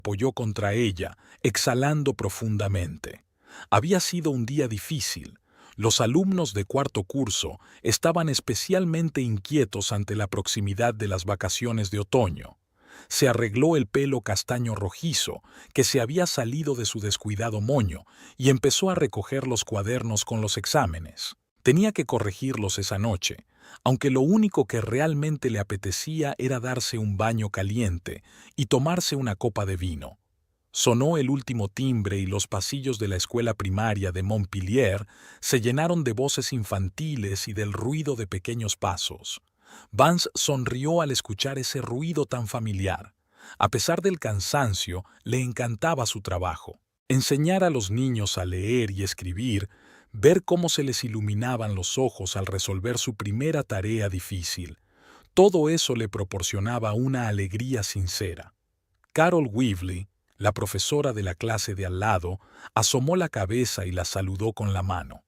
apoyó contra ella, exhalando profundamente. Había sido un día difícil. Los alumnos de cuarto curso estaban especialmente inquietos ante la proximidad de las vacaciones de otoño. Se arregló el pelo castaño rojizo, que se había salido de su descuidado moño, y empezó a recoger los cuadernos con los exámenes. Tenía que corregirlos esa noche, aunque lo único que realmente le apetecía era darse un baño caliente y tomarse una copa de vino. Sonó el último timbre y los pasillos de la escuela primaria de Montpellier se llenaron de voces infantiles y del ruido de pequeños pasos. Vance sonrió al escuchar ese ruido tan familiar. A pesar del cansancio, le encantaba su trabajo. Enseñar a los niños a leer y escribir, ver cómo se les iluminaban los ojos al resolver su primera tarea difícil. Todo eso le proporcionaba una alegría sincera. Carol Weasley, la profesora de la clase de al lado, asomó la cabeza y la saludó con la mano.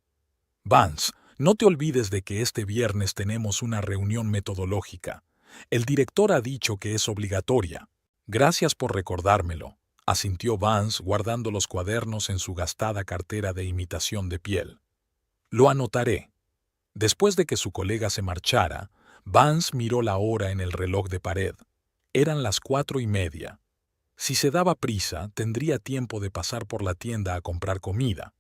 Vance, no te olvides de que este viernes tenemos una reunión metodológica. El director ha dicho que es obligatoria. Gracias por recordármelo, asintió Vance guardando los cuadernos en su gastada cartera de imitación de piel. Lo anotaré. Después de que su colega se marchara, Vance miró la hora en el reloj de pared. Eran las 4:30. Si se daba prisa, tendría tiempo de pasar por la tienda a comprar comida.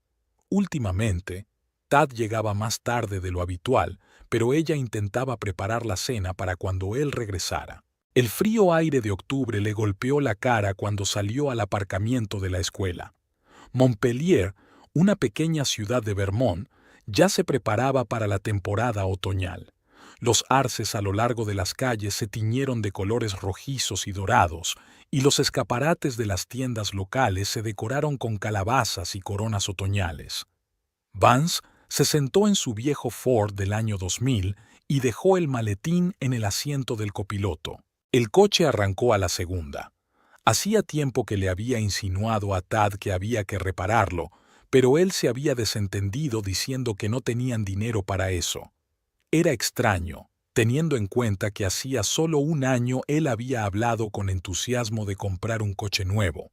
Últimamente, Tad llegaba más tarde de lo habitual, pero ella intentaba preparar la cena para cuando él regresara. El frío aire de octubre le golpeó la cara cuando salió al aparcamiento de la escuela. Montpellier, una pequeña ciudad de Vermont, ya se preparaba para la temporada otoñal. Los arces a lo largo de las calles se tiñeron de colores rojizos y dorados, y los escaparates de las tiendas locales se decoraron con calabazas y coronas otoñales. Vance se sentó en su viejo Ford del año 2000 y dejó el maletín en el asiento del copiloto. El coche arrancó a la segunda. Hacía tiempo que le había insinuado a Tad que había que repararlo, pero él se había desentendido diciendo que no tenían dinero para eso. Era extraño, teniendo en cuenta que hacía solo un año él había hablado con entusiasmo de comprar un coche nuevo.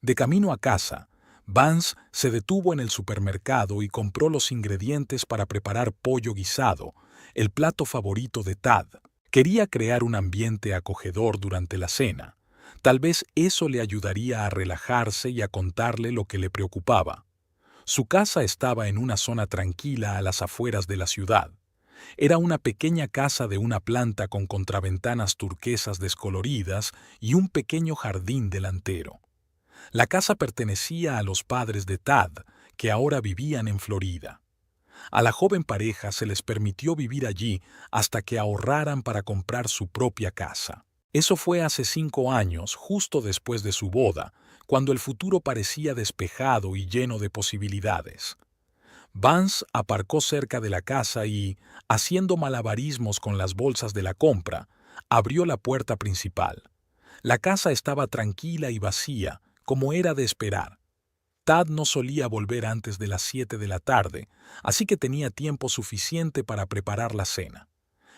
De camino a casa, Vance se detuvo en el supermercado y compró los ingredientes para preparar pollo guisado, el plato favorito de Tad. Quería crear un ambiente acogedor durante la cena. Tal vez eso le ayudaría a relajarse y a contarle lo que le preocupaba. Su casa estaba en una zona tranquila a las afueras de la ciudad. Era una pequeña casa de una planta con contraventanas turquesas descoloridas y un pequeño jardín delantero. La casa pertenecía a los padres de Tad, que ahora vivían en Florida. A la joven pareja se les permitió vivir allí hasta que ahorraran para comprar su propia casa. Eso fue hace 5 años, justo después de su boda, cuando el futuro parecía despejado y lleno de posibilidades. Vance aparcó cerca de la casa y, haciendo malabarismos con las bolsas de la compra, abrió la puerta principal. La casa estaba tranquila y vacía, como era de esperar. Tad no solía volver antes de las 7 de la tarde, así que tenía tiempo suficiente para preparar la cena.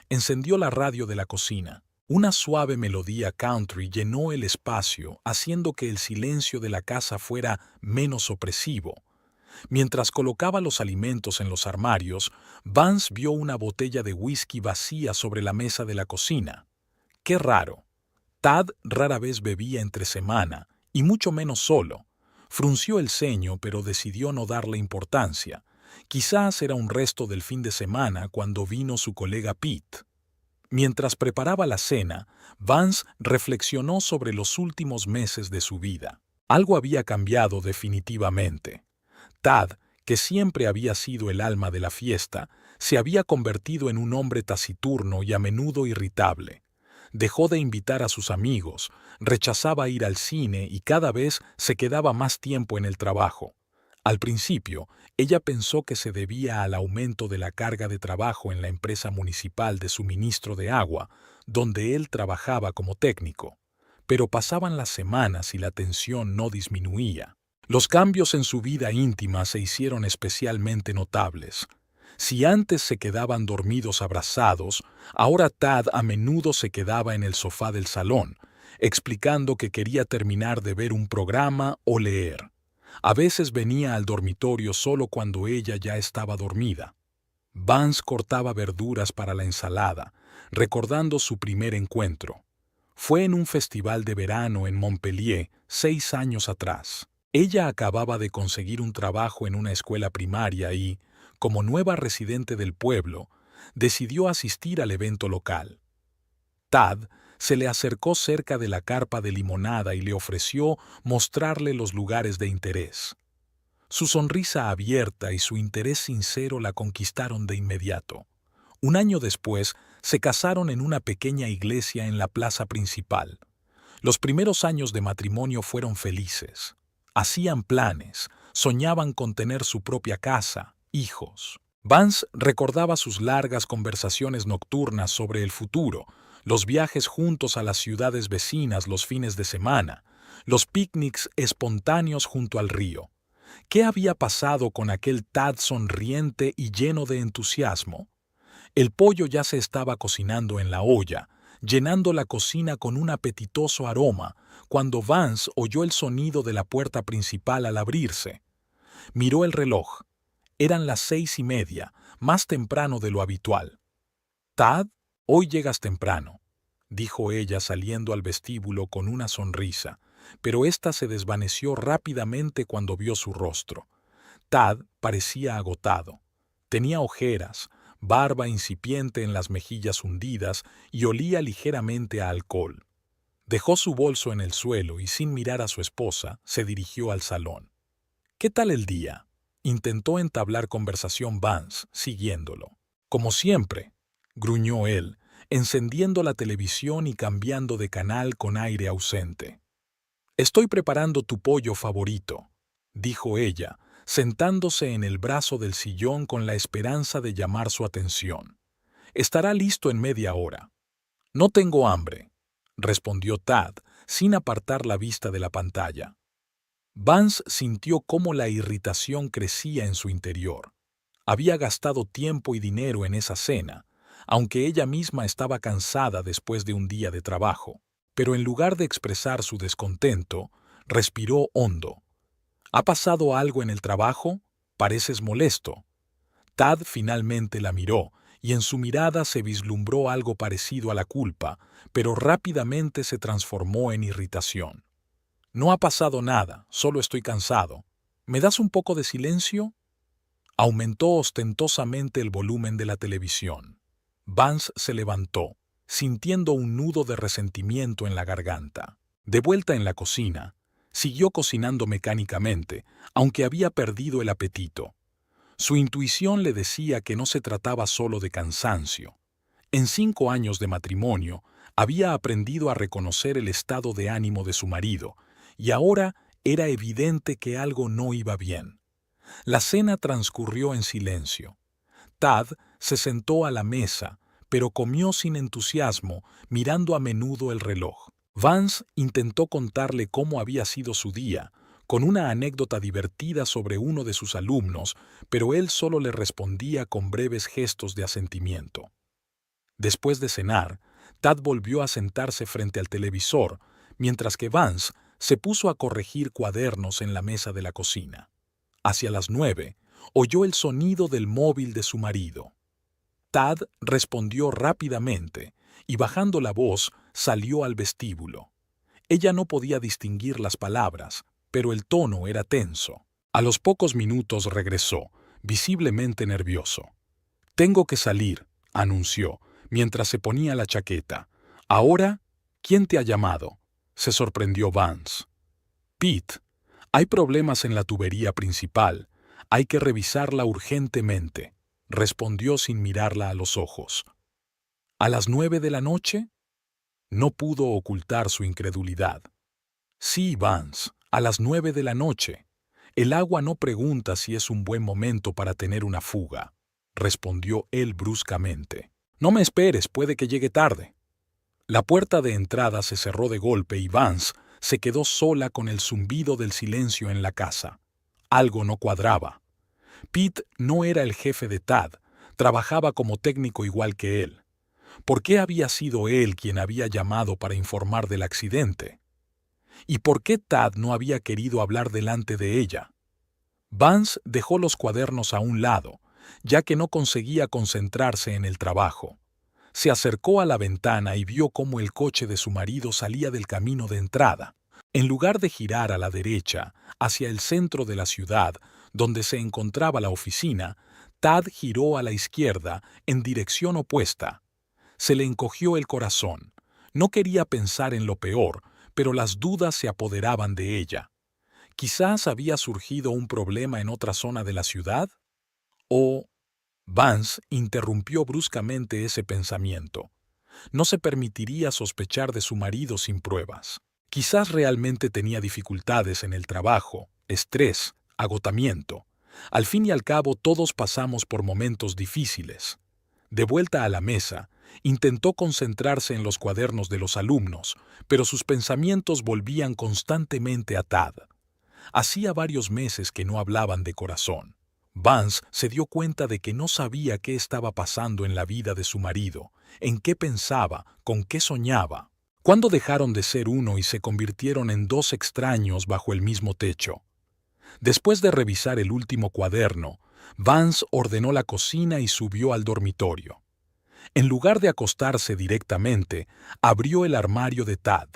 Encendió la radio de la cocina. Una suave melodía country llenó el espacio, haciendo que el silencio de la casa fuera menos opresivo. Mientras colocaba los alimentos en los armarios, Vance vio una botella de whisky vacía sobre la mesa de la cocina. ¡Qué raro! Tad rara vez bebía entre semana, y mucho menos solo. Frunció el ceño, pero decidió no darle importancia. Quizás era un resto del fin de semana cuando vino su colega Pete. Mientras preparaba la cena, Vance reflexionó sobre los últimos meses de su vida. Algo había cambiado definitivamente. Tad, que siempre había sido el alma de la fiesta, se había convertido en un hombre taciturno y a menudo irritable. Dejó de invitar a sus amigos, rechazaba ir al cine y cada vez se quedaba más tiempo en el trabajo. Al principio, ella pensó que se debía al aumento de la carga de trabajo en la empresa municipal de suministro de agua, donde él trabajaba como técnico. Pero pasaban las semanas y la tensión no disminuía. Los cambios en su vida íntima se hicieron especialmente notables. Si antes se quedaban dormidos abrazados, ahora Tad a menudo se quedaba en el sofá del salón, explicando que quería terminar de ver un programa o leer. A veces venía al dormitorio solo cuando ella ya estaba dormida. Vance cortaba verduras para la ensalada, recordando su primer encuentro. Fue en un festival de verano en Montpellier, 6 años atrás. Ella acababa de conseguir un trabajo en una escuela primaria y, como nueva residente del pueblo, decidió asistir al evento local. Tad se le acercó cerca de la carpa de limonada y le ofreció mostrarle los lugares de interés. Su sonrisa abierta y su interés sincero la conquistaron de inmediato. Un año después, se casaron en una pequeña iglesia en la plaza principal. Los primeros años de matrimonio fueron felices. Hacían planes, soñaban con tener su propia casa, hijos. Vance recordaba sus largas conversaciones nocturnas sobre el futuro, los viajes juntos a las ciudades vecinas los fines de semana, los picnics espontáneos junto al río. ¿Qué había pasado con aquel Tad sonriente y lleno de entusiasmo? El pollo ya se estaba cocinando en la olla, llenando la cocina con un apetitoso aroma, cuando Vance oyó el sonido de la puerta principal al abrirse. Miró el reloj. Eran las 6:30, más temprano de lo habitual. «Tad, hoy llegas temprano», dijo ella saliendo al vestíbulo con una sonrisa, pero ésta se desvaneció rápidamente cuando vio su rostro. Tad parecía agotado. Tenía ojeras, barba incipiente en las mejillas hundidas y olía ligeramente a alcohol. Dejó su bolso en el suelo y sin mirar a su esposa, se dirigió al salón. «¿Qué tal el día?», intentó entablar conversación Vance, siguiéndolo. «Como siempre», gruñó él, encendiendo la televisión y cambiando de canal con aire ausente. «Estoy preparando tu pollo favorito», dijo ella, sentándose en el brazo del sillón con la esperanza de llamar su atención. «Estará listo en media hora». «No tengo hambre», respondió Tad, sin apartar la vista de la pantalla. Vance sintió cómo la irritación crecía en su interior. Había gastado tiempo y dinero en esa cena, aunque ella misma estaba cansada después de un día de trabajo. Pero en lugar de expresar su descontento, respiró hondo. «¿Ha pasado algo en el trabajo? Pareces molesto». Tad finalmente la miró, y en su mirada se vislumbró algo parecido a la culpa, pero rápidamente se transformó en irritación. «No ha pasado nada, solo estoy cansado. ¿Me das un poco de silencio?». Aumentó ostentosamente el volumen de la televisión. Vance se levantó, sintiendo un nudo de resentimiento en la garganta. De vuelta en la cocina, siguió cocinando mecánicamente, aunque había perdido el apetito. Su intuición le decía que no se trataba solo de cansancio. En 5 años de matrimonio, había aprendido a reconocer el estado de ánimo de su marido, y ahora era evidente que algo no iba bien. La cena transcurrió en silencio. Tad se sentó a la mesa, pero comió sin entusiasmo, mirando a menudo el reloj. Vance intentó contarle cómo había sido su día, con una anécdota divertida sobre uno de sus alumnos, pero él solo le respondía con breves gestos de asentimiento. Después de cenar, Tad volvió a sentarse frente al televisor, mientras que Vance se puso a corregir cuadernos en la mesa de la cocina. Hacia las 9, oyó el sonido del móvil de su marido. Tad respondió rápidamente y, bajando la voz, salió al vestíbulo. Ella no podía distinguir las palabras, pero el tono era tenso. A los pocos minutos regresó, visiblemente nervioso. «Tengo que salir», anunció, mientras se ponía la chaqueta. «¿Ahora? ¿Quién te ha llamado?», se sorprendió Vance. «Pete, hay problemas en la tubería principal. Hay que revisarla urgentemente», respondió sin mirarla a los ojos. «¿A las 9 de la noche?» No pudo ocultar su incredulidad. «Sí, Vance, a las 9 de la noche. El agua no pregunta si es un buen momento para tener una fuga», respondió él bruscamente. «No me esperes, puede que llegue tarde». La puerta de entrada se cerró de golpe y Vance se quedó sola con el zumbido del silencio en la casa. Algo no cuadraba. Pete no era el jefe de Tad, trabajaba como técnico igual que él. ¿Por qué había sido él quien había llamado para informar del accidente? ¿Y por qué Tad no había querido hablar delante de ella? Vance dejó los cuadernos a un lado, ya que no conseguía concentrarse en el trabajo. Se acercó a la ventana y vio cómo el coche de su marido salía del camino de entrada. En lugar de girar a la derecha, hacia el centro de la ciudad, donde se encontraba la oficina, Tad giró a la izquierda, en dirección opuesta. Se le encogió el corazón. No quería pensar en lo peor, pero las dudas se apoderaban de ella. ¿Quizás había surgido un problema en otra zona de la ciudad? ¿O... Vance interrumpió bruscamente ese pensamiento. No se permitiría sospechar de su marido sin pruebas. Quizás realmente tenía dificultades en el trabajo, estrés, agotamiento. Al fin y al cabo todos pasamos por momentos difíciles. De vuelta a la mesa, intentó concentrarse en los cuadernos de los alumnos, pero sus pensamientos volvían constantemente a Tad. Hacía varios meses que no hablaban de corazón. Vance se dio cuenta de que no sabía qué estaba pasando en la vida de su marido, en qué pensaba, con qué soñaba. ¿Cuándo dejaron de ser uno y se convirtieron en dos extraños bajo el mismo techo? Después de revisar el último cuaderno, Vance ordenó la cocina y subió al dormitorio. En lugar de acostarse directamente, abrió el armario de Tad.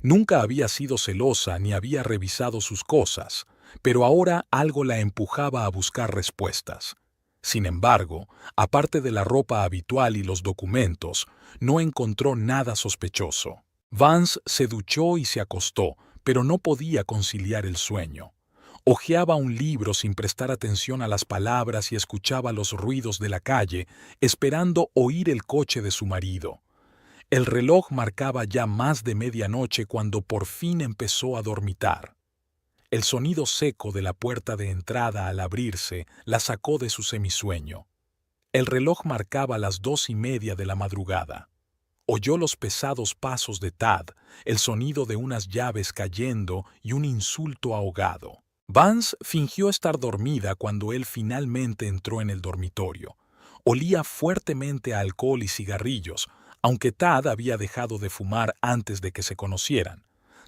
Nunca había sido celosa ni había revisado sus cosas, pero ahora algo la empujaba a buscar respuestas. Sin embargo, aparte de la ropa habitual y los documentos, no encontró nada sospechoso. Vance se duchó y se acostó, pero no podía conciliar el sueño. Hojeaba un libro sin prestar atención a las palabras y escuchaba los ruidos de la calle, esperando oír el coche de su marido. El reloj marcaba ya más de medianoche cuando por fin empezó a dormitar. El sonido seco de la puerta de entrada al abrirse la sacó de su semisueño. El reloj marcaba las 2:30 de la madrugada. Oyó los pesados pasos de Tad, el sonido de unas llaves cayendo y un insulto ahogado. Vance fingió estar dormida cuando él finalmente entró en el dormitorio. Olía fuertemente a alcohol y cigarrillos, aunque Tad había dejado de fumar antes de que se conocieran.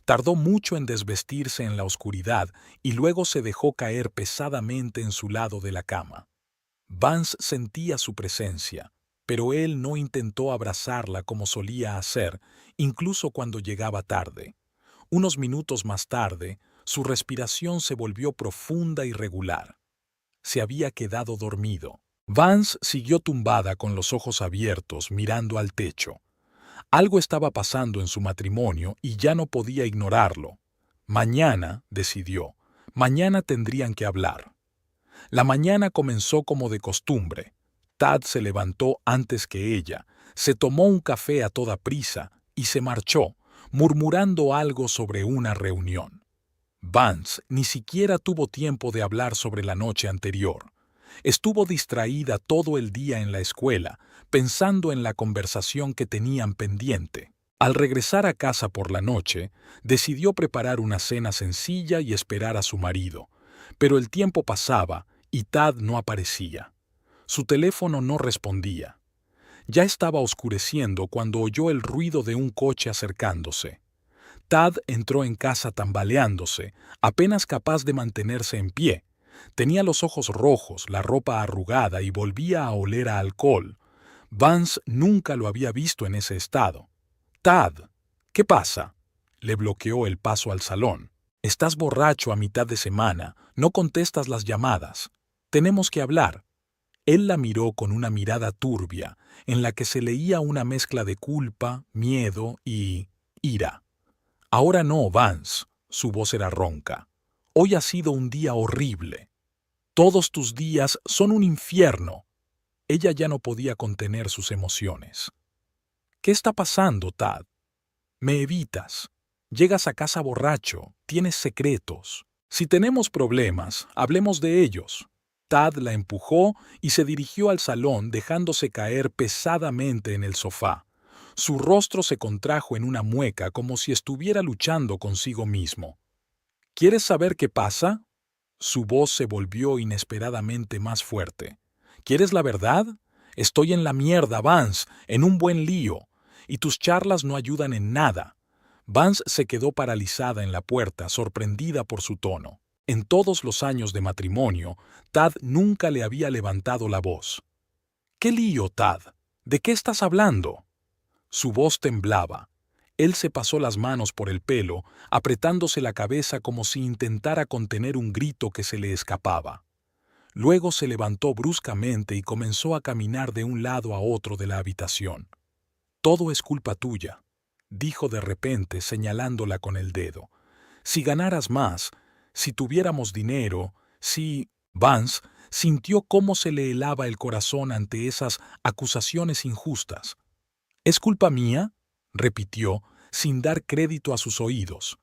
Tardó mucho en desvestirse en la oscuridad y luego se dejó caer pesadamente en su lado de la cama. Vance sentía su presencia, pero él no intentó abrazarla como solía hacer, incluso cuando llegaba tarde. Unos minutos más tarde, su respiración se volvió profunda y regular. Se había quedado dormido. Vance siguió tumbada con los ojos abiertos, mirando al techo. Algo estaba pasando en su matrimonio y ya no podía ignorarlo. Mañana, decidió, mañana tendrían que hablar. La mañana comenzó como de costumbre. Tad se levantó antes que ella, se tomó un café a toda prisa y se marchó, murmurando algo sobre una reunión. Vance ni siquiera tuvo tiempo de hablar sobre la noche anterior. Estuvo distraída todo el día en la escuela, pensando en la conversación que tenían pendiente. Al regresar a casa por la noche, decidió preparar una cena sencilla y esperar a su marido. Pero el tiempo pasaba y Tad no aparecía. Su teléfono no respondía. Ya estaba oscureciendo cuando oyó el ruido de un coche acercándose. Tad entró en casa tambaleándose, apenas capaz de mantenerse en pie. Tenía los ojos rojos, la ropa arrugada y volvía a oler a alcohol. Vance nunca lo había visto en ese estado. «Tad, ¿qué pasa?», le bloqueó el paso al salón. «Estás borracho a mitad de semana, no contestas las llamadas. Tenemos que hablar». Él la miró con una mirada turbia, en la que se leía una mezcla de culpa, miedo y ira. «Ahora no, Vance», su voz era ronca. «Hoy ha sido un día horrible. Todos tus días son un infierno». Ella ya no podía contener sus emociones. «¿Qué está pasando, Tad? Me evitas. Llegas a casa borracho, tienes secretos. Si tenemos problemas, hablemos de ellos». Tad la empujó y se dirigió al salón dejándose caer pesadamente en el sofá. Su rostro se contrajo en una mueca como si estuviera luchando consigo mismo. «¿Quieres saber qué pasa?». Su voz se volvió inesperadamente más fuerte. «¿Quieres la verdad? Estoy en la mierda, Vance, en un buen lío, y tus charlas no ayudan en nada. Vance se quedó paralizada en la puerta, sorprendida por su tono. En todos los años de matrimonio, Tad nunca le había levantado la voz. ¿Qué lío, Tad? ¿De qué estás hablando? Su voz temblaba. Él se pasó las manos por el pelo, apretándose la cabeza como si intentara contener un grito que se le escapaba. Luego se levantó bruscamente y comenzó a caminar de un lado a otro de la habitación. «Todo es culpa tuya», dijo de repente señalándola con el dedo. «Si ganaras más, si tuviéramos dinero, si...» Vance sintió cómo se le helaba el corazón ante esas acusaciones injustas. «¿Es culpa mía?», repitió, sin dar crédito a sus oídos.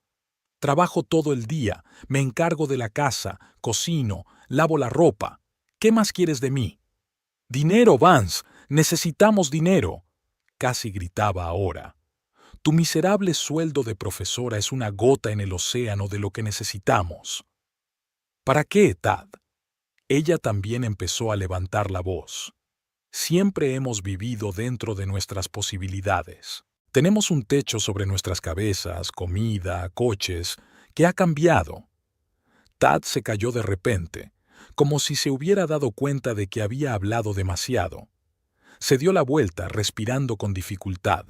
«Trabajo todo el día, me encargo de la casa, cocino, lavo la ropa. ¿Qué más quieres de mí?» «Dinero, Vance, necesitamos dinero», casi gritaba ahora. «Tu miserable sueldo de profesora es una gota en el océano de lo que necesitamos». «¿Para qué, Tad?». Ella también empezó a levantar la voz. «Siempre hemos vivido dentro de nuestras posibilidades. Tenemos un techo sobre nuestras cabezas, comida, coches. ¿Qué ha cambiado?». Tad se calló de repente, como si se hubiera dado cuenta de que había hablado demasiado. Se dio la vuelta, respirando con dificultad.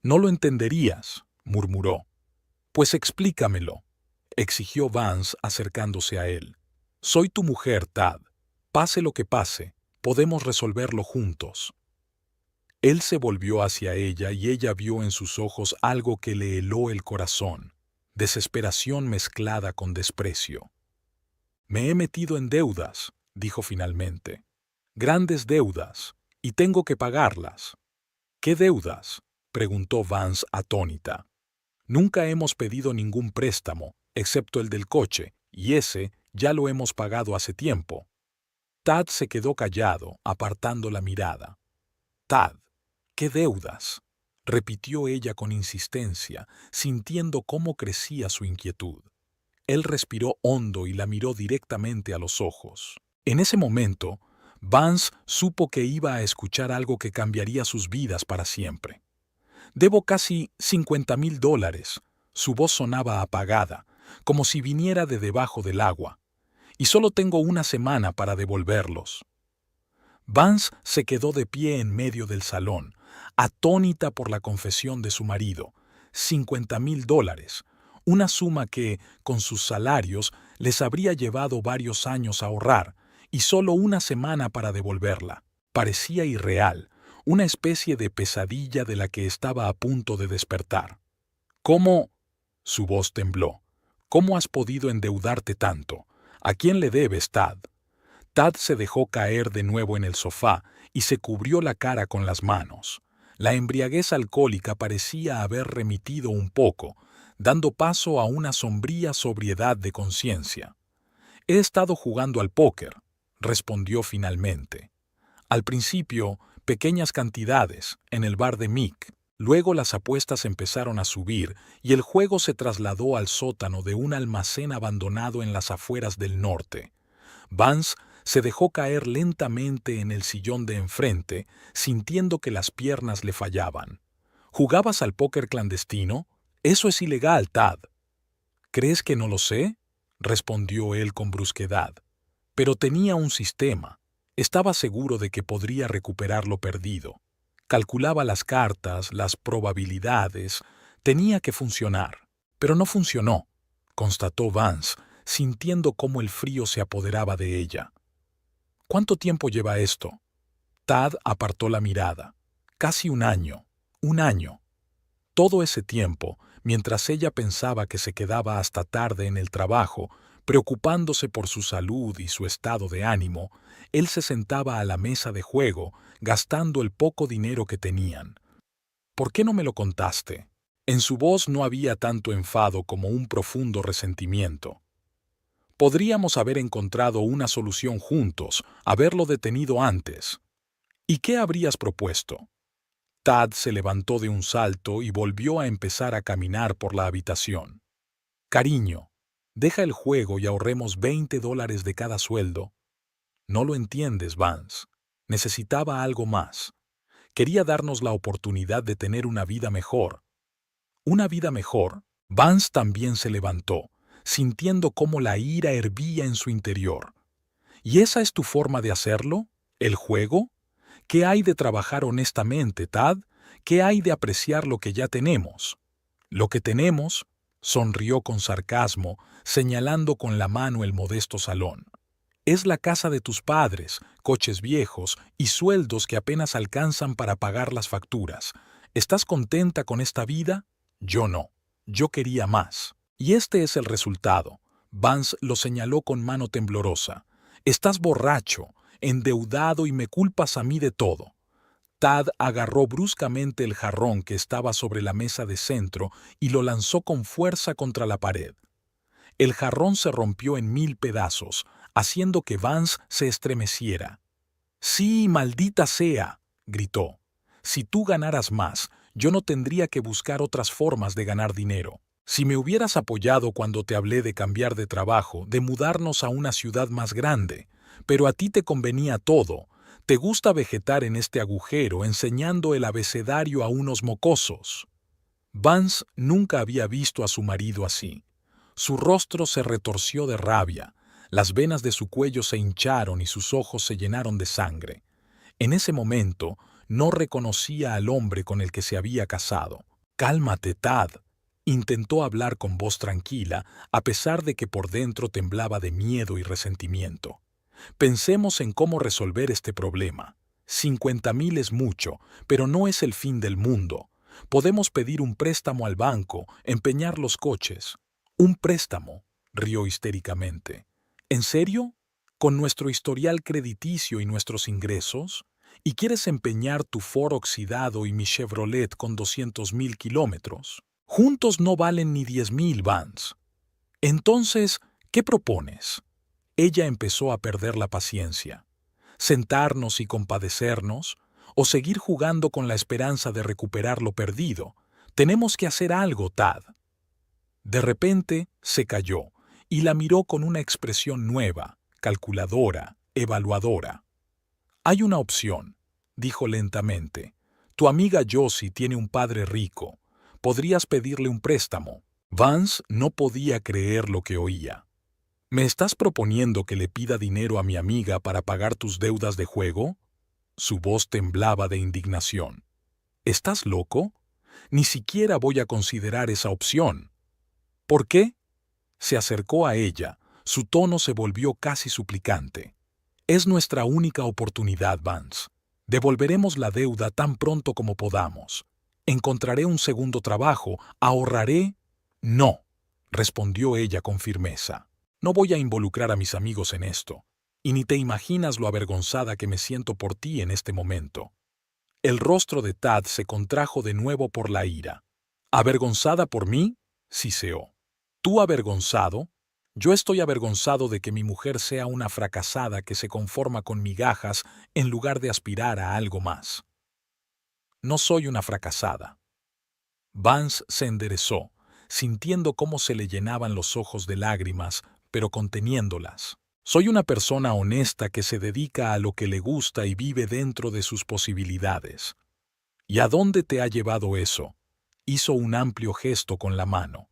«No lo entenderías», murmuró. «Pues explícamelo», exigió Vance acercándose a él. «Soy tu mujer, Tad. Pase lo que pase, podemos resolverlo juntos». Él se volvió hacia ella y ella vio en sus ojos algo que le heló el corazón, desesperación mezclada con desprecio. «Me he metido en deudas», dijo finalmente. «Grandes deudas, y tengo que pagarlas». «¿Qué deudas?», preguntó Vance atónita. «Nunca hemos pedido ningún préstamo, excepto el del coche, y ese ya lo hemos pagado hace tiempo». Tad se quedó callado, apartando la mirada. «Tad, ¿qué deudas?», repitió ella con insistencia, sintiendo cómo crecía su inquietud. Él respiró hondo y la miró directamente a los ojos. En ese momento, Vance supo que iba a escuchar algo que cambiaría sus vidas para siempre. «Debo casi $50,000. Su voz sonaba apagada, como si viniera de debajo del agua. «Y solo tengo una semana para devolverlos». Vance se quedó de pie en medio del salón, atónita por la confesión de su marido. $50,000, una suma que, con sus salarios, les habría llevado varios años ahorrar, y solo una semana para devolverla. Parecía irreal, una especie de pesadilla de la que estaba a punto de despertar. «¿Cómo?». Su voz tembló. «¿Cómo has podido endeudarte tanto? ¿A quién le debes, Tad?». Tad se dejó caer de nuevo en el sofá y se cubrió la cara con las manos. La embriaguez alcohólica parecía haber remitido un poco, dando paso a una sombría sobriedad de conciencia. «He estado jugando al póker», respondió finalmente. «Al principio, pequeñas cantidades, en el bar de Mick. Luego las apuestas empezaron a subir y el juego se trasladó al sótano de un almacén abandonado en las afueras del norte». Vance se dejó caer lentamente en el sillón de enfrente, sintiendo que las piernas le fallaban. «¿Jugabas al póker clandestino? Eso es ilegal, Tad». «¿Crees que no lo sé?», respondió él con brusquedad. «Pero tenía un sistema. Estaba seguro de que podría recuperar lo perdido. Calculaba las cartas, las probabilidades. Tenía que funcionar». «Pero no funcionó», constató Vance, sintiendo cómo el frío se apoderaba de ella. «¿Cuánto tiempo lleva esto?». Tad apartó la mirada. «Casi un año. Un año». Todo ese tiempo, mientras ella pensaba que se quedaba hasta tarde en el trabajo, preocupándose por su salud y su estado de ánimo, él se sentaba a la mesa de juego, gastando el poco dinero que tenían. «¿Por qué no me lo contaste?». En su voz no había tanto enfado como un profundo resentimiento. «Podríamos haber encontrado una solución juntos, haberlo detenido antes». «¿Y qué habrías propuesto?». Tad se levantó de un salto y volvió a empezar a caminar por la habitación. «Cariño, deja el juego y ahorremos $20 de cada sueldo». «No lo entiendes, Vance». Necesitaba algo más. Quería darnos la oportunidad de tener una vida mejor. ¿Una vida mejor? Vance también se levantó, sintiendo cómo la ira hervía en su interior. ¿Y esa es tu forma de hacerlo? ¿El juego? ¿Qué hay de trabajar honestamente, Tad? ¿Qué hay de apreciar lo que ya tenemos? Lo que tenemos, sonrió con sarcasmo, señalando con la mano el modesto salón. Es la casa de tus padres, coches viejos y sueldos que apenas alcanzan para pagar las facturas. ¿Estás contenta con esta vida? Yo no. Yo quería más. Y este es el resultado. Vance lo señaló con mano temblorosa. Estás borracho, endeudado y me culpas a mí de todo. Tad agarró bruscamente el jarrón que estaba sobre la mesa de centro y lo lanzó con fuerza contra la pared. El jarrón se rompió en 1000 pedazos, haciendo que Vance se estremeciera. «Sí, maldita sea», gritó. «Si tú ganaras más, yo no tendría que buscar otras formas de ganar dinero. Si me hubieras apoyado cuando te hablé de cambiar de trabajo, de mudarnos a una ciudad más grande, pero a ti te convenía todo. Te gusta vegetar en este agujero enseñando el abecedario a unos mocosos». Vance nunca había visto a su marido así. Su rostro se retorció de rabia, las venas de su cuello se hincharon y sus ojos se llenaron de sangre. En ese momento, no reconocía al hombre con el que se había casado. «Cálmate, Tad», intentó hablar con voz tranquila, a pesar de que por dentro temblaba de miedo y resentimiento. «Pensemos en cómo resolver este problema. 50,000 es mucho, pero no es el fin del mundo. Podemos pedir un préstamo al banco, empeñar los coches». «¿Un préstamo?», rió histéricamente. «¿En serio? ¿Con nuestro historial crediticio y nuestros ingresos? ¿Y quieres empeñar tu Ford oxidado y mi Chevrolet con 200,000 kilómetros? Juntos no valen ni 10,000, Vance. Entonces, ¿qué propones?». Ella empezó a perder la paciencia. ¿Sentarnos y compadecernos? ¿O seguir jugando con la esperanza de recuperar lo perdido? Tenemos que hacer algo, Tad. De repente se calló y la miró con una expresión nueva, calculadora, evaluadora. «Hay una opción», dijo lentamente. «Tu amiga Josie tiene un padre rico. Podrías pedirle un préstamo». Vance no podía creer lo que oía. «¿Me estás proponiendo que le pida dinero a mi amiga para pagar tus deudas de juego?». Su voz temblaba de indignación. «¿Estás loco? Ni siquiera voy a considerar esa opción». «¿Por qué?». Se acercó a ella, su tono se volvió casi suplicante. «Es nuestra única oportunidad, Vance. Devolveremos la deuda tan pronto como podamos. Encontraré un segundo trabajo, ahorraré». «No», respondió ella con firmeza. «No voy a involucrar a mis amigos en esto. Y ni te imaginas lo avergonzada que me siento por ti en este momento». El rostro de Tad se contrajo de nuevo por la ira. «¿Avergonzada por mí?», siseó. «¿Tú avergonzado? Yo estoy avergonzado de que mi mujer sea una fracasada que se conforma con migajas en lugar de aspirar a algo más». «No soy una fracasada». Vance se enderezó, sintiendo cómo se le llenaban los ojos de lágrimas, pero conteniéndolas. «Soy una persona honesta que se dedica a lo que le gusta y vive dentro de sus posibilidades». «¿Y a dónde te ha llevado eso?». Hizo un amplio gesto con la mano.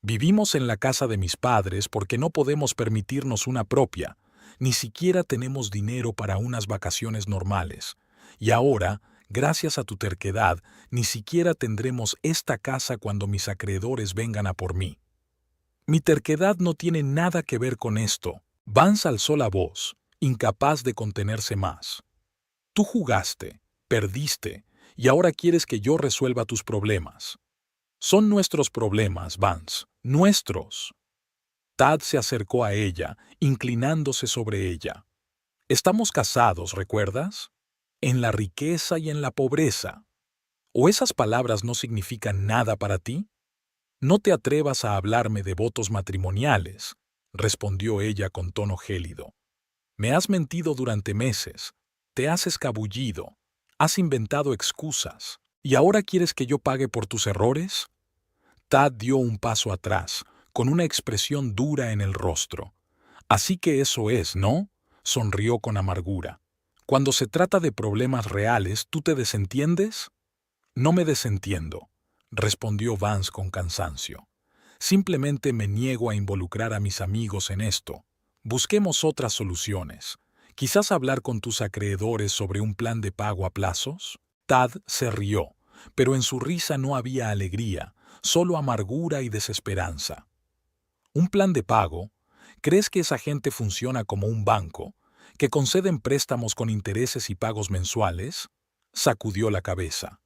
«Vivimos en la casa de mis padres porque no podemos permitirnos una propia, ni siquiera tenemos dinero para unas vacaciones normales. Y ahora, gracias a tu terquedad, ni siquiera tendremos esta casa cuando mis acreedores vengan a por mí». «Mi terquedad no tiene nada que ver con esto». Vance alzó la voz, incapaz de contenerse más. «Tú jugaste, perdiste, y ahora quieres que yo resuelva tus problemas». «Son nuestros problemas, Vance, nuestros». Tad se acercó a ella, inclinándose sobre ella. «Estamos casados, ¿recuerdas? En la riqueza y en la pobreza. ¿O esas palabras no significan nada para ti? No te atrevas a hablarme de votos matrimoniales», respondió ella con tono gélido. «Me has mentido durante meses, te has escabullido, has inventado excusas. ¿Y ahora quieres que yo pague por tus errores?». Tad dio un paso atrás, con una expresión dura en el rostro. «Así que eso es, ¿no?», sonrió con amargura. Cuando se trata de problemas reales, ¿tú te desentiendes? No me desentiendo, respondió Vance con cansancio. Simplemente me niego a involucrar a mis amigos en esto. Busquemos otras soluciones. Quizás hablar con tus acreedores sobre un plan de pago a plazos. Tad se rió, pero en su risa no había alegría, solo amargura y desesperanza. ¿Un plan de pago? ¿Crees que esa gente funciona como un banco, que conceden préstamos con intereses y pagos mensuales? Sacudió la cabeza.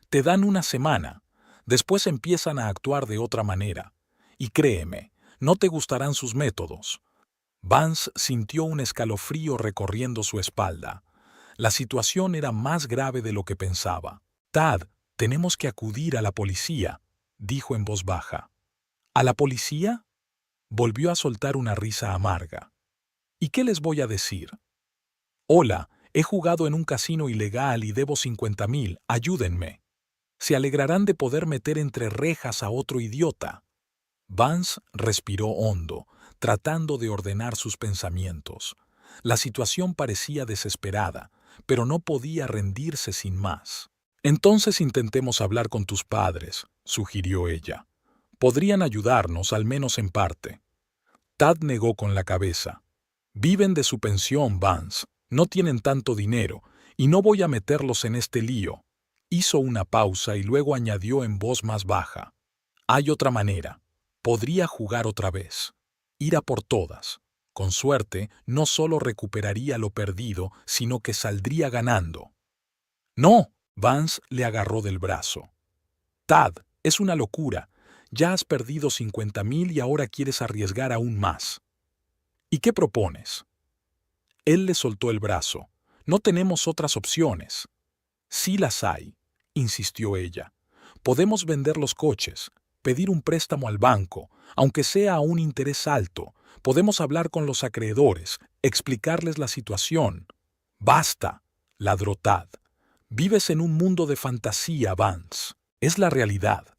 Te dan una semana, después empiezan a actuar de otra manera. Y créeme, no te gustarán sus métodos. Vance sintió un escalofrío recorriendo su espalda. La situación era más grave de lo que pensaba. Tad, tenemos que acudir a la policía, dijo en voz baja. ¿A la policía? Volvió a soltar una risa amarga. ¿Y qué les voy a decir? Hola, he jugado en un casino ilegal y debo 50,000, ayúdenme. Se alegrarán de poder meter entre rejas a otro idiota. Vance respiró hondo, tratando de ordenar sus pensamientos. La situación parecía desesperada, pero no podía rendirse sin más. Entonces intentemos hablar con tus padres, sugirió ella. Podrían ayudarnos, al menos en parte. Tad negó con la cabeza. Viven de su pensión, Vance. No tienen tanto dinero, y no voy a meterlos en este lío. Hizo una pausa y luego añadió en voz más baja. Hay otra manera. Podría jugar otra vez. Ir a por todas. Con suerte, no solo recuperaría lo perdido, sino que saldría ganando. ¡No! Vance le agarró del brazo. Tad, es una locura. Ya has perdido 50,000 y ahora quieres arriesgar aún más. ¿Y qué propones? Él le soltó el brazo. No tenemos otras opciones. Sí las hay, insistió ella. Podemos vender los coches, pedir un préstamo al banco, aunque sea a un interés alto. Podemos hablar con los acreedores, explicarles la situación. Basta, ladró Tad. Vives en un mundo de fantasía, Vance. Es la realidad.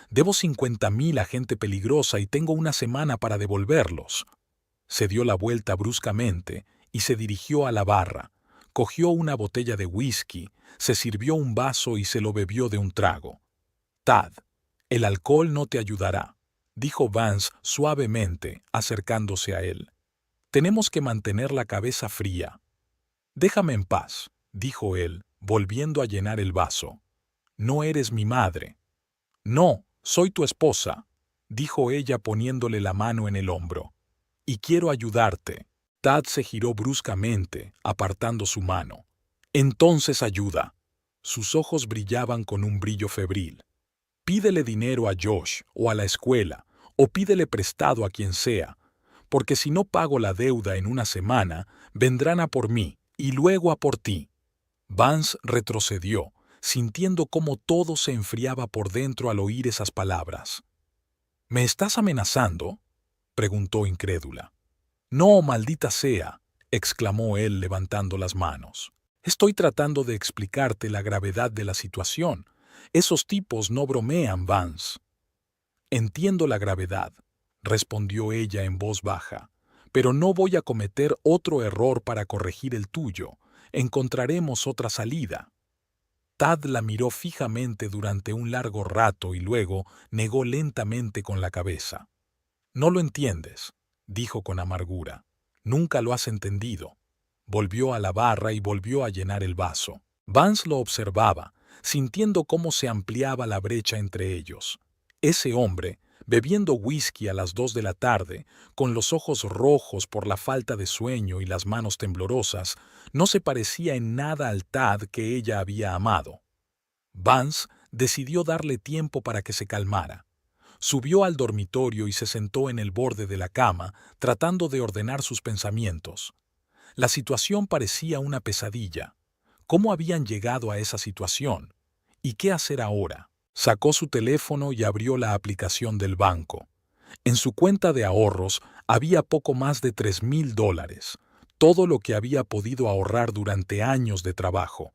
Debo 50,000 a gente peligrosa y tengo una semana para devolverlos. Se dio la vuelta bruscamente y se dirigió a la barra. Cogió una botella de whisky, se sirvió un vaso y se lo bebió de un trago. Tad, el alcohol no te ayudará, dijo Vance suavemente, acercándose a él. Tenemos que mantener la cabeza fría. Déjame en paz, dijo él, volviendo a llenar el vaso. No eres mi madre. No, soy tu esposa, dijo ella poniéndole la mano en el hombro. Y quiero ayudarte. Tad se giró bruscamente, apartando su mano. Entonces ayuda. Sus ojos brillaban con un brillo febril. Pídele dinero a Josh o a la escuela, o pídele prestado a quien sea, porque si no pago la deuda en una semana, vendrán a por mí y luego a por ti. Vance retrocedió, sintiendo cómo todo se enfriaba por dentro al oír esas palabras. ¿Me estás amenazando?, preguntó incrédula. No, maldita sea, exclamó él levantando las manos. Estoy tratando de explicarte la gravedad de la situación. Esos tipos no bromean, Vance. Entiendo la gravedad, respondió ella en voz baja, pero no voy a cometer otro error para corregir el tuyo. Encontraremos otra salida. Tad la miró fijamente durante un largo rato y luego negó lentamente con la cabeza. No lo entiendes, dijo con amargura. Nunca lo has entendido. Volvió a la barra y volvió a llenar el vaso. Vance lo observaba, sintiendo cómo se ampliaba la brecha entre ellos. Ese hombre, bebiendo whisky a las 2 de la tarde, con los ojos rojos por la falta de sueño y las manos temblorosas, no se parecía en nada al Tad que ella había amado. Vance decidió darle tiempo para que se calmara. Subió al dormitorio y se sentó en el borde de la cama, tratando de ordenar sus pensamientos. La situación parecía una pesadilla. ¿Cómo habían llegado a esa situación? ¿Y qué hacer ahora? Sacó su teléfono y abrió la aplicación del banco. En su cuenta de ahorros había poco más de $3,000, todo lo que había podido ahorrar durante años de trabajo.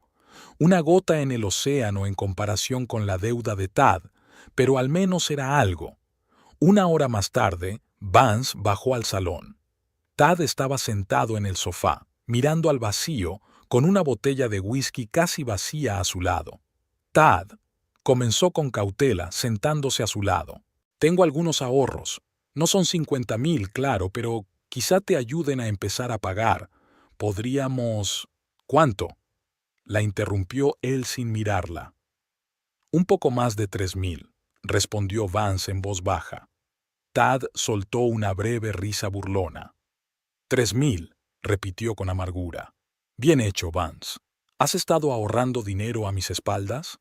Una gota en el océano en comparación con la deuda de Tad, pero al menos era algo. Una hora más tarde, Vance bajó al salón. Tad estaba sentado en el sofá, mirando al vacío, con una botella de whisky casi vacía a su lado. Tad comenzó con cautela, sentándose a su lado. Tengo algunos ahorros. No son 50,000, claro, pero quizá te ayuden a empezar a pagar. Podríamos... ¿Cuánto? La interrumpió él sin mirarla. Un poco más de 3,000, respondió Vance en voz baja. Tad soltó una breve risa burlona. 3,000, repitió con amargura. Bien hecho, Vance. ¿Has estado ahorrando dinero a mis espaldas?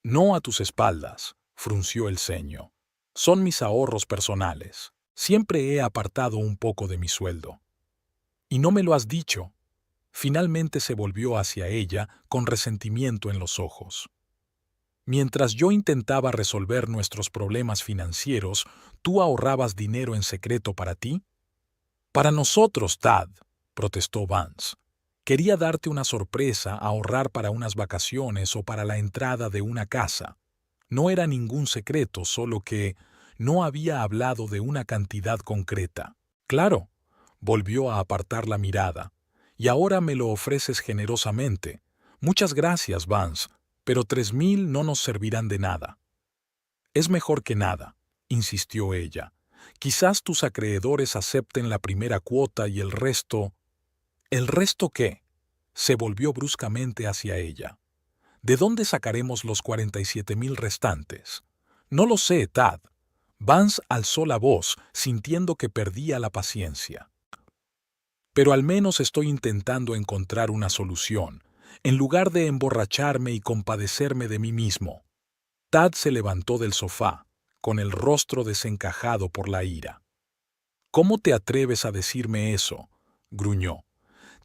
No a tus espaldas, frunció el ceño. Son mis ahorros personales. Siempre he apartado un poco de mi sueldo. Y no me lo has dicho. Finalmente se volvió hacia ella con resentimiento en los ojos. Mientras yo intentaba resolver nuestros problemas financieros, ¿tú ahorrabas dinero en secreto para ti? Para nosotros, Tad, protestó Vance. Quería darte una sorpresa, ahorrar para unas vacaciones o para la entrada de una casa. No era ningún secreto, solo que no había hablado de una cantidad concreta. Claro, volvió a apartar la mirada. Y ahora me lo ofreces generosamente. Muchas gracias, Vance, pero 3,000 no nos servirán de nada. Es mejor que nada, insistió ella. Quizás tus acreedores acepten la primera cuota y el resto... ¿El resto qué? Se volvió bruscamente hacia ella. ¿De dónde sacaremos los 47,000 restantes? No lo sé, Tad. Vance alzó la voz, sintiendo que perdía la paciencia. Pero al menos estoy intentando encontrar una solución, en lugar de emborracharme y compadecerme de mí mismo. Tad se levantó del sofá, con el rostro desencajado por la ira. ¿Cómo te atreves a decirme eso?, gruñó.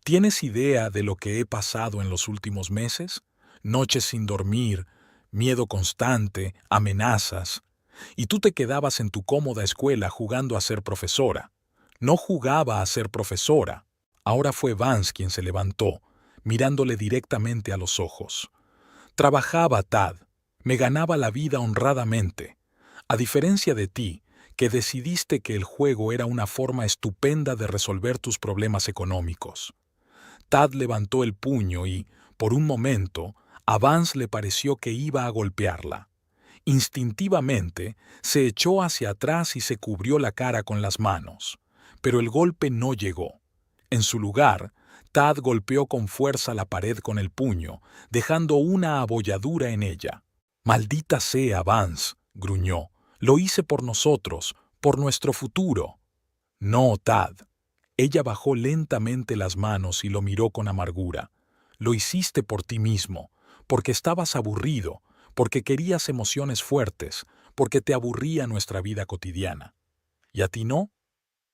¿Tienes idea de lo que he pasado en los últimos meses? Noches sin dormir, miedo constante, amenazas. Y tú te quedabas en tu cómoda escuela jugando a ser profesora. No jugaba a ser profesora. Ahora fue Vance quien se levantó, mirándole directamente a los ojos. Trabajaba, Tad. Me ganaba la vida honradamente. A diferencia de ti, que decidiste que el juego era una forma estupenda de resolver tus problemas económicos. Tad levantó el puño y, por un momento, a Vance le pareció que iba a golpearla. Instintivamente, se echó hacia atrás y se cubrió la cara con las manos. Pero el golpe no llegó. En su lugar, Tad golpeó con fuerza la pared con el puño, dejando una abolladura en ella. «Maldita sea, Vance», gruñó. «Lo hice por nosotros, por nuestro futuro». «No, Tad». Ella bajó lentamente las manos y lo miró con amargura. «Lo hiciste por ti mismo, porque estabas aburrido, porque querías emociones fuertes, porque te aburría nuestra vida cotidiana. ¿Y a ti no?».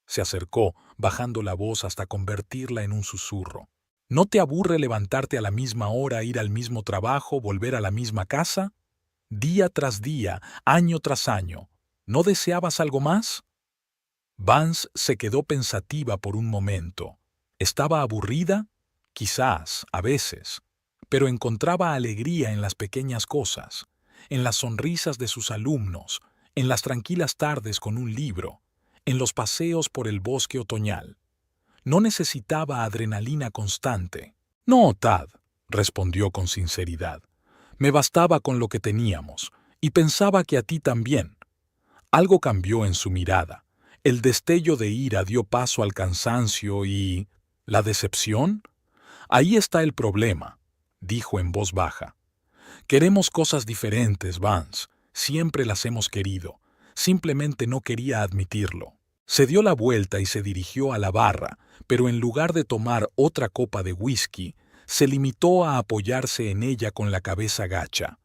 Se acercó, bajando la voz hasta convertirla en un susurro. ¿No te aburre levantarte a la misma hora, ir al mismo trabajo, volver a la misma casa? Día tras día, año tras año. ¿No deseabas algo más? Vance se quedó pensativa por un momento. ¿Estaba aburrida? Quizás, a veces. Pero encontraba alegría en las pequeñas cosas, en las sonrisas de sus alumnos, en las tranquilas tardes con un libro, en los paseos por el bosque otoñal. No necesitaba adrenalina constante. «No, Tad», respondió con sinceridad. «Me bastaba con lo que teníamos, y pensaba que a ti también». Algo cambió en su mirada. El destello de ira dio paso al cansancio y... ¿la decepción? «Ahí está el problema», dijo en voz baja. «Queremos cosas diferentes, Vance. Siempre las hemos querido. Simplemente no quería admitirlo». Se dio la vuelta y se dirigió a la barra, pero en lugar de tomar otra copa de whisky, se limitó a apoyarse en ella con la cabeza gacha.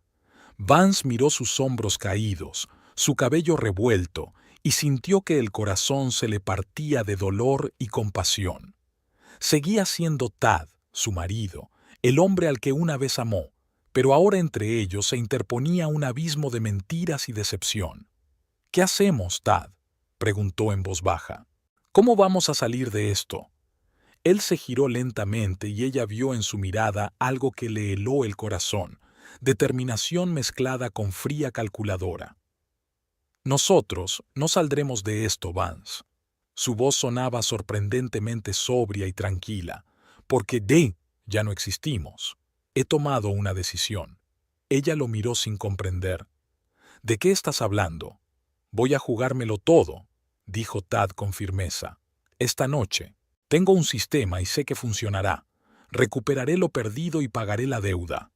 Vance miró sus hombros caídos, su cabello revuelto, y sintió que el corazón se le partía de dolor y compasión. Seguía siendo Tad, su marido, el hombre al que una vez amó, pero ahora entre ellos se interponía un abismo de mentiras y decepción. «¿Qué hacemos, Tad?», preguntó en voz baja. «¿Cómo vamos a salir de esto?». Él se giró lentamente y ella vio en su mirada algo que le heló el corazón, determinación mezclada con fría calculadora. «Nosotros no saldremos de esto, Vance». Su voz sonaba sorprendentemente sobria y tranquila. «Porque Ya no existimos. He tomado una decisión. Ella lo miró sin comprender. ¿De qué estás hablando? Voy a jugármelo todo, dijo Tad con firmeza. Esta noche. Tengo un sistema y sé que funcionará. Recuperaré lo perdido y pagaré la deuda.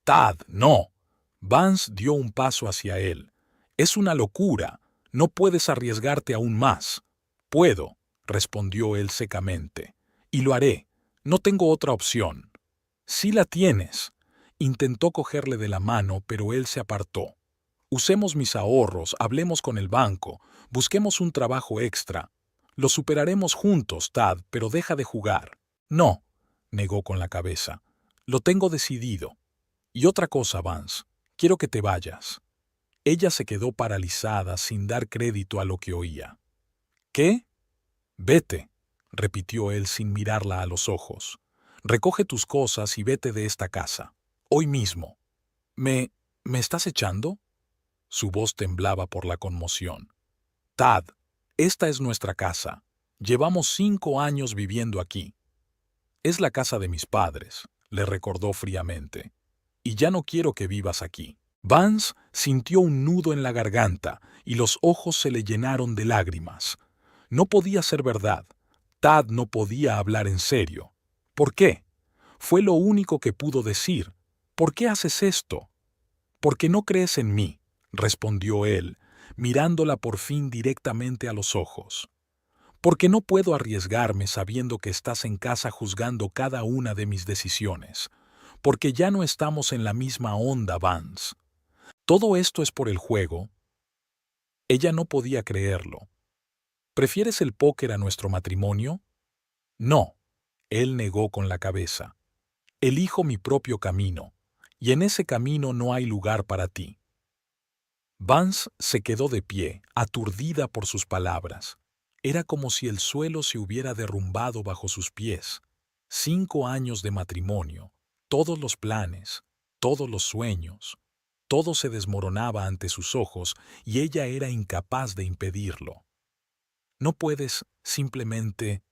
Tad, no. Vance dio un paso hacia él. Es una locura. No puedes arriesgarte aún más. Puedo, respondió él secamente. Y lo haré. No tengo otra opción. Sí la tienes. Intentó cogerle de la mano, pero él se apartó. Usemos mis ahorros, hablemos con el banco, busquemos un trabajo extra. Lo superaremos juntos, Tad, pero deja de jugar. No, negó con la cabeza. Lo tengo decidido. Y otra cosa, Vance, quiero que te vayas. Ella se quedó paralizada sin dar crédito a lo que oía. ¿Qué? Vete, repitió él sin mirarla a los ojos. Recoge tus cosas y vete de esta casa. Hoy mismo. ¿Me estás echando? Su voz temblaba por la conmoción. Tad, esta es nuestra casa. Llevamos 5 años viviendo aquí. Es la casa de mis padres, le recordó fríamente. Y ya no quiero que vivas aquí. Vance sintió un nudo en la garganta y los ojos se le llenaron de lágrimas. No podía ser verdad. Tad no podía hablar en serio. ¿Por qué? Fue lo único que pudo decir. ¿Por qué haces esto? Porque no crees en mí, respondió él, mirándola por fin directamente a los ojos. Porque no puedo arriesgarme sabiendo que estás en casa juzgando cada una de mis decisiones. Porque ya no estamos en la misma onda, Vance. ¿Todo esto es por el juego? Ella no podía creerlo. ¿Prefieres el póker a nuestro matrimonio? No. Él negó con la cabeza. Elijo mi propio camino, y en ese camino no hay lugar para ti. Vance se quedó de pie, aturdida por sus palabras. Era como si el suelo se hubiera derrumbado bajo sus pies. 5 años de matrimonio, todos los planes, todos los sueños, todo se desmoronaba ante sus ojos y ella era incapaz de impedirlo. No puedes simplemente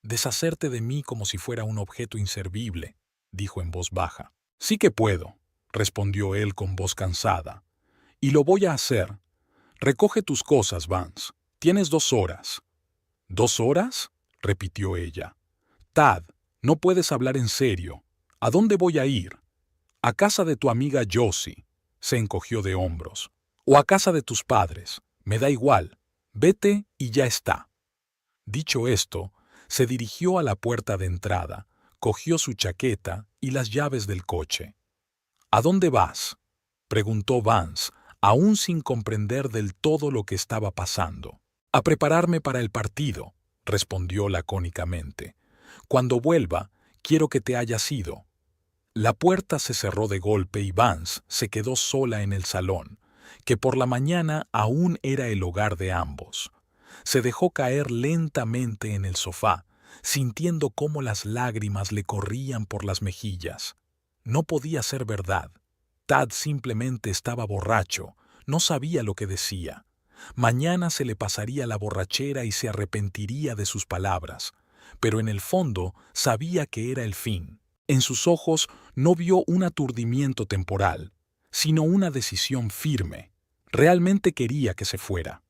deshacerte de mí como si fuera un objeto inservible, dijo en voz baja. Sí que puedo, respondió él con voz cansada. Y lo voy a hacer. Recoge tus cosas, Vance. Tienes 2 horas. ¿2 horas? Repitió ella. Tad, no puedes hablar en serio. ¿A dónde voy a ir? A casa de tu amiga Josie. Se encogió de hombros. O a casa de tus padres. Me da igual. Vete y ya está. Dicho esto, se dirigió a la puerta de entrada, cogió su chaqueta y las llaves del coche. ¿A dónde vas? Preguntó Vance, aún sin comprender del todo lo que estaba pasando. A prepararme para el partido, respondió lacónicamente. Cuando vuelva, quiero que te hayas ido. La puerta se cerró de golpe y Vance se quedó sola en el salón, que por la mañana aún era el hogar de ambos. Se dejó caer lentamente en el sofá, sintiendo cómo las lágrimas le corrían por las mejillas. No podía ser verdad. Tad simplemente estaba borracho, no sabía lo que decía. Mañana se le pasaría la borrachera y se arrepentiría de sus palabras, pero en el fondo sabía que era el fin. En sus ojos no vio un aturdimiento temporal, sino una decisión firme. Realmente quería que se fuera.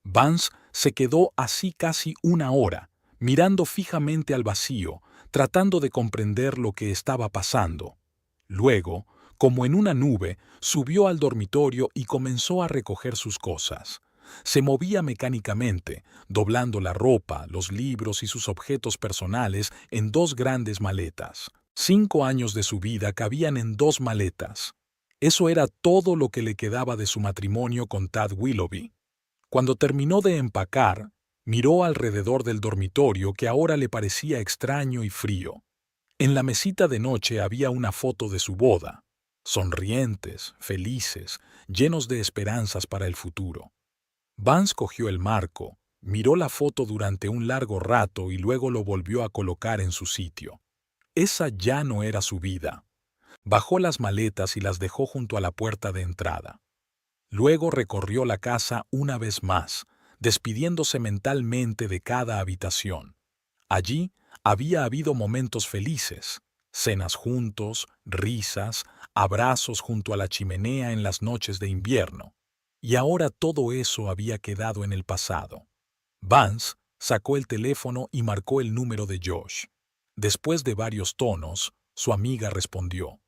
Vance se quedó así casi 1 hora, mirando fijamente al vacío, tratando de comprender lo que estaba pasando. Luego, como en una nube, subió al dormitorio y comenzó a recoger sus cosas. Se movía mecánicamente, doblando la ropa, los libros y sus objetos personales en 2 grandes maletas. 5 años de su vida cabían en 2 maletas. Eso era todo lo que le quedaba de su matrimonio con Tad Willoughby. Cuando terminó de empacar, miró alrededor del dormitorio que ahora le parecía extraño y frío. En la mesita de noche había una foto de su boda, sonrientes, felices, llenos de esperanzas para el futuro. Vance cogió el marco, miró la foto durante un largo rato y luego lo volvió a colocar en su sitio. Esa ya no era su vida. Bajó las maletas y las dejó junto a la puerta de entrada. Luego recorrió la casa una vez más, despidiéndose mentalmente de cada habitación. Allí había habido momentos felices, Cenas juntos, risas, abrazos junto a la chimenea en las noches de invierno. Y ahora todo eso había quedado en el pasado. Vance sacó el teléfono y marcó el número de Josh. Después de varios tonos, su amiga respondió.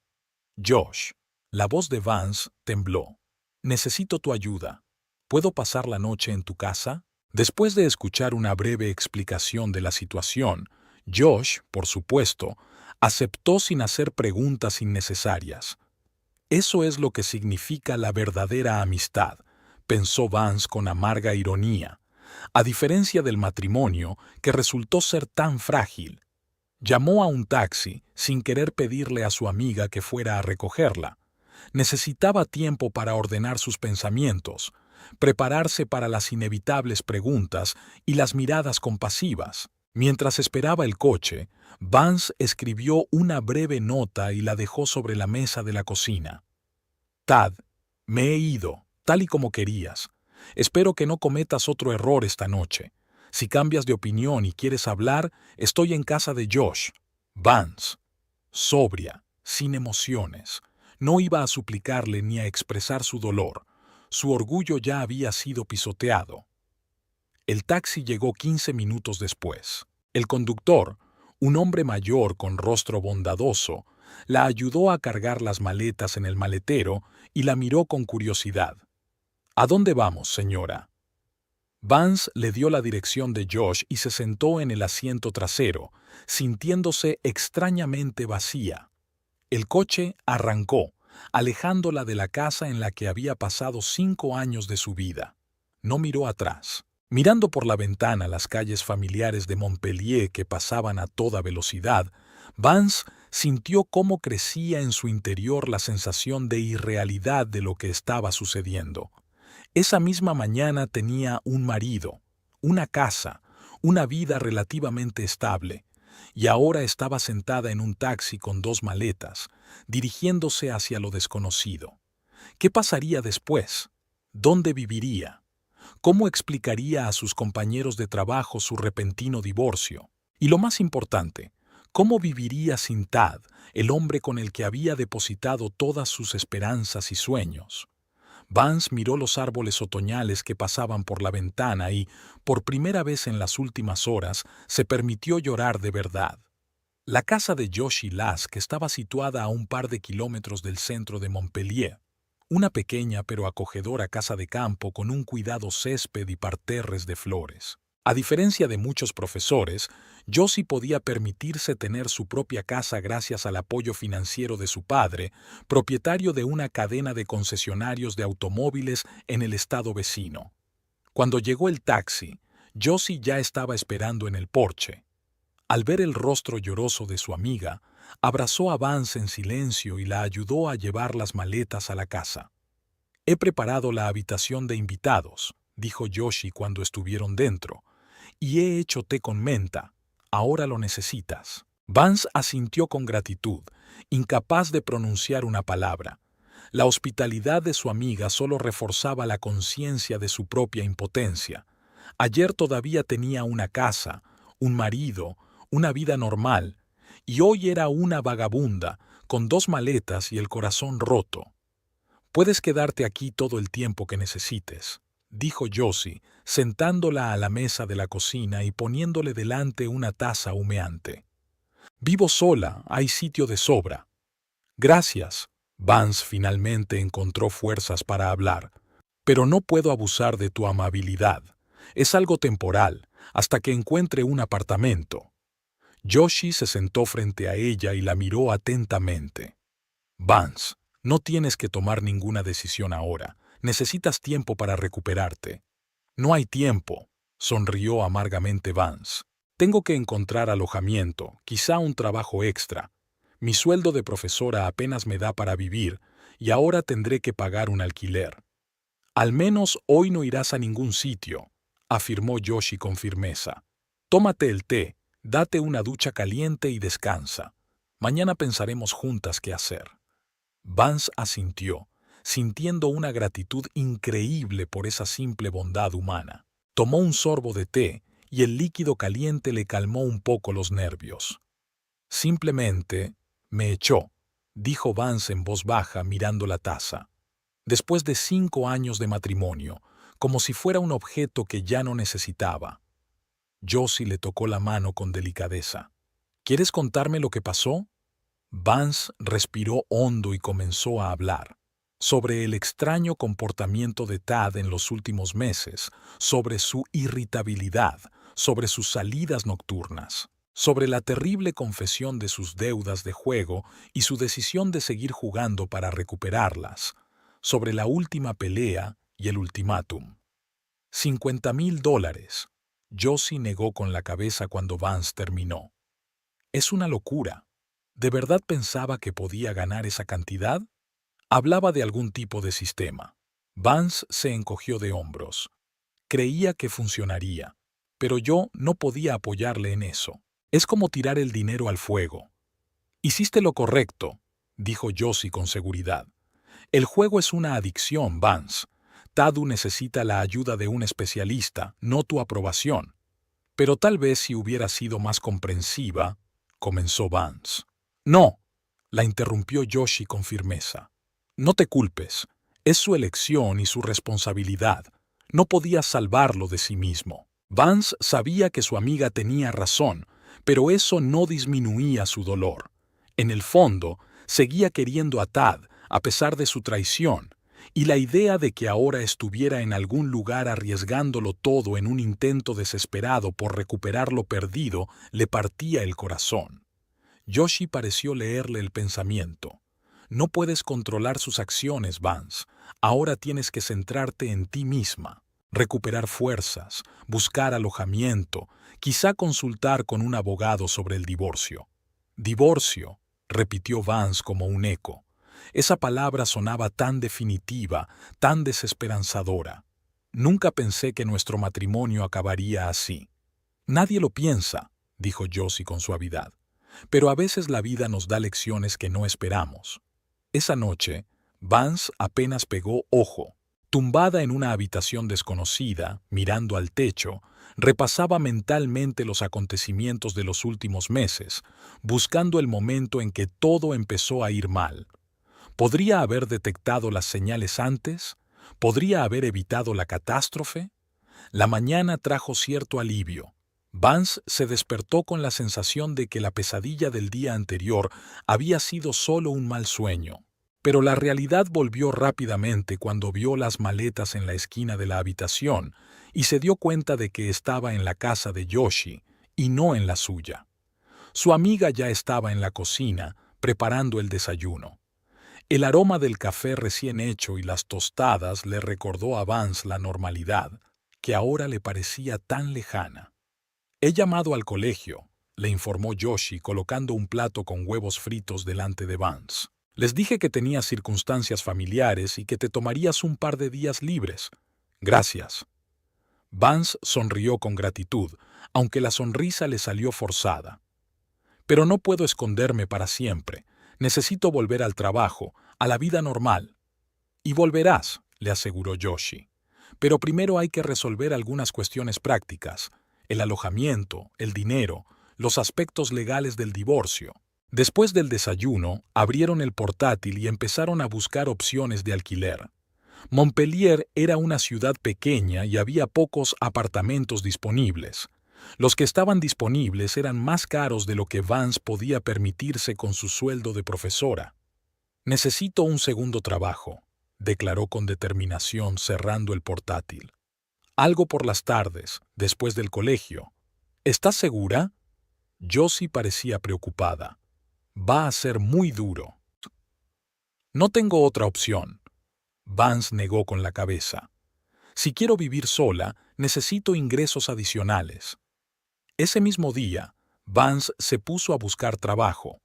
Josh. La voz de Vance tembló. Necesito tu ayuda. ¿Puedo pasar la noche en tu casa? Después de escuchar una breve explicación de la situación, Josh, por supuesto, aceptó sin hacer preguntas innecesarias. Eso es lo que significa la verdadera amistad, pensó Vance con amarga ironía, a diferencia del matrimonio que resultó ser tan frágil. Llamó a un taxi sin querer pedirle a su amiga que fuera a recogerla. Necesitaba tiempo para ordenar sus pensamientos, prepararse para las inevitables preguntas y las miradas compasivas. Mientras esperaba el coche, Vance escribió una breve nota y la dejó sobre la mesa de la cocina. Tad, me he ido, tal y como querías. Espero que no cometas otro error esta noche. Si cambias de opinión y quieres hablar, estoy en casa de Josh. Vance. Sobria, sin emociones. No iba a suplicarle ni a expresar su dolor. Su orgullo ya había sido pisoteado. El taxi llegó 15 minutos después. El conductor, un hombre mayor con rostro bondadoso, la ayudó a cargar las maletas en el maletero y la miró con curiosidad. ¿A dónde vamos, señora? Vance le dio la dirección de Josh y se sentó en el asiento trasero, sintiéndose extrañamente vacía. El coche arrancó, alejándola de la casa en la que había pasado 5 años de su vida. No miró atrás. Mirando por la ventana las calles familiares de Montpellier que pasaban a toda velocidad, Vance sintió cómo crecía en su interior la sensación de irrealidad de lo que estaba sucediendo. Esa misma mañana tenía un marido, una casa, una vida relativamente estable, y ahora estaba sentada en un taxi con 2 maletas, dirigiéndose hacia lo desconocido. ¿Qué pasaría después? ¿Dónde viviría? ¿Cómo explicaría a sus compañeros de trabajo su repentino divorcio? Y lo más importante, ¿cómo viviría sin Tad, el hombre con el que había depositado todas sus esperanzas y sueños? Vance miró los árboles otoñales que pasaban por la ventana y, por primera vez en las últimas horas, se permitió llorar de verdad. La casa de Josh y Lask estaba situada a un par de kilómetros del centro de Montpellier, una pequeña pero acogedora casa de campo con un cuidado césped y parterres de flores. A diferencia de muchos profesores, Josie podía permitirse tener su propia casa gracias al apoyo financiero de su padre, propietario de una cadena de concesionarios de automóviles en el estado vecino. Cuando llegó el taxi, Josie ya estaba esperando en el porche. Al ver el rostro lloroso de su amiga, abrazó a Vance en silencio y la ayudó a llevar las maletas a la casa. «He preparado la habitación de invitados», dijo Josie cuando estuvieron dentro, «y he hecho té con menta. Ahora lo necesitas». Vance asintió con gratitud, incapaz de pronunciar una palabra. La hospitalidad de su amiga solo reforzaba la conciencia de su propia impotencia. Ayer todavía tenía una casa, un marido, una vida normal, y hoy era una vagabunda, con 2 maletas y el corazón roto. «Puedes quedarte aquí todo el tiempo que necesites», dijo Josie, sentándola a la mesa de la cocina y poniéndole delante una taza humeante. «Vivo sola, hay sitio de sobra». «Gracias». Vance finalmente encontró fuerzas para hablar. «Pero no puedo abusar de tu amabilidad. Es algo temporal, hasta que encuentre un apartamento». Josie se sentó frente a ella y la miró atentamente. «Vance, no tienes que tomar ninguna decisión ahora. Necesitas tiempo para recuperarte». «No hay tiempo», sonrió amargamente Vance. «Tengo que encontrar alojamiento, quizá un trabajo extra. Mi sueldo de profesora apenas me da para vivir y ahora tendré que pagar un alquiler». «Al menos hoy no irás a ningún sitio», afirmó Josie con firmeza. «Tómate el té, date una ducha caliente y descansa. Mañana pensaremos juntas qué hacer». Vance asintió, sintiendo una gratitud increíble por esa simple bondad humana. Tomó un sorbo de té y el líquido caliente le calmó un poco los nervios. Simplemente, Me echó, dijo Vance en voz baja mirando la taza. Después de 5 años de matrimonio, como si fuera un objeto que ya no necesitaba. Josie le tocó la mano con delicadeza. ¿Quieres contarme lo que pasó? Vance respiró hondo y comenzó a hablar. Sobre el extraño comportamiento de Tad en los últimos meses, sobre su irritabilidad, sobre sus salidas nocturnas, sobre la terrible confesión de sus deudas de juego y su decisión de seguir jugando para recuperarlas, sobre la última pelea y el ultimátum. $50,000. Josie negó con la cabeza cuando Vance terminó. Es una locura. ¿De verdad pensaba que podía ganar esa cantidad? Hablaba de algún tipo de sistema. Vance se encogió de hombros. Creía que funcionaría, pero yo no podía apoyarle en eso. Es como tirar el dinero al fuego. Hiciste lo correcto, dijo Josie con seguridad. El juego es una adicción, Vance. Tadu necesita la ayuda de un especialista, no tu aprobación. Pero tal vez si hubiera sido más comprensiva, comenzó Vance. No, la interrumpió Josie con firmeza. No te culpes. Es su elección y su responsabilidad. No podía salvarlo de sí mismo. Vance sabía que su amiga tenía razón, pero eso no disminuía su dolor. En el fondo, seguía queriendo a Tad, a pesar de su traición, y la idea de que ahora estuviera en algún lugar arriesgándolo todo en un intento desesperado por recuperar lo perdido le partía el corazón. Josie pareció leerle el pensamiento. No puedes controlar sus acciones, Vance. Ahora tienes que centrarte en ti misma, recuperar fuerzas, buscar alojamiento, quizá consultar con un abogado sobre el divorcio. Divorcio, repitió Vance como un eco. Esa palabra sonaba tan definitiva, tan desesperanzadora. Nunca pensé que nuestro matrimonio acabaría así. Nadie lo piensa, dijo Josie con suavidad. Pero a veces la vida nos da lecciones que no esperamos. Esa noche, Vance apenas pegó ojo. Tumbada en una habitación desconocida, mirando al techo, repasaba mentalmente los acontecimientos de los últimos meses, buscando el momento en que todo empezó a ir mal. ¿Podría haber detectado las señales antes? ¿Podría haber evitado la catástrofe? La mañana trajo cierto alivio. Vance se despertó con la sensación de que la pesadilla del día anterior había sido solo un mal sueño. Pero la realidad volvió rápidamente cuando vio las maletas en la esquina de la habitación y se dio cuenta de que estaba en la casa de Josie y no en la suya. Su amiga ya estaba en la cocina, preparando el desayuno. El aroma del café recién hecho y las tostadas le recordó a Vance la normalidad, que ahora le parecía tan lejana. «He llamado al colegio», le informó Josie colocando un plato con huevos fritos delante de Vance. «Les dije que tenías circunstancias familiares y que te tomarías un par de días libres. Gracias». Vance sonrió con gratitud, aunque la sonrisa le salió forzada. «Pero no puedo esconderme para siempre. Necesito volver al trabajo, a la vida normal». «Y volverás», le aseguró Josie. «Pero primero hay que resolver algunas cuestiones prácticas. El alojamiento, el dinero, los aspectos legales del divorcio». Después del desayuno, abrieron el portátil y empezaron a buscar opciones de alquiler. Montpellier era una ciudad pequeña y había pocos apartamentos disponibles. Los que estaban disponibles eran más caros de lo que Vance podía permitirse con su sueldo de profesora. «Necesito un segundo trabajo», declaró con determinación cerrando el portátil. «Algo por las tardes, después del colegio». «¿Estás segura?» Josie parecía preocupada. «Va a ser muy duro». «No tengo otra opción». Vance negó con la cabeza. «Si quiero vivir sola, necesito ingresos adicionales». Ese mismo día, Vance se puso a buscar trabajo.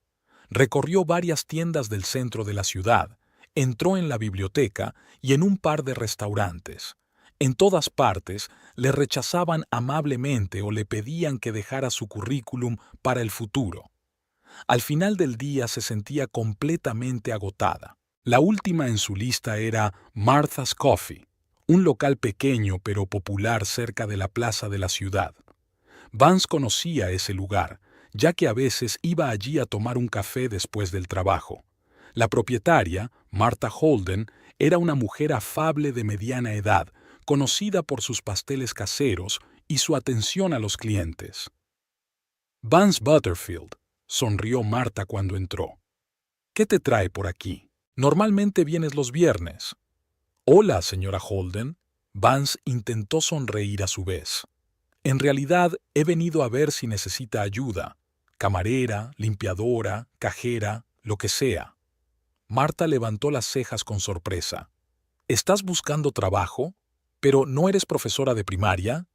Recorrió varias tiendas del centro de la ciudad, entró en la biblioteca y en un par de restaurantes. En todas partes le rechazaban amablemente o le pedían que dejara su currículum para el futuro. Al final del día se sentía completamente agotada. La última en su lista era Martha's Coffee, un local pequeño pero popular cerca de la plaza de la ciudad. Vance conocía ese lugar, ya que a veces iba allí a tomar un café después del trabajo. La propietaria, Martha Holden, era una mujer afable de mediana edad, conocida por sus pasteles caseros y su atención a los clientes. Vance Butterfield, sonrió Martha cuando entró. ¿Qué te trae por aquí? Normalmente vienes los viernes. Hola, señora Holden. Vance intentó sonreír a su vez. En realidad, he venido a ver si necesita ayuda. Camarera, limpiadora, cajera, lo que sea. Martha levantó las cejas con sorpresa. ¿Estás buscando trabajo? ¿Pero no eres profesora de primaria?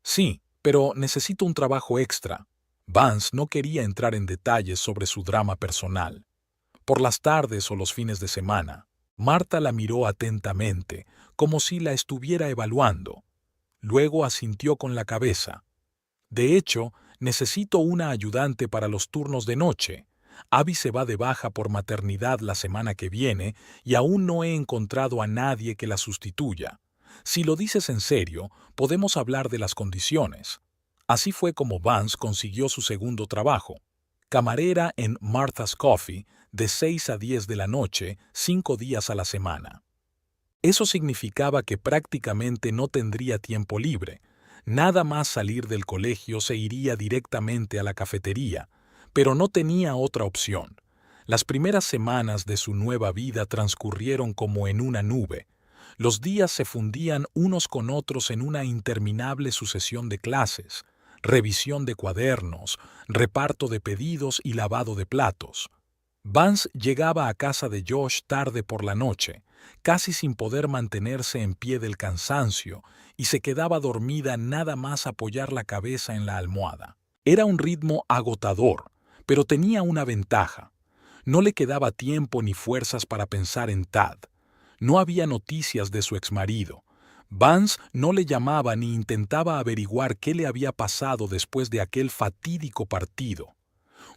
Sí, pero necesito un trabajo extra. Vance no quería entrar en detalles sobre su drama personal. Por las tardes o los fines de semana. Martha la miró atentamente, como si la estuviera evaluando. Luego asintió con la cabeza. De hecho, necesito una ayudante para los turnos de noche. Abby se va de baja por maternidad la semana que viene y aún no he encontrado a nadie que la sustituya. Si lo dices en serio, podemos hablar de las condiciones. Así fue como Vance consiguió su segundo trabajo. Camarera en Martha's Coffee, de 6 a 10 de la noche, 5 días a la semana. Eso significaba que prácticamente no tendría tiempo libre. Nada más salir del colegio se iría directamente a la cafetería, pero no tenía otra opción. Las primeras semanas de su nueva vida transcurrieron como en una nube. Los días se fundían unos con otros en una interminable sucesión de clases, revisión de cuadernos, reparto de pedidos y lavado de platos. Vance llegaba a casa de Josh tarde por la noche, casi sin poder mantenerse en pie del cansancio, y se quedaba dormida nada más apoyar la cabeza en la almohada. Era un ritmo agotador, pero tenía una ventaja. No le quedaba tiempo ni fuerzas para pensar en Tad. No había noticias de su exmarido. Vance no le llamaba ni intentaba averiguar qué le había pasado después de aquel fatídico partido.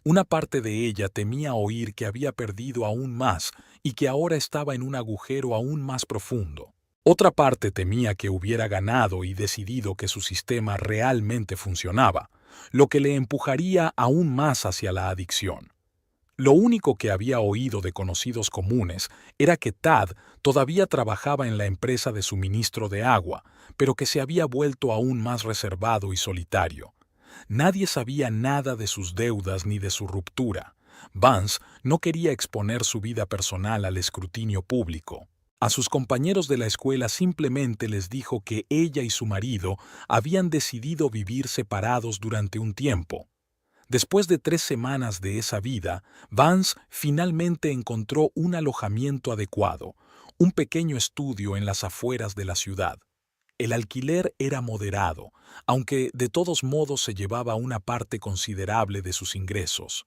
Una parte de ella temía oír que había perdido aún más y que ahora estaba en un agujero aún más profundo. Otra parte temía que hubiera ganado y decidido que su sistema realmente funcionaba, lo que le empujaría aún más hacia la adicción. Lo único que había oído de conocidos comunes era que Tad todavía trabajaba en la empresa de suministro de agua, pero que se había vuelto aún más reservado y solitario. Nadie sabía nada de sus deudas ni de su ruptura. Vance no quería exponer su vida personal al escrutinio público. A sus compañeros de la escuela simplemente les dijo que ella y su marido habían decidido vivir separados durante un tiempo. Después de 3 semanas de esa vida, Vance finalmente encontró un alojamiento adecuado, un pequeño estudio en las afueras de la ciudad. El alquiler era moderado, aunque de todos modos se llevaba una parte considerable de sus ingresos.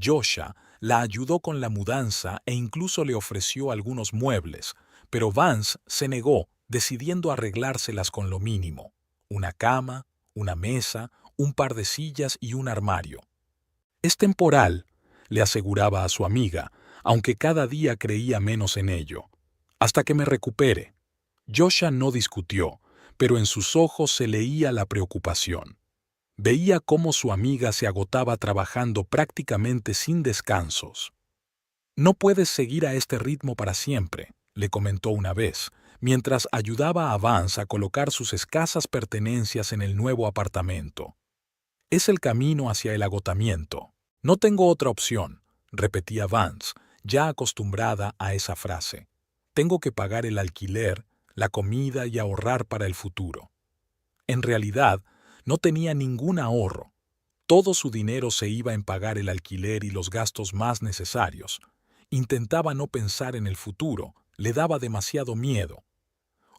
Joshua la ayudó con la mudanza e incluso le ofreció algunos muebles, pero Vance se negó, decidiendo arreglárselas con lo mínimo: una cama, una mesa, un par de sillas y un armario. Es temporal, le aseguraba a su amiga, aunque cada día creía menos en ello. Hasta que me recupere. Joshua no discutió, pero en sus ojos se leía la preocupación. Veía cómo su amiga se agotaba trabajando prácticamente sin descansos. No puedes seguir a este ritmo para siempre, le comentó una vez, mientras ayudaba a Vance a colocar sus escasas pertenencias en el nuevo apartamento. Es el camino hacia el agotamiento. No tengo otra opción, repetía Vance, ya acostumbrada a esa frase. Tengo que pagar el alquiler, la comida y ahorrar para el futuro. En realidad, no tenía ningún ahorro. Todo su dinero se iba en pagar el alquiler y los gastos más necesarios. Intentaba no pensar en el futuro, le daba demasiado miedo.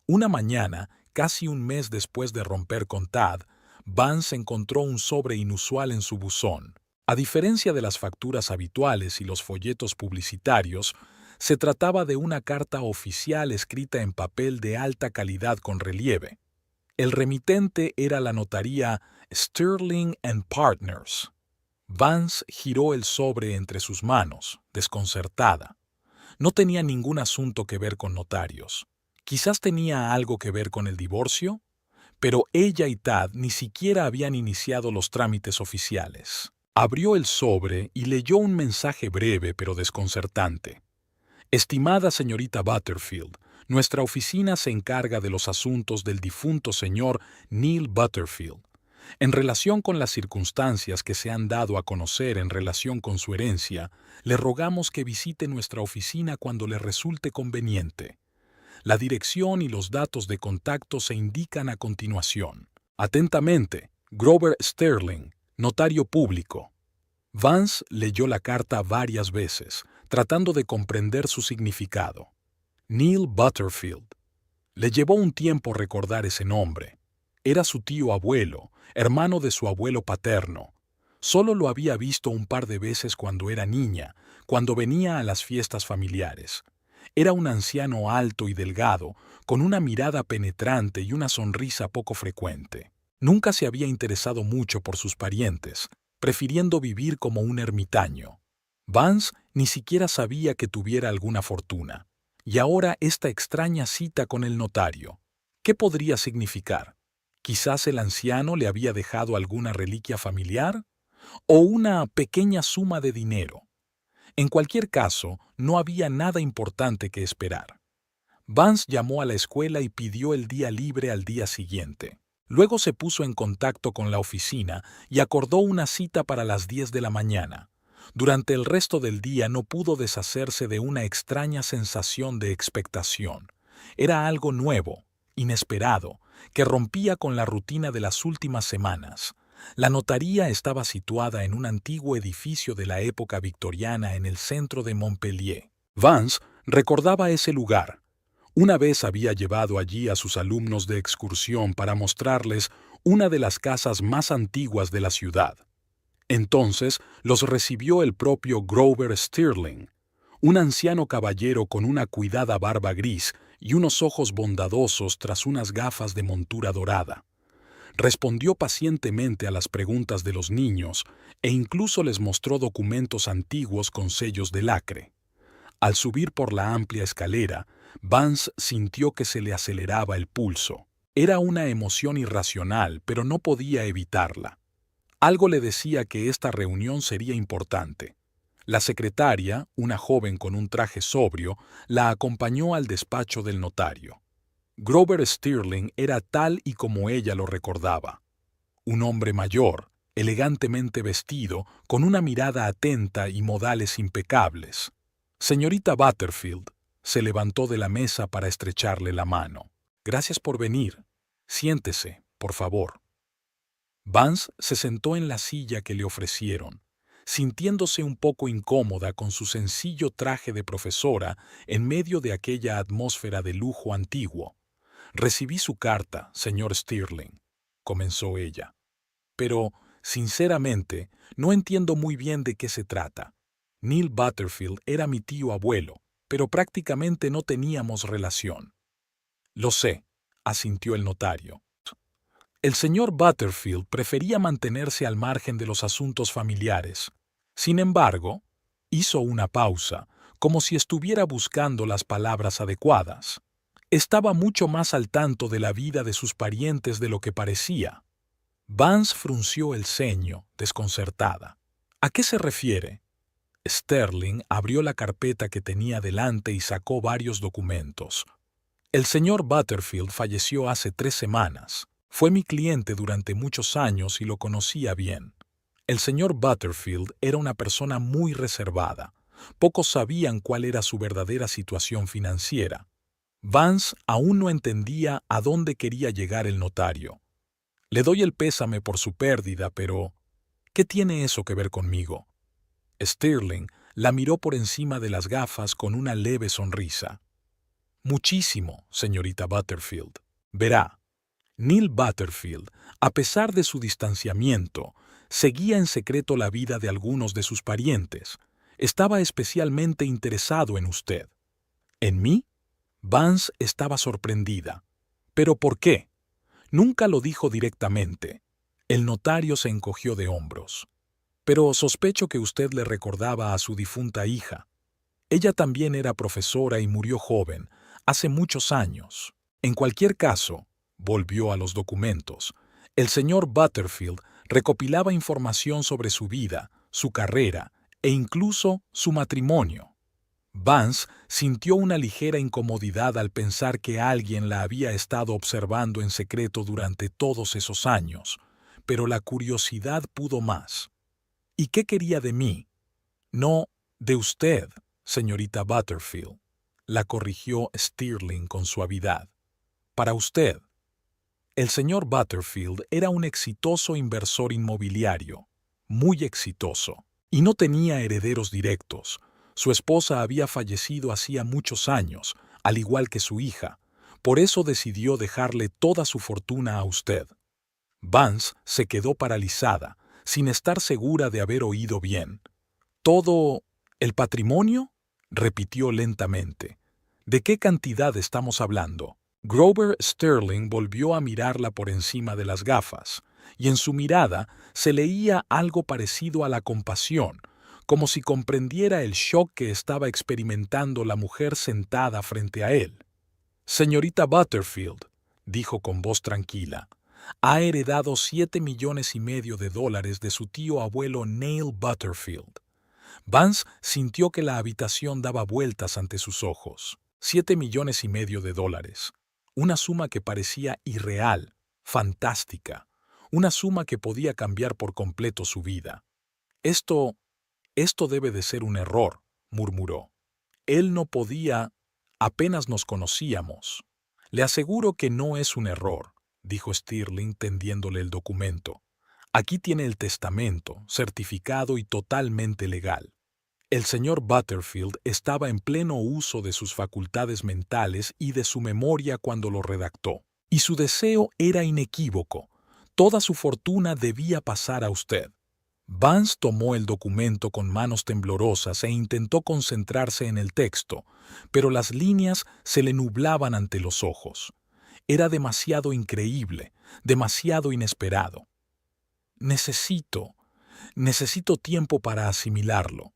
Una mañana, casi un mes después de romper con Tad, Vance encontró un sobre inusual en su buzón. A diferencia de las facturas habituales y los folletos publicitarios, se trataba de una carta oficial escrita en papel de alta calidad con relieve. El remitente era la notaría Sterling and Partners. Vance giró el sobre entre sus manos, desconcertada. No tenía ningún asunto que ver con notarios. Quizás tenía algo que ver con el divorcio, pero ella y Tad ni siquiera habían iniciado los trámites oficiales. Abrió el sobre y leyó un mensaje breve pero desconcertante. Estimada señorita Butterfield, nuestra oficina se encarga de los asuntos del difunto señor Neil Butterfield. En relación con las circunstancias que se han dado a conocer en relación con su herencia, le rogamos que visite nuestra oficina cuando le resulte conveniente. La dirección y los datos de contacto se indican a continuación. Atentamente, Grover Sterling, notario público. Vance leyó la carta varias veces, tratando de comprender su significado. Neil Butterfield. Le llevó un tiempo recordar ese nombre. Era su tío abuelo, hermano de su abuelo paterno. Solo lo había visto un par de veces cuando era niña, cuando venía a las fiestas familiares. Era un anciano alto y delgado, con una mirada penetrante y una sonrisa poco frecuente. Nunca se había interesado mucho por sus parientes, prefiriendo vivir como un ermitaño. Vance ni siquiera sabía que tuviera alguna fortuna. Y ahora esta extraña cita con el notario. ¿Qué podría significar? Quizás el anciano le había dejado alguna reliquia familiar o una pequeña suma de dinero. En cualquier caso, no había nada importante que esperar. Vance llamó a la escuela y pidió el día libre al día siguiente. Luego se puso en contacto con la oficina y acordó una cita para las 10 de la mañana. Durante el resto del día no pudo deshacerse de una extraña sensación de expectación. Era algo nuevo, inesperado, que rompía con la rutina de las últimas semanas. La notaría estaba situada en un antiguo edificio de la época victoriana en el centro de Montpellier. Vance recordaba ese lugar. Una vez había llevado allí a sus alumnos de excursión para mostrarles una de las casas más antiguas de la ciudad. Entonces los recibió el propio Grover Sterling, un anciano caballero con una cuidada barba gris y unos ojos bondadosos tras unas gafas de montura dorada. Respondió pacientemente a las preguntas de los niños e incluso les mostró documentos antiguos con sellos de lacre. Al subir por la amplia escalera, Vance sintió que se le aceleraba el pulso. Era una emoción irracional, pero no podía evitarla. Algo le decía que esta reunión sería importante. La secretaria, una joven con un traje sobrio, la acompañó al despacho del notario. Grover Sterling era tal y como ella lo recordaba. Un hombre mayor, elegantemente vestido, con una mirada atenta y modales impecables. Señorita Butterfield se levantó de la mesa para estrecharle la mano. Gracias por venir. Siéntese, por favor. Vance se sentó en la silla que le ofrecieron, sintiéndose un poco incómoda con su sencillo traje de profesora en medio de aquella atmósfera de lujo antiguo. Recibí su carta, señor Sterling, comenzó ella. Pero, sinceramente, no entiendo muy bien de qué se trata. Neil Butterfield era mi tío abuelo, pero prácticamente no teníamos relación. Lo sé, asintió el notario. El señor Butterfield prefería mantenerse al margen de los asuntos familiares. Sin embargo, hizo una pausa, como si estuviera buscando las palabras adecuadas. Estaba mucho más al tanto de la vida de sus parientes de lo que parecía. Vance frunció el ceño, desconcertada. ¿A qué se refiere? Sterling abrió la carpeta que tenía delante y sacó varios documentos. El señor Butterfield falleció hace 3 semanas. Fue mi cliente durante muchos años y lo conocía bien. El señor Butterfield era una persona muy reservada. Pocos sabían cuál era su verdadera situación financiera. Vance aún no entendía a dónde quería llegar el notario. Le doy el pésame por su pérdida, pero ¿qué tiene eso que ver conmigo? Sterling la miró por encima de las gafas con una leve sonrisa. Muchísimo, señorita Butterfield. Verá, Neil Butterfield, a pesar de su distanciamiento, seguía en secreto la vida de algunos de sus parientes. Estaba especialmente interesado en usted. ¿En mí? Vance estaba sorprendida. ¿Pero por qué? Nunca lo dijo directamente. El notario se encogió de hombros. Pero sospecho que usted le recordaba a su difunta hija. Ella también era profesora y murió joven, hace muchos años. En cualquier caso, volvió a los documentos. El señor Butterfield Recopilaba información sobre su vida, su carrera e incluso su matrimonio. Vance sintió una ligera incomodidad al pensar que alguien la había estado observando en secreto durante todos esos años, pero la curiosidad pudo más. ¿Y qué quería de mí? No, de usted, señorita Butterfield, la corrigió Stirling con suavidad. Para usted. El señor Butterfield era un exitoso inversor inmobiliario, muy exitoso, y no tenía herederos directos. Su esposa había fallecido hacía muchos años, al igual que su hija. Por eso decidió dejarle toda su fortuna a usted. Vance se quedó paralizada, sin estar segura de haber oído bien. ¿Todo el patrimonio? Repitió lentamente. ¿De qué cantidad estamos hablando? Grover Sterling volvió a mirarla por encima de las gafas, y en su mirada se leía algo parecido a la compasión, como si comprendiera el shock que estaba experimentando la mujer sentada frente a él. Señorita Butterfield, dijo con voz tranquila, ha heredado $7,500,000 de su tío abuelo Neil Butterfield. Vance sintió que la habitación daba vueltas ante sus ojos. $7,500,000. Una suma que parecía irreal, fantástica. Una suma que podía cambiar por completo su vida. Esto debe de ser un error, murmuró. Él no podía, apenas nos conocíamos. Le aseguro que no es un error, dijo Stirling tendiéndole el documento. Aquí tiene el testamento, certificado y totalmente legal. El señor Butterfield estaba en pleno uso de sus facultades mentales y de su memoria cuando lo redactó. Y su deseo era inequívoco. Toda su fortuna debía pasar a usted. Vance tomó el documento con manos temblorosas e intentó concentrarse en el texto, pero las líneas se le nublaban ante los ojos. Era demasiado increíble, demasiado inesperado. Necesito tiempo para asimilarlo,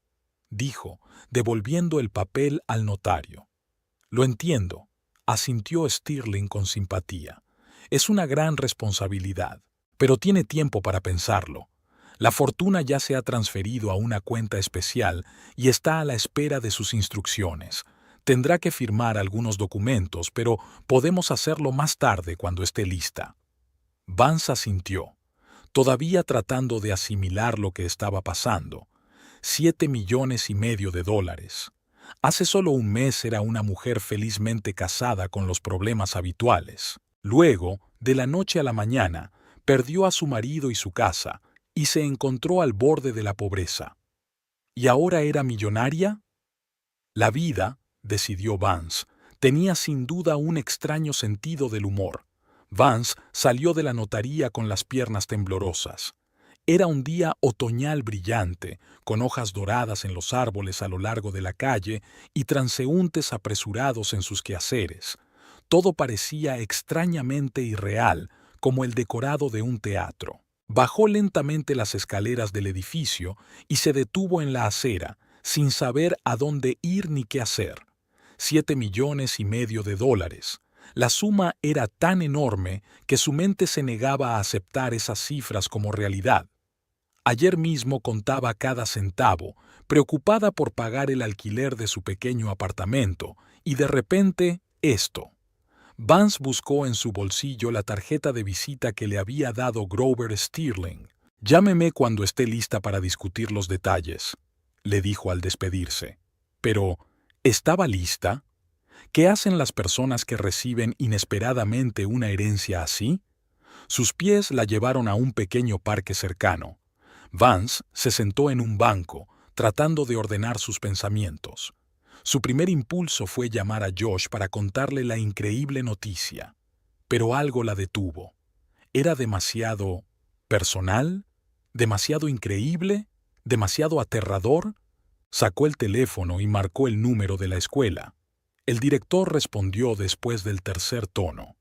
dijo, devolviendo el papel al notario. Lo entiendo, asintió Stirling con simpatía. Es una gran responsabilidad, pero tiene tiempo para pensarlo. La fortuna ya se ha transferido a una cuenta especial y está a la espera de sus instrucciones. Tendrá que firmar algunos documentos, pero podemos hacerlo más tarde cuando esté lista. Vance asintió, todavía tratando de asimilar lo que estaba pasando. $7,500,000. Hace solo un mes era una mujer felizmente casada con los problemas habituales. Luego, de la noche a la mañana, perdió a su marido y su casa, y se encontró al borde de la pobreza. ¿Y ahora era millonaria? La vida, decidió Vance, tenía sin duda un extraño sentido del humor. Vance salió de la notaría con las piernas temblorosas. Era un día otoñal brillante, con hojas doradas en los árboles a lo largo de la calle y transeúntes apresurados en sus quehaceres. Todo parecía extrañamente irreal, como el decorado de un teatro. Bajó lentamente las escaleras del edificio y se detuvo en la acera, sin saber a dónde ir ni qué hacer. $7,500,000. La suma era tan enorme que su mente se negaba a aceptar esas cifras como realidad. Ayer mismo contaba cada centavo, preocupada por pagar el alquiler de su pequeño apartamento, y de repente, esto. Vance buscó en su bolsillo la tarjeta de visita que le había dado Grover Sterling. Llámeme cuando esté lista para discutir los detalles, le dijo al despedirse. Pero, ¿estaba lista? ¿Qué hacen las personas que reciben inesperadamente una herencia así? Sus pies la llevaron a un pequeño parque cercano. Vance se sentó en un banco, tratando de ordenar sus pensamientos. Su primer impulso fue llamar a Josh para contarle la increíble noticia, pero algo la detuvo. ¿Era demasiado personal? ¿Demasiado increíble? ¿Demasiado aterrador? Sacó el teléfono y marcó el número de la escuela. El director respondió después del tercer tono.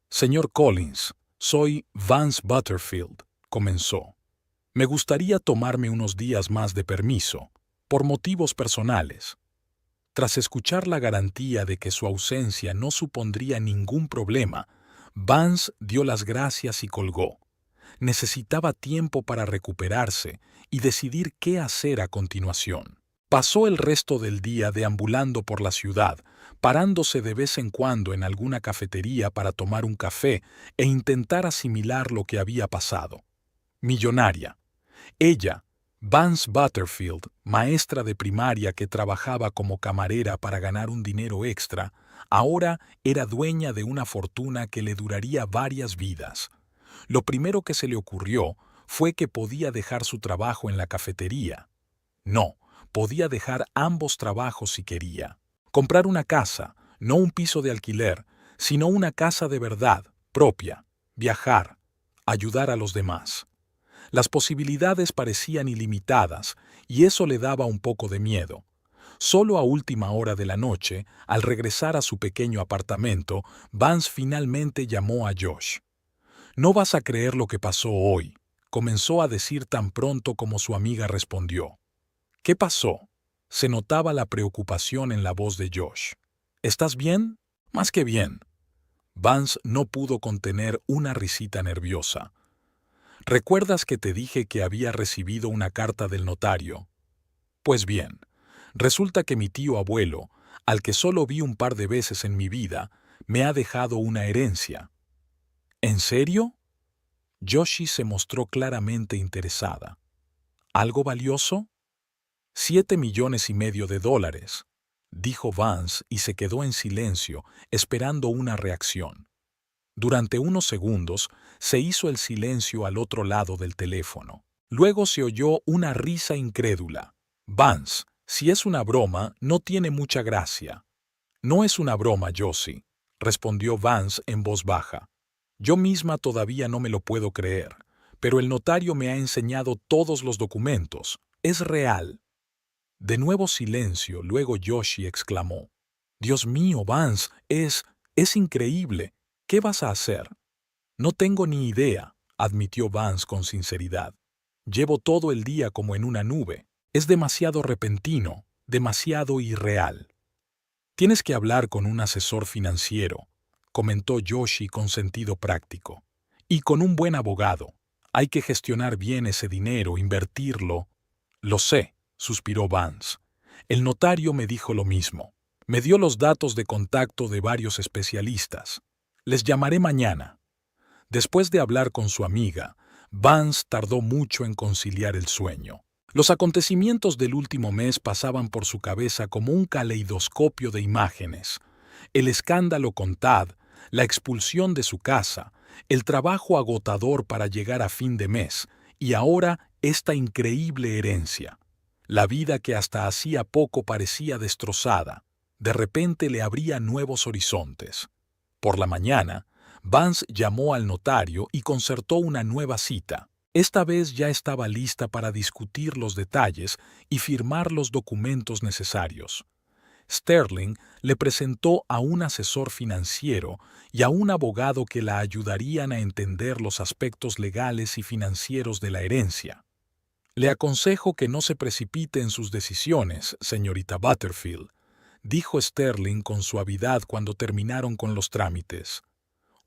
«Señor Collins, soy Vance Butterfield», comenzó. «Me gustaría tomarme unos días más de permiso, por motivos personales». Tras escuchar la garantía de que su ausencia no supondría ningún problema, Vance dio las gracias y colgó. necesitaba tiempo para recuperarse y decidir qué hacer a continuación. Pasó el resto del día deambulando por la ciudad, parándose de vez en cuando en alguna cafetería para tomar un café e intentar asimilar lo que había pasado. Millonaria. Ella, Vance Butterfield, maestra de primaria que trabajaba como camarera para ganar un dinero extra, ahora era dueña de una fortuna que le duraría varias vidas. Lo primero que se le ocurrió fue que podía dejar su trabajo en la cafetería. No, podía dejar ambos trabajos si quería. Comprar una casa, no un piso de alquiler, sino una casa de verdad, propia, viajar, ayudar a los demás. Las posibilidades parecían ilimitadas y eso le daba un poco de miedo. Solo a última hora de la noche, al regresar a su pequeño apartamento, Vance finalmente llamó a Josh. «No vas a creer lo que pasó hoy», comenzó a decir tan pronto como su amiga respondió. «¿Qué pasó?». Se notaba la preocupación en la voz de Josh. «¿Estás bien?». «Más que bien». Vance no pudo contener una risita nerviosa. «¿Recuerdas que te dije que había recibido una carta del notario?». «Pues bien, resulta que mi tío abuelo, al que solo vi un par de veces en mi vida, me ha dejado una herencia». «¿En serio?». Joshi se mostró claramente interesada. «¿Algo valioso?». $7,5 millones, dijo Vance y se quedó en silencio, esperando una reacción. Durante unos segundos se hizo el silencio al otro lado del teléfono. Luego se oyó una risa incrédula. «Vance, si es una broma, no tiene mucha gracia». «No es una broma, Josie», respondió Vance en voz baja. «Yo misma todavía no me lo puedo creer, pero el notario me ha enseñado todos los documentos. Es real». De nuevo silencio, luego Joshi exclamó. «Dios mío, Vance, es increíble. ¿Qué vas a hacer?». «No tengo ni idea», admitió Vance con sinceridad. «Llevo todo el día como en una nube. Es demasiado repentino, demasiado irreal». «Tienes que hablar con un asesor financiero», comentó Joshi con sentido práctico. «Y con un buen abogado. Hay que gestionar bien ese dinero, invertirlo». «Lo sé», suspiró Vance. «El notario me dijo lo mismo. Me dio los datos de contacto de varios especialistas. Les llamaré mañana». Después de hablar con su amiga, Vance tardó mucho en conciliar el sueño. Los acontecimientos del último mes pasaban por su cabeza como un caleidoscopio de imágenes. El escándalo con Tad, la expulsión de su casa, el trabajo agotador para llegar a fin de mes y ahora esta increíble herencia. La vida que hasta hacía poco parecía destrozada, de repente le abría nuevos horizontes. Por la mañana, Vance llamó al notario y concertó una nueva cita. Esta vez ya estaba lista para discutir los detalles y firmar los documentos necesarios. Sterling le presentó a un asesor financiero y a un abogado que la ayudarían a entender los aspectos legales y financieros de la herencia. «Le aconsejo que no se precipite en sus decisiones, señorita Butterfield», dijo Sterling con suavidad cuando terminaron con los trámites.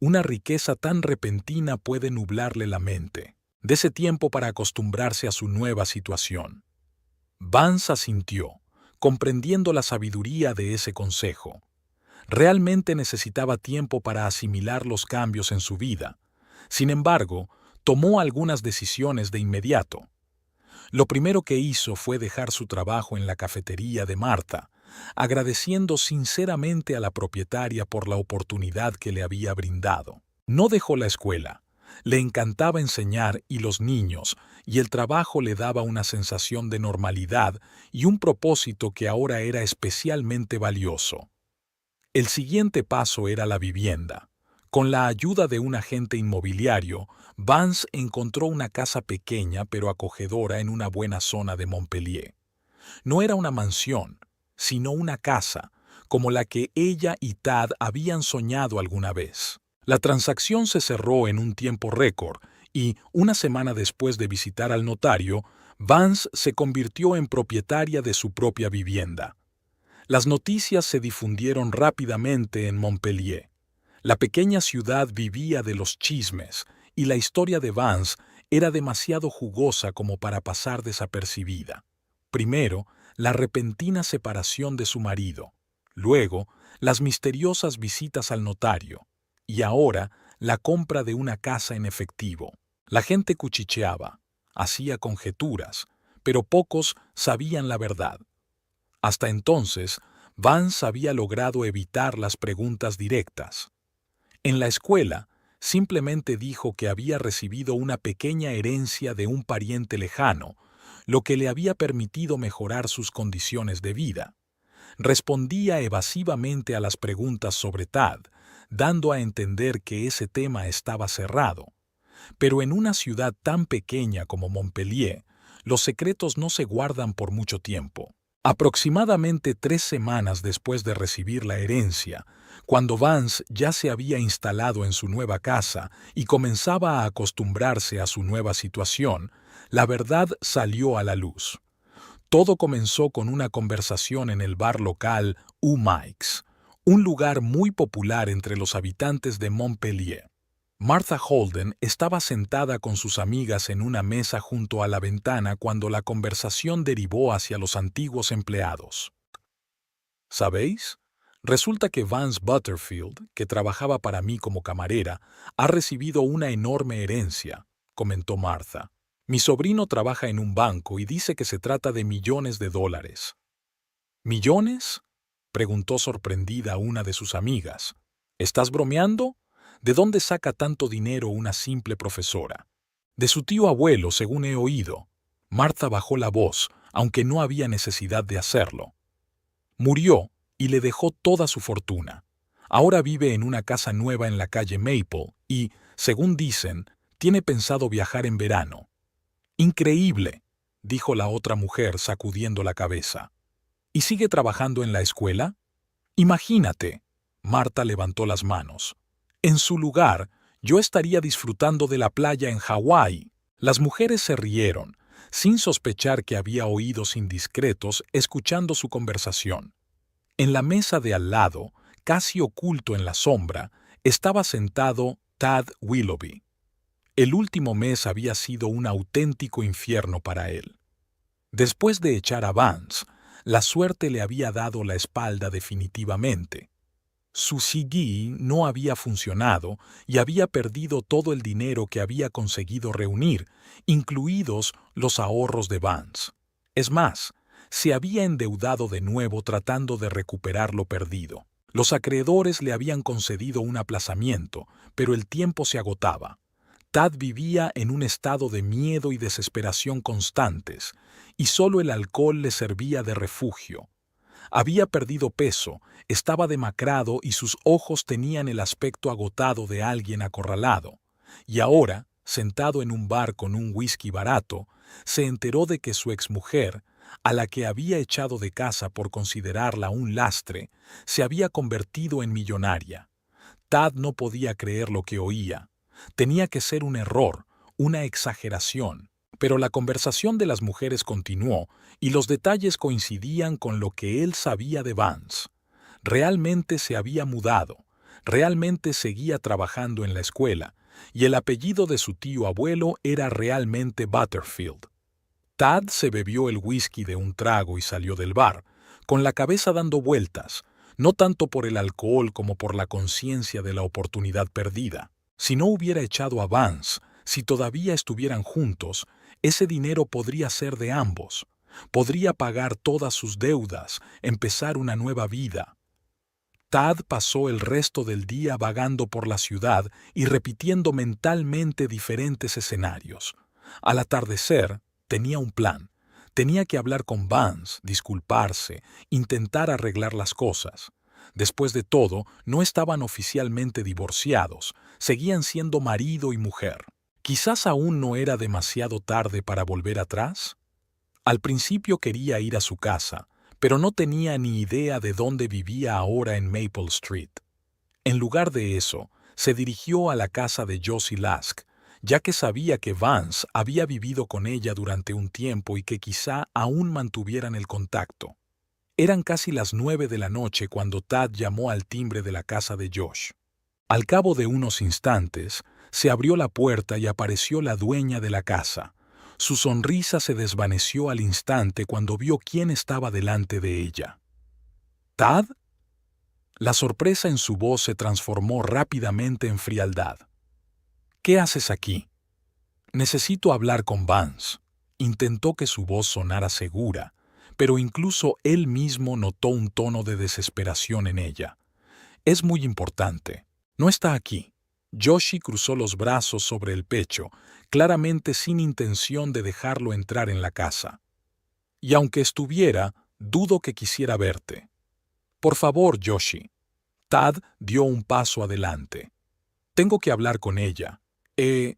«Una riqueza tan repentina puede nublarle la mente. Dese tiempo para acostumbrarse a su nueva situación». Vance asintió, comprendiendo la sabiduría de ese consejo. Realmente necesitaba tiempo para asimilar los cambios en su vida. Sin embargo, tomó algunas decisiones de inmediato. Lo primero que hizo fue dejar su trabajo en la cafetería de Marta, agradeciendo sinceramente a la propietaria por la oportunidad que le había brindado. No dejó la escuela. Le encantaba enseñar y los niños, y el trabajo le daba una sensación de normalidad y un propósito que ahora era especialmente valioso. El siguiente paso era la vivienda. Con la ayuda de un agente inmobiliario, Vance encontró una casa pequeña pero acogedora en una buena zona de Montpellier. No era una mansión, sino una casa, como la que ella y Tad habían soñado alguna vez. La transacción se cerró en un tiempo récord y, una semana después de visitar al notario, Vance se convirtió en propietaria de su propia vivienda. Las noticias se difundieron rápidamente en Montpellier. La pequeña ciudad vivía de los chismes y la historia de Vance era demasiado jugosa como para pasar desapercibida. Primero, la repentina separación de su marido, luego, las misteriosas visitas al notario, y ahora, la compra de una casa en efectivo. La gente cuchicheaba, hacía conjeturas, pero pocos sabían la verdad. Hasta entonces, Vance había logrado evitar las preguntas directas. En la escuela, simplemente dijo que había recibido una pequeña herencia de un pariente lejano, lo que le había permitido mejorar sus condiciones de vida. Respondía evasivamente a las preguntas sobre Tad, dando a entender que ese tema estaba cerrado. Pero en una ciudad tan pequeña como Montpellier, los secretos no se guardan por mucho tiempo. Aproximadamente 3 semanas después de recibir la herencia, cuando Vance ya se había instalado en su nueva casa y comenzaba a acostumbrarse a su nueva situación, la verdad salió a la luz. Todo comenzó con una conversación en el bar local Mike's, un lugar muy popular entre los habitantes de Montpellier. Martha Holden estaba sentada con sus amigas en una mesa junto a la ventana cuando la conversación derivó hacia los antiguos empleados. ¿Sabéis? Resulta que Vance Butterfield, que trabajaba para mí como camarera, ha recibido una enorme herencia, comentó Martha. Mi sobrino trabaja en un banco y dice que se trata de millones de dólares. ¿Millones?, preguntó sorprendida una de sus amigas. ¿Estás bromeando? ¿De dónde saca tanto dinero una simple profesora? De su tío abuelo, según he oído. Martha bajó la voz, aunque no había necesidad de hacerlo. Murió y le dejó toda su fortuna. Ahora vive en una casa nueva en la calle Maple y, según dicen, tiene pensado viajar en verano. Increíble, dijo la otra mujer sacudiendo la cabeza. ¿Y sigue trabajando en la escuela? Imagínate. Martha levantó las manos. En su lugar, yo estaría disfrutando de la playa en Hawái. Las mujeres se rieron, sin sospechar que había oídos indiscretos escuchando su conversación. En la mesa de al lado, casi oculto en la sombra, estaba sentado Tad Willoughby. El último mes había sido un auténtico infierno para él. Después de echar a Vance, la suerte le había dado la espalda definitivamente. Su CGI no había funcionado y había perdido todo el dinero que había conseguido reunir, incluidos los ahorros de Vance. Es más, se había endeudado de nuevo tratando de recuperar lo perdido. Los acreedores le habían concedido un aplazamiento, pero el tiempo se agotaba. Tad vivía en un estado de miedo y desesperación constantes, y solo el alcohol le servía de refugio. Había perdido peso, estaba demacrado y sus ojos tenían el aspecto agotado de alguien acorralado. Y ahora, sentado en un bar con un whisky barato, se enteró de que su exmujer, a la que había echado de casa por considerarla un lastre, se había convertido en millonaria. Tad no podía creer lo que oía. Tenía que ser un error, una exageración. Pero la conversación de las mujeres continuó y los detalles coincidían con lo que él sabía de Vance. Realmente se había mudado, realmente seguía trabajando en la escuela, y el apellido de su tío abuelo era realmente Butterfield. Tad se bebió el whisky de un trago y salió del bar, con la cabeza dando vueltas, no tanto por el alcohol como por la conciencia de la oportunidad perdida. Si no hubiera echado a Vance, si todavía estuvieran juntos, ese dinero podría ser de ambos. Podría pagar todas sus deudas, empezar una nueva vida. Tad pasó el resto del día vagando por la ciudad y repitiendo mentalmente diferentes escenarios. Al atardecer, tenía un plan. Tenía que hablar con Vance, disculparse, intentar arreglar las cosas. Después de todo, no estaban oficialmente divorciados, seguían siendo marido y mujer. Quizás aún no era demasiado tarde para volver atrás. Al principio quería ir a su casa, pero no tenía ni idea de dónde vivía ahora en Maple Street. En lugar de eso, se dirigió a la casa de Josie Lask, ya que sabía que Vance había vivido con ella durante un tiempo y que quizá aún mantuvieran el contacto. Eran casi las 9 de la noche cuando Tad llamó al timbre de la casa de Josh. Al cabo de unos instantes, Se abrió la puerta y apareció la dueña de la casa. Su sonrisa se desvaneció al instante cuando vio quién estaba delante de ella. ¿Tad? La sorpresa en su voz se transformó rápidamente en frialdad. ¿Qué haces aquí? Necesito hablar con Vance. Intentó que su voz sonara segura, pero incluso él mismo notó un tono de desesperación en ella. Es muy importante. No está aquí. Joshi cruzó los brazos sobre el pecho, claramente sin intención de dejarlo entrar en la casa. Y aunque estuviera, dudo que quisiera verte. Por favor, Joshi. Tad dio un paso adelante. Tengo que hablar con ella. He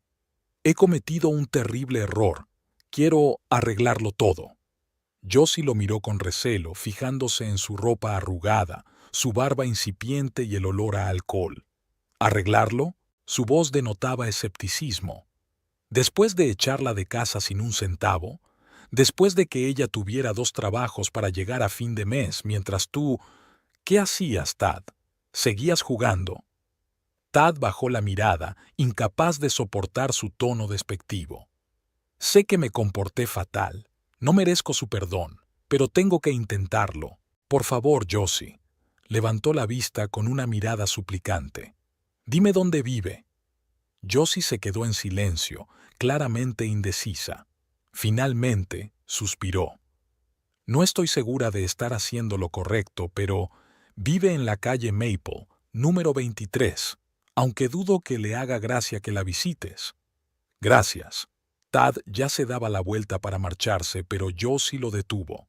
cometido un terrible error. Quiero arreglarlo todo. Joshi lo miró con recelo, fijándose en su ropa arrugada, su barba incipiente y el olor a alcohol. ¿Arreglarlo? Su voz denotaba escepticismo. Después de echarla de casa sin un centavo, después de que ella tuviera 2 trabajos para llegar a fin de mes, mientras tú... ¿Qué hacías, Tad? ¿Seguías jugando? Tad bajó la mirada, incapaz de soportar su tono despectivo. Sé que me comporté fatal. No merezco su perdón, pero tengo que intentarlo. Por favor, Joshi. Levantó la vista con una mirada suplicante. Dime dónde vive. Joshi se quedó en silencio, claramente indecisa. Finalmente, suspiró. No estoy segura de estar haciendo lo correcto, pero vive en la calle Maple, número 23, aunque dudo que le haga gracia que la visites. Gracias. Tad ya se daba la vuelta para marcharse, pero Joshi lo detuvo.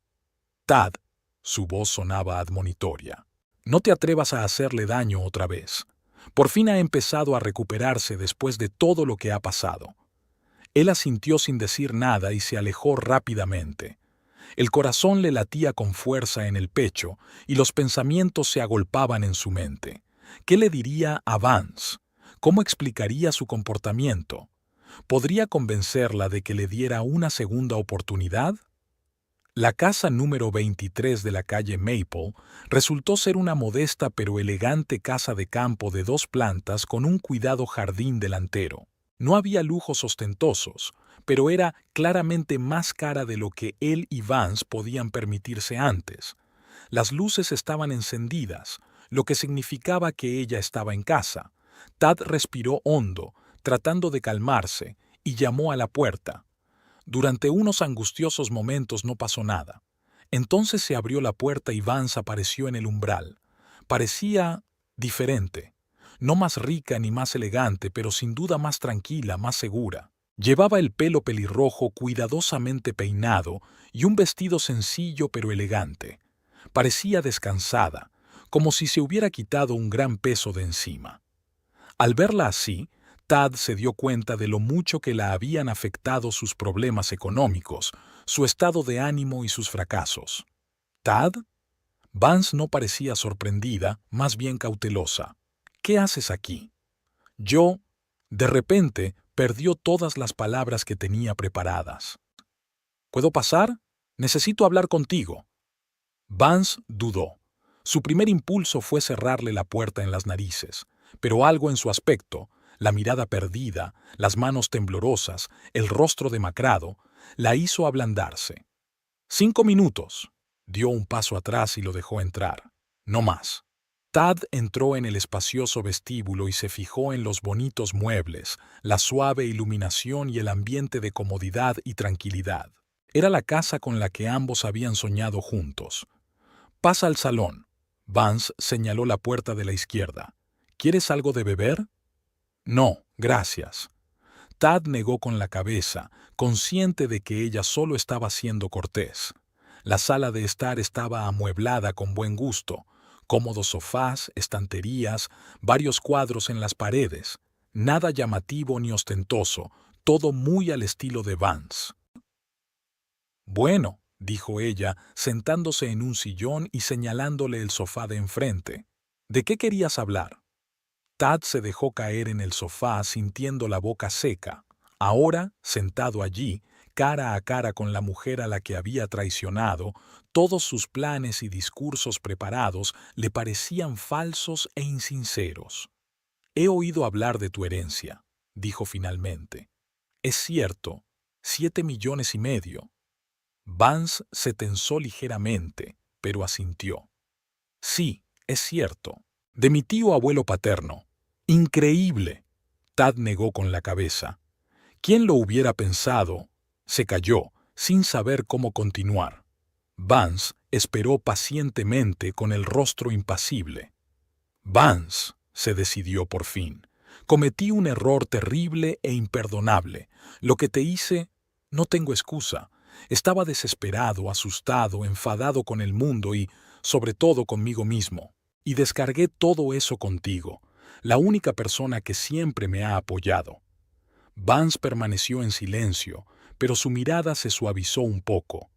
Tad, su voz sonaba admonitoria. No te atrevas a hacerle daño otra vez. Por fin ha empezado a recuperarse después de todo lo que ha pasado. Él asintió sin decir nada y se alejó rápidamente. El corazón le latía con fuerza en el pecho y los pensamientos se agolpaban en su mente. ¿Qué le diría a Vance? ¿Cómo explicaría su comportamiento? ¿Podría convencerla de que le diera una segunda oportunidad? La casa número 23 de la calle Maple resultó ser una modesta pero elegante casa de campo de 2 plantas con un cuidado jardín delantero. No había lujos ostentosos, pero era claramente más cara de lo que él y Vance podían permitirse antes. Las luces estaban encendidas, lo que significaba que ella estaba en casa. Tad respiró hondo, tratando de calmarse, y llamó a la puerta. Durante unos angustiosos momentos no pasó nada. Entonces se abrió la puerta y Vance apareció en el umbral. Parecía diferente. No más rica ni más elegante, pero sin duda más tranquila, más segura. Llevaba el pelo pelirrojo cuidadosamente peinado y un vestido sencillo pero elegante. Parecía descansada, como si se hubiera quitado un gran peso de encima. Al verla así, Tad se dio cuenta de lo mucho que la habían afectado sus problemas económicos, su estado de ánimo y sus fracasos. ¿Tad? Vance no parecía sorprendida, más bien cautelosa. ¿Qué haces aquí? Yo, de repente, perdió todas las palabras que tenía preparadas. ¿Puedo pasar? Necesito hablar contigo. Vance dudó. Su primer impulso fue cerrarle la puerta en las narices, pero algo en su aspecto, la mirada perdida, las manos temblorosas, el rostro demacrado, la hizo ablandarse. 5 minutos. Dio un paso atrás y lo dejó entrar. No más. Tad entró en el espacioso vestíbulo y se fijó en los bonitos muebles, la suave iluminación y el ambiente de comodidad y tranquilidad. Era la casa con la que ambos habían soñado juntos. Pasa al salón. Vance señaló la puerta de la izquierda. ¿Quieres algo de beber? No, gracias. Tad negó con la cabeza, consciente de que ella solo estaba siendo cortés. La sala de estar estaba amueblada con buen gusto, cómodos sofás, estanterías, varios cuadros en las paredes, nada llamativo ni ostentoso, todo muy al estilo de Vance. Bueno, dijo ella, sentándose en un sillón y señalándole el sofá de enfrente. ¿De qué querías hablar? Tad se dejó caer en el sofá sintiendo la boca seca. Ahora, sentado allí, cara a cara con la mujer a la que había traicionado, todos sus planes y discursos preparados le parecían falsos e insinceros. He oído hablar de tu herencia. dijo finalmente. Es cierto, 7,5 millones. Vance se tensó ligeramente, pero asintió. Sí, es cierto. De mi tío abuelo paterno. Increíble. Tad negó con la cabeza. ¿Quién lo hubiera pensado? Se calló, sin saber cómo continuar. Vance esperó pacientemente con el rostro impasible. Vance, se decidió por fin. Cometí un error terrible e imperdonable. Lo que te hice, no tengo excusa. Estaba desesperado, asustado, enfadado con el mundo y, sobre todo, conmigo mismo. Y descargué todo eso contigo, la única persona que siempre me ha apoyado. Vance permaneció en silencio, pero su mirada se suavizó un poco.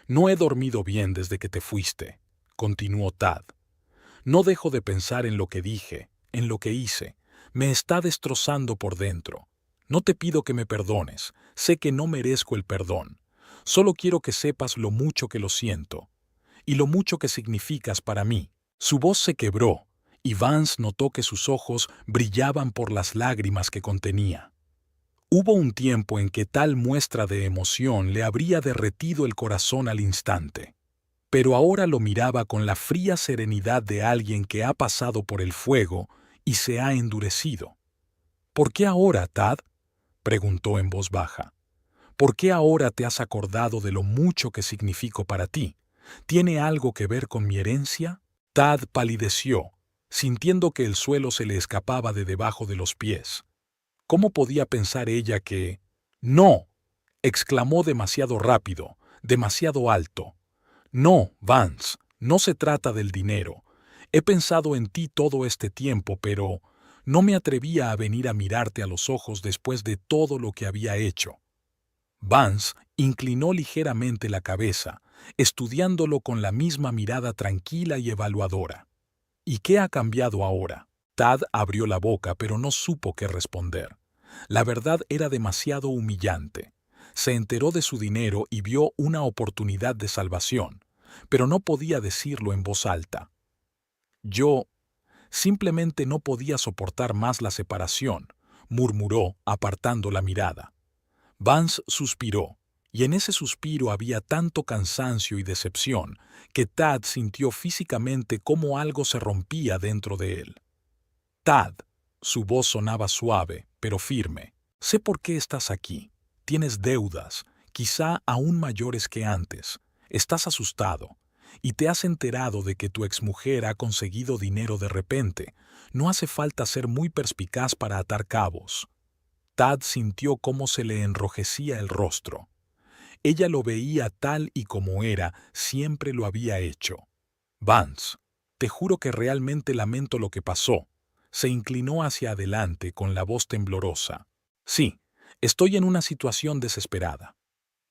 No he dormido bien desde que te fuiste, continuó Tad. No dejo de pensar en lo que dije, en lo que hice. Me está destrozando por dentro. No te pido que me perdones. Sé que no merezco el perdón. Solo quiero que sepas lo mucho que lo siento. Y lo mucho que significas para mí. Su voz se quebró, y Vance notó que sus ojos brillaban por las lágrimas que contenía. Hubo un tiempo en que tal muestra de emoción le habría derretido el corazón al instante. Pero ahora lo miraba con la fría serenidad de alguien que ha pasado por el fuego y se ha endurecido. ¿Por qué ahora, Tad? Preguntó en voz baja. ¿Por qué ahora te has acordado de lo mucho que significo para ti? ¿Tiene algo que ver con mi herencia? Tad palideció, sintiendo que el suelo se le escapaba de debajo de los pies. ¿Cómo podía pensar ella que... ¡No! Exclamó demasiado rápido, demasiado alto. No, Vance, no se trata del dinero. He pensado en ti todo este tiempo, pero no me atrevía a venir a mirarte a los ojos después de todo lo que había hecho. Vance inclinó ligeramente la cabeza, estudiándolo con la misma mirada tranquila y evaluadora. ¿Y qué ha cambiado ahora? Tad abrió la boca, pero no supo qué responder. La verdad era demasiado humillante. Se enteró de su dinero y vio una oportunidad de salvación, pero no podía decirlo en voz alta. Yo simplemente no podía soportar más la separación, murmuró, apartando la mirada. Vance suspiró, y en ese suspiro había tanto cansancio y decepción que Tad sintió físicamente cómo algo se rompía dentro de él. Tad, su voz sonaba suave, pero firme. Sé por qué estás aquí. Tienes deudas, quizá aún mayores que antes. Estás asustado, y te has enterado de que tu exmujer ha conseguido dinero de repente. No hace falta ser muy perspicaz para atar cabos. Tad sintió cómo se le enrojecía el rostro. Ella lo veía tal y como era, siempre lo había hecho. Vance, te juro que realmente lamento lo que pasó. Se inclinó hacia adelante con la voz temblorosa. Sí, estoy en una situación desesperada.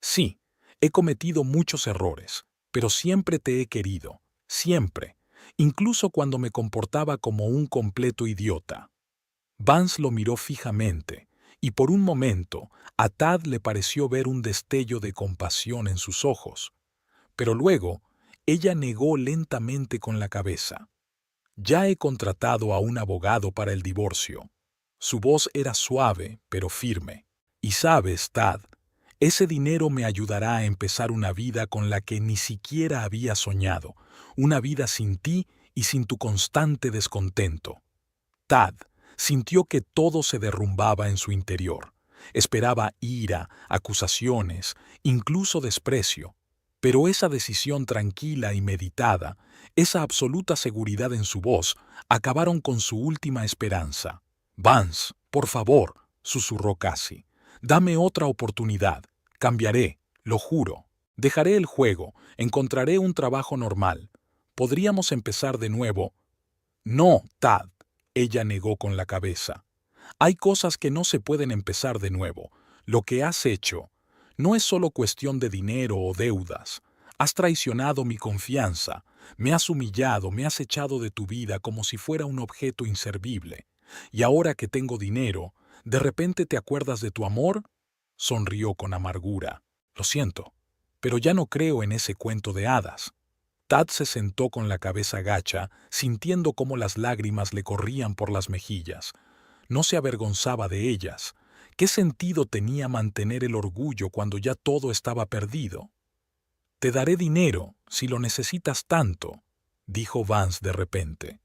Sí, he cometido muchos errores, pero siempre te he querido, siempre, incluso cuando me comportaba como un completo idiota. Vance lo miró fijamente, y por un momento a Tad le pareció ver un destello de compasión en sus ojos. Pero luego, ella negó lentamente con la cabeza. Ya he contratado a un abogado para el divorcio. Su voz era suave, pero firme. Y sabes, Tad, ese dinero me ayudará a empezar una vida con la que ni siquiera había soñado, una vida sin ti y sin tu constante descontento. Tad sintió que todo se derrumbaba en su interior. Esperaba ira, acusaciones, incluso desprecio. Pero esa decisión tranquila y meditada, esa absoluta seguridad en su voz, acabaron con su última esperanza. Vance, por favor, susurró casi. Dame otra oportunidad. Cambiaré, lo juro. Dejaré el juego, encontraré un trabajo normal. Podríamos empezar de nuevo. No, Tad. Ella negó con la cabeza. Hay cosas que no se pueden empezar de nuevo. Lo que has hecho no es solo cuestión de dinero o deudas. Has traicionado mi confianza, me has humillado, me has echado de tu vida como si fuera un objeto inservible. Y ahora que tengo dinero, ¿de repente te acuerdas de tu amor? Sonrió con amargura. Lo siento, pero ya no creo en ese cuento de hadas. Tad se sentó con la cabeza gacha, sintiendo cómo las lágrimas le corrían por las mejillas. No se avergonzaba de ellas. ¿Qué sentido tenía mantener el orgullo cuando ya todo estaba perdido? «Te daré dinero, si lo necesitas tanto», dijo Vance de repente.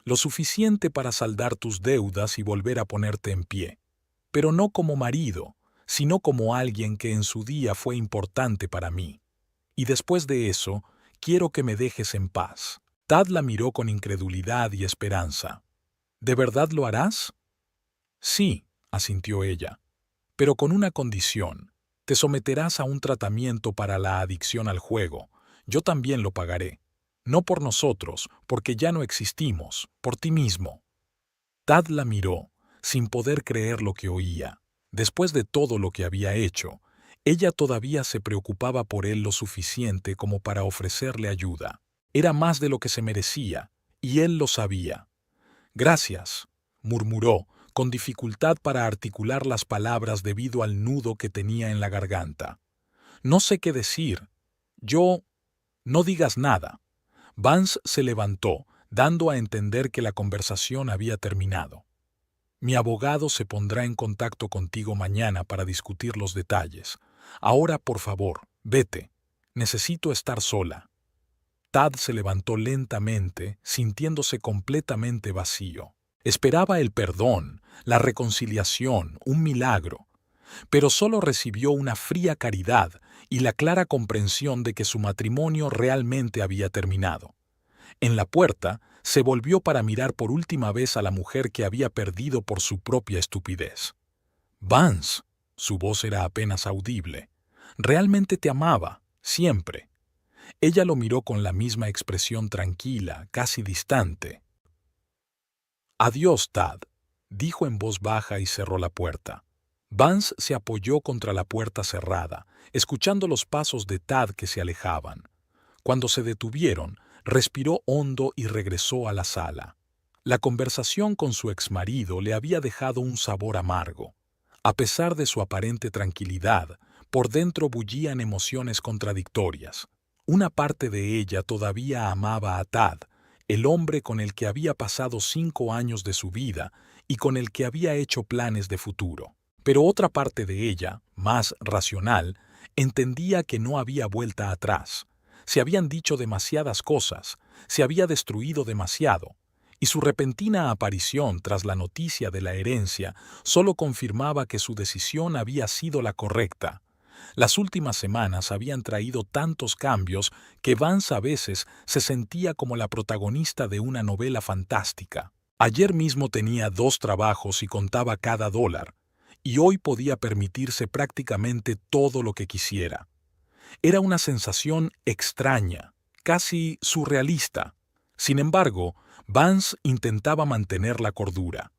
«Lo suficiente para saldar tus deudas y volver a ponerte en pie. Pero no como marido, sino como alguien que en su día fue importante para mí. Y después de eso, quiero que me dejes en paz». Tad la miró con incredulidad y esperanza. «¿De verdad lo harás?» «Sí», asintió ella, «pero con una condición. Te someterás a un tratamiento para la adicción al juego. Yo también lo pagaré. No por nosotros, porque ya no existimos, por ti mismo». Tad la miró, sin poder creer lo que oía. Después de todo lo que había hecho, ella todavía se preocupaba por él lo suficiente como para ofrecerle ayuda. Era más de lo que se merecía, y él lo sabía. «Gracias», murmuró, con dificultad para articular las palabras debido al nudo que tenía en la garganta. «No sé qué decir. Yo... No digas nada». Vance se levantó, dando a entender que la conversación había terminado. «Mi abogado se pondrá en contacto contigo mañana para discutir los detalles. Ahora, por favor, vete. Necesito estar sola». Tad se levantó lentamente, sintiéndose completamente vacío. Esperaba el perdón, la reconciliación, un milagro, pero solo recibió una fría caridad y la clara comprensión de que su matrimonio realmente había terminado. En la puerta, se volvió para mirar por última vez a la mujer que había perdido por su propia estupidez. «Vance», su voz era apenas audible, «realmente te amaba, siempre». Ella lo miró con la misma expresión tranquila, casi distante. «Adiós, Tad», dijo en voz baja y cerró la puerta. Vance se apoyó contra la puerta cerrada, escuchando los pasos de Tad que se alejaban. Cuando se detuvieron, respiró hondo y regresó a la sala. La conversación con su exmarido le había dejado un sabor amargo. A pesar de su aparente tranquilidad, por dentro bullían emociones contradictorias. Una parte de ella todavía amaba a Tad, el hombre con el que había pasado 5 años de su vida y con el que había hecho planes de futuro. Pero otra parte de ella, más racional, entendía que no había vuelta atrás. Se habían dicho demasiadas cosas, se había destruido demasiado, y su repentina aparición tras la noticia de la herencia solo confirmaba que su decisión había sido la correcta. Las últimas semanas habían traído tantos cambios que Vance a veces se sentía como la protagonista de una novela fantástica. Ayer mismo tenía 2 trabajos y contaba cada dólar, y hoy podía permitirse prácticamente todo lo que quisiera. Era una sensación extraña, casi surrealista. Sin embargo, Vance intentaba mantener la cordura.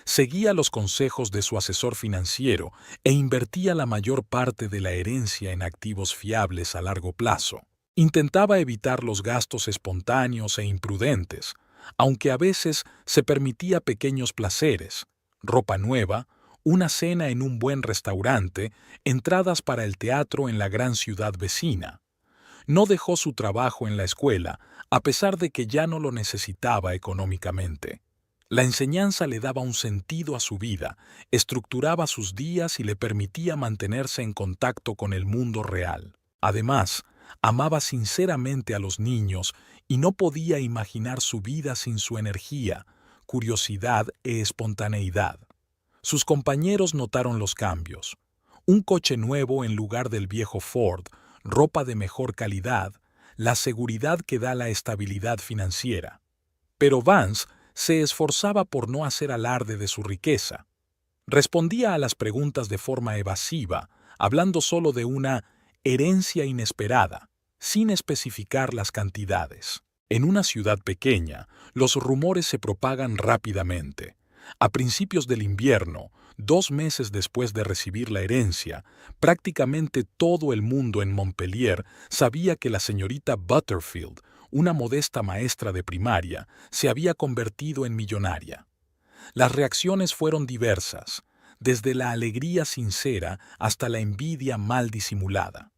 Seguía los consejos de su asesor financiero e invertía la mayor parte de la herencia en activos fiables a largo plazo. Intentaba evitar los gastos espontáneos e imprudentes, aunque a veces se permitía pequeños placeres, ropa nueva, una cena en un buen restaurante, entradas para el teatro en la gran ciudad vecina. No dejó su trabajo en la escuela, a pesar de que ya no lo necesitaba económicamente. La enseñanza le daba un sentido a su vida, estructuraba sus días y le permitía mantenerse en contacto con el mundo real. Además, amaba sinceramente a los niños y no podía imaginar su vida sin su energía, curiosidad e espontaneidad. Sus compañeros notaron los cambios. Un coche nuevo en lugar del viejo Ford, ropa de mejor calidad, la seguridad que da la estabilidad financiera. Pero Vance se esforzaba por no hacer alarde de su riqueza. Respondía a las preguntas de forma evasiva, hablando solo de una herencia inesperada, sin especificar las cantidades. En una ciudad pequeña, los rumores se propagan rápidamente. A principios del invierno, 2 meses después de recibir la herencia, prácticamente todo el mundo en Montpellier sabía que la señorita Butterfield, una modesta maestra de primaria, se había convertido en millonaria. Las reacciones fueron diversas, desde la alegría sincera hasta la envidia mal disimulada.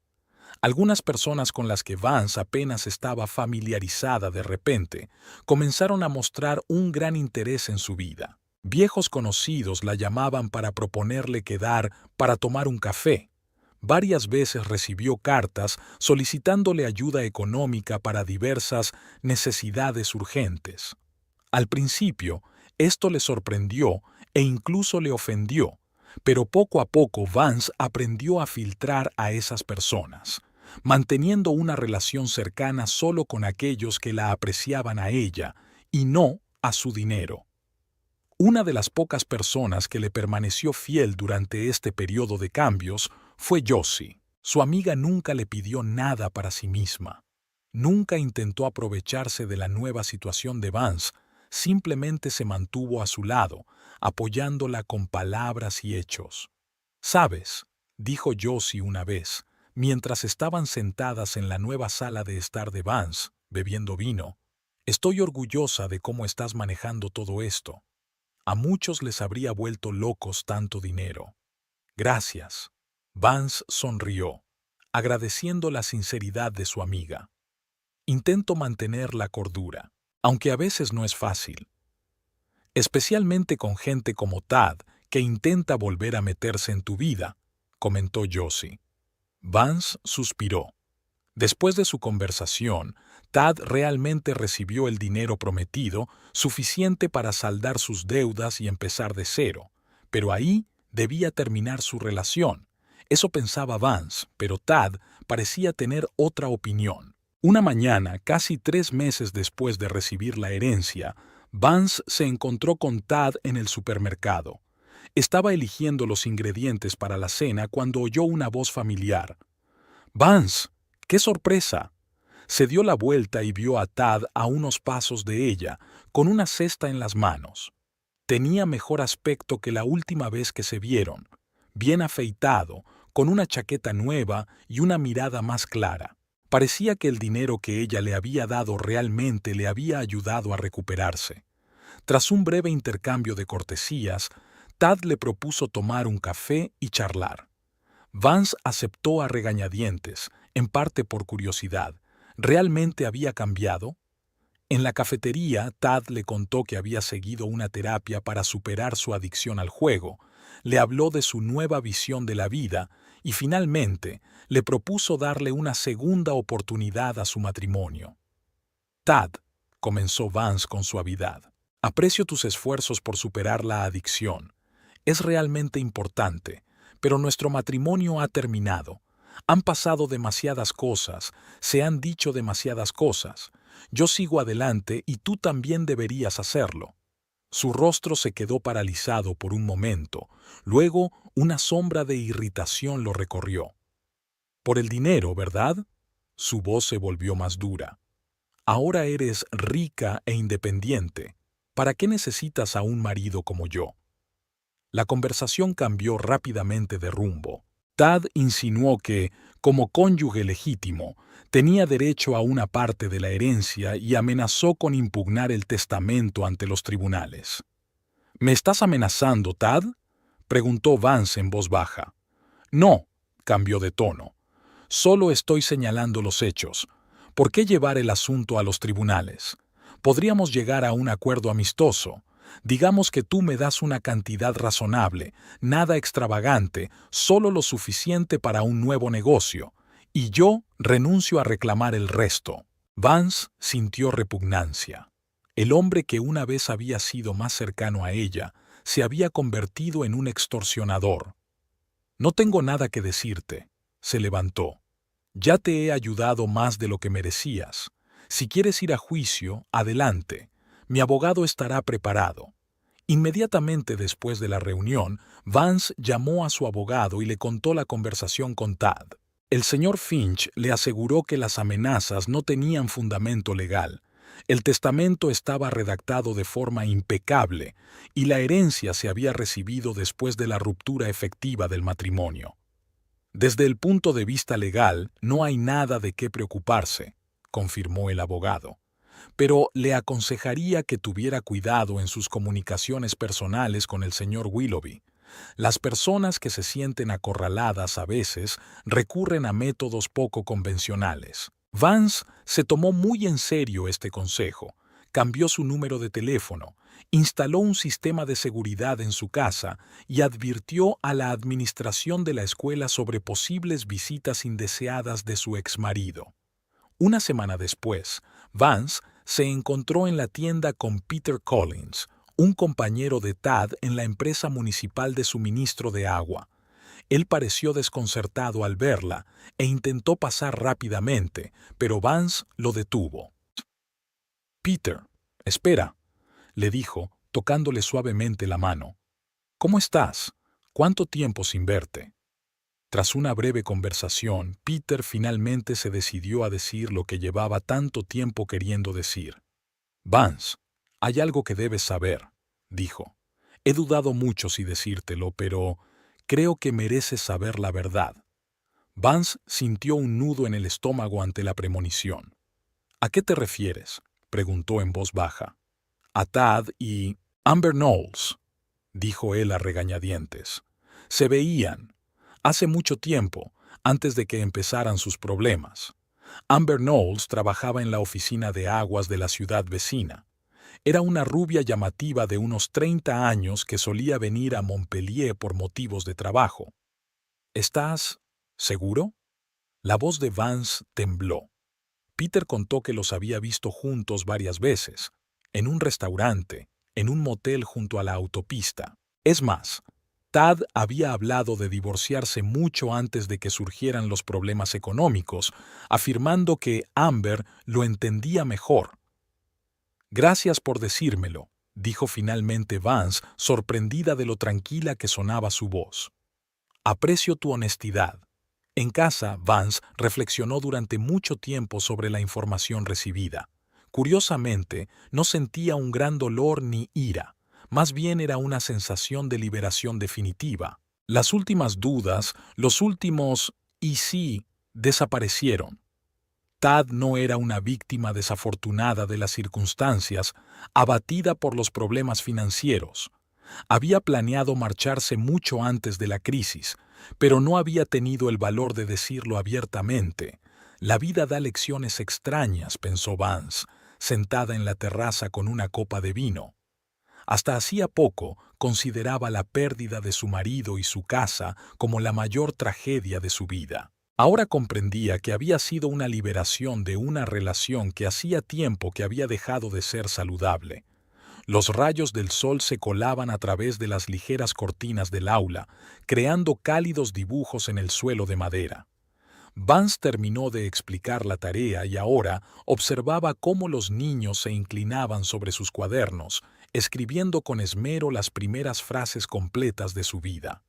Algunas personas con las que Vance apenas estaba familiarizada de repente comenzaron a mostrar un gran interés en su vida. Viejos conocidos la llamaban para proponerle quedar para tomar un café. Varias veces recibió cartas solicitándole ayuda económica para diversas necesidades urgentes. Al principio, esto le sorprendió e incluso le ofendió, pero poco a poco Vance aprendió a filtrar a esas personas, manteniendo una relación cercana solo con aquellos que la apreciaban a ella y no a su dinero. Una de las pocas personas que le permaneció fiel durante este periodo de cambios fue Josie. Su amiga nunca le pidió nada para sí misma. Nunca intentó aprovecharse de la nueva situación de Vance, simplemente se mantuvo a su lado, apoyándola con palabras y hechos. «¿Sabes?», dijo Josie una vez, mientras estaban sentadas en la nueva sala de estar de Vance, bebiendo vino. «Estoy orgullosa de cómo estás manejando todo esto. A muchos les habría vuelto locos tanto dinero». «Gracias». Vance sonrió, agradeciendo la sinceridad de su amiga. «Intento mantener la cordura, aunque a veces no es fácil. Especialmente con gente como Tad, que intenta volver a meterse en tu vida», comentó Josie. Vance suspiró. Después de su conversación, Tad realmente recibió el dinero prometido, suficiente para saldar sus deudas y empezar de cero, pero ahí debía terminar su relación. Eso pensaba Vance, pero Tad parecía tener otra opinión. Una mañana, casi 3 meses después de recibir la herencia, Vance se encontró con Tad en el supermercado. Estaba eligiendo los ingredientes para la cena cuando oyó una voz familiar. «Vance, ¡qué sorpresa!». Se dio la vuelta y vio a Tad a unos pasos de ella, con una cesta en las manos. Tenía mejor aspecto que la última vez que se vieron, bien afeitado, con una chaqueta nueva y una mirada más clara. Parecía que el dinero que ella le había dado realmente le había ayudado a recuperarse. Tras un breve intercambio de cortesías, Tad le propuso tomar un café y charlar. Vance aceptó a regañadientes, en parte por curiosidad. ¿Realmente había cambiado? En la cafetería, Tad le contó que había seguido una terapia para superar su adicción al juego, le habló de su nueva visión de la vida y finalmente le propuso darle una segunda oportunidad a su matrimonio. «Tad», comenzó Vance con suavidad, «aprecio tus esfuerzos por superar la adicción. Es realmente importante, pero nuestro matrimonio ha terminado. Han pasado demasiadas cosas, se han dicho demasiadas cosas. Yo sigo adelante y tú también deberías hacerlo». Su rostro se quedó paralizado por un momento, luego una sombra de irritación lo recorrió. «Por el dinero, ¿verdad?». Su voz se volvió más dura. «Ahora eres rica e independiente. ¿Para qué necesitas a un marido como yo?». La conversación cambió rápidamente de rumbo. Tad insinuó que, como cónyuge legítimo, tenía derecho a una parte de la herencia y amenazó con impugnar el testamento ante los tribunales. «¿Me estás amenazando, Tad?», preguntó Vance en voz baja. «No», cambió de tono. «Solo estoy señalando los hechos. ¿Por qué llevar el asunto a los tribunales? Podríamos llegar a un acuerdo amistoso. Digamos que tú me das una cantidad razonable, nada extravagante, solo lo suficiente para un nuevo negocio, y yo renuncio a reclamar el resto». Vance sintió repugnancia. El hombre que una vez había sido más cercano a ella se había convertido en un extorsionador. «No tengo nada que decirte», se levantó. «Ya te he ayudado más de lo que merecías. Si quieres ir a juicio, adelante. Mi abogado estará preparado». Inmediatamente después de la reunión, Vance llamó a su abogado y le contó la conversación con Tad. El señor Finch le aseguró que las amenazas no tenían fundamento legal. El testamento estaba redactado de forma impecable y la herencia se había recibido después de la ruptura efectiva del matrimonio. «Desde el punto de vista legal, no hay nada de qué preocuparse», confirmó el abogado. «Pero le aconsejaría que tuviera cuidado en sus comunicaciones personales con el señor Willoughby. Las personas que se sienten acorraladas a veces recurren a métodos poco convencionales». Vance se tomó muy en serio este consejo. cambió su número de teléfono, instaló un sistema de seguridad en su casa y advirtió a la administración de la escuela sobre posibles visitas indeseadas de su exmarido. Una semana después, Vance se encontró en la tienda con Peter Collins, un compañero de Tad en la empresa municipal de suministro de agua. Él pareció desconcertado al verla e intentó pasar rápidamente, pero Vance lo detuvo. «Peter, espera», le dijo, tocándole suavemente la mano. «¿Cómo estás? ¿Cuánto tiempo sin verte?». Tras una breve conversación, Peter finalmente se decidió a decir lo que llevaba tanto tiempo queriendo decir. «Vance, hay algo que debes saber», dijo. «He dudado mucho si decírtelo, pero creo que mereces saber la verdad». Vance sintió un nudo en el estómago ante la premonición. «¿A qué te refieres?», preguntó en voz baja. «A Tad y Amber Knowles», dijo él a regañadientes. «Se veían. Hace mucho tiempo, antes de que empezaran sus problemas. Amber Knowles trabajaba en la oficina de aguas de la ciudad vecina. Era una rubia llamativa de unos 30 años que solía venir a Montpellier por motivos de trabajo». «¿Estás seguro?». La voz de Vance tembló. Peter contó que los había visto juntos varias veces, en un restaurante, en un motel junto a la autopista. Es más, Tad había hablado de divorciarse mucho antes de que surgieran los problemas económicos, afirmando que Amber lo entendía mejor. «Gracias por decírmelo», dijo finalmente Vance, sorprendida de lo tranquila que sonaba su voz. «Aprecio tu honestidad». En casa, Vance reflexionó durante mucho tiempo sobre la información recibida. Curiosamente, no sentía un gran dolor ni ira. Más bien era una sensación de liberación definitiva. Las últimas dudas, los últimos «y sí» desaparecieron. Tad no era una víctima desafortunada de las circunstancias, abatida por los problemas financieros. Había planeado marcharse mucho antes de la crisis, pero no había tenido el valor de decirlo abiertamente. «La vida da lecciones extrañas», pensó Vance, sentada en la terraza con una copa de vino. Hasta hacía poco consideraba la pérdida de su marido y su casa como la mayor tragedia de su vida. Ahora comprendía que había sido una liberación de una relación que hacía tiempo que había dejado de ser saludable. Los rayos del sol se colaban a través de las ligeras cortinas del aula, creando cálidos dibujos en el suelo de madera. Vance terminó de explicar la tarea y ahora observaba cómo los niños se inclinaban sobre sus cuadernos, escribiendo con esmero las primeras frases completas de su vida.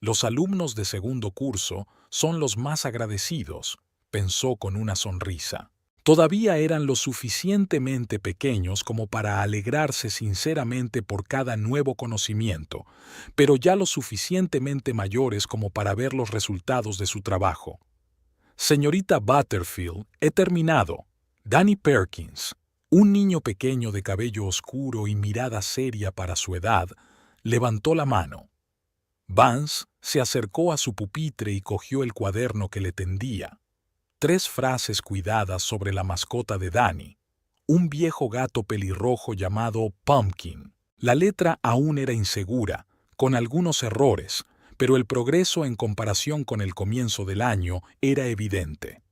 «Los alumnos de segundo curso son los más agradecidos», pensó con una sonrisa. Todavía eran lo suficientemente pequeños como para alegrarse sinceramente por cada nuevo conocimiento, pero ya lo suficientemente mayores como para ver los resultados de su trabajo. «Señorita Butterfield, he terminado. Danny Perkins», un niño pequeño de cabello oscuro y mirada seria para su edad, levantó la mano. Vance se acercó a su pupitre y cogió el cuaderno que le tendía. 3 frases cuidadas sobre la mascota de Danny, un viejo gato pelirrojo llamado Pumpkin. La letra aún era insegura, con algunos errores, pero el progreso en comparación con el comienzo del año era evidente.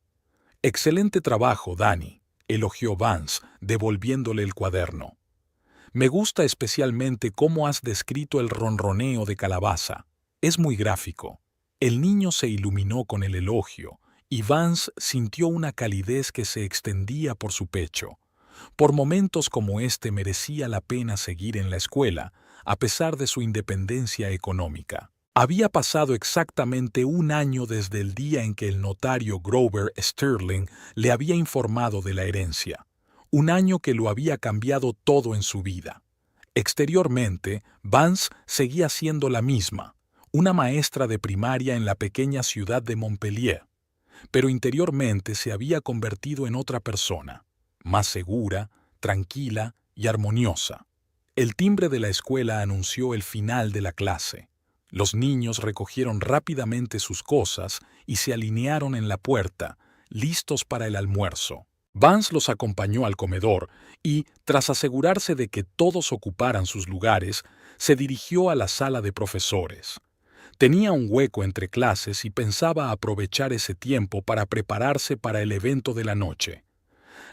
«Excelente trabajo, Danny», elogió Vance, devolviéndole el cuaderno. «Me gusta especialmente cómo has descrito el ronroneo de calabaza. Es muy gráfico». El niño se iluminó con el elogio, y Vance sintió una calidez que se extendía por su pecho. Por momentos como este merecía la pena seguir en la escuela, a pesar de su independencia económica. Había pasado exactamente 1 año desde el día en que el notario Grover Sterling le había informado de la herencia. 1 año que lo había cambiado todo en su vida. Exteriormente, Vance seguía siendo la misma, una maestra de primaria en la pequeña ciudad de Montpellier. Pero interiormente se había convertido en otra persona, más segura, tranquila y armoniosa. El timbre de la escuela anunció el final de la clase. Los niños recogieron rápidamente sus cosas y se alinearon en la puerta, listos para el almuerzo. Vance los acompañó al comedor y, tras asegurarse de que todos ocuparan sus lugares, se dirigió a la sala de profesores. Tenía un hueco entre clases y pensaba aprovechar ese tiempo para prepararse para el evento de la noche.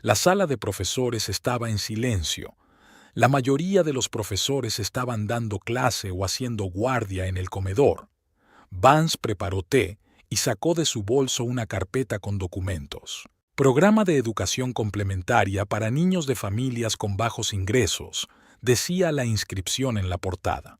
La sala de profesores estaba en silencio. La mayoría de los profesores estaban dando clase o haciendo guardia en el comedor. Vance preparó té y sacó de su bolso una carpeta con documentos. Programa de educación complementaria para niños de familias con bajos ingresos, decía la inscripción en la portada.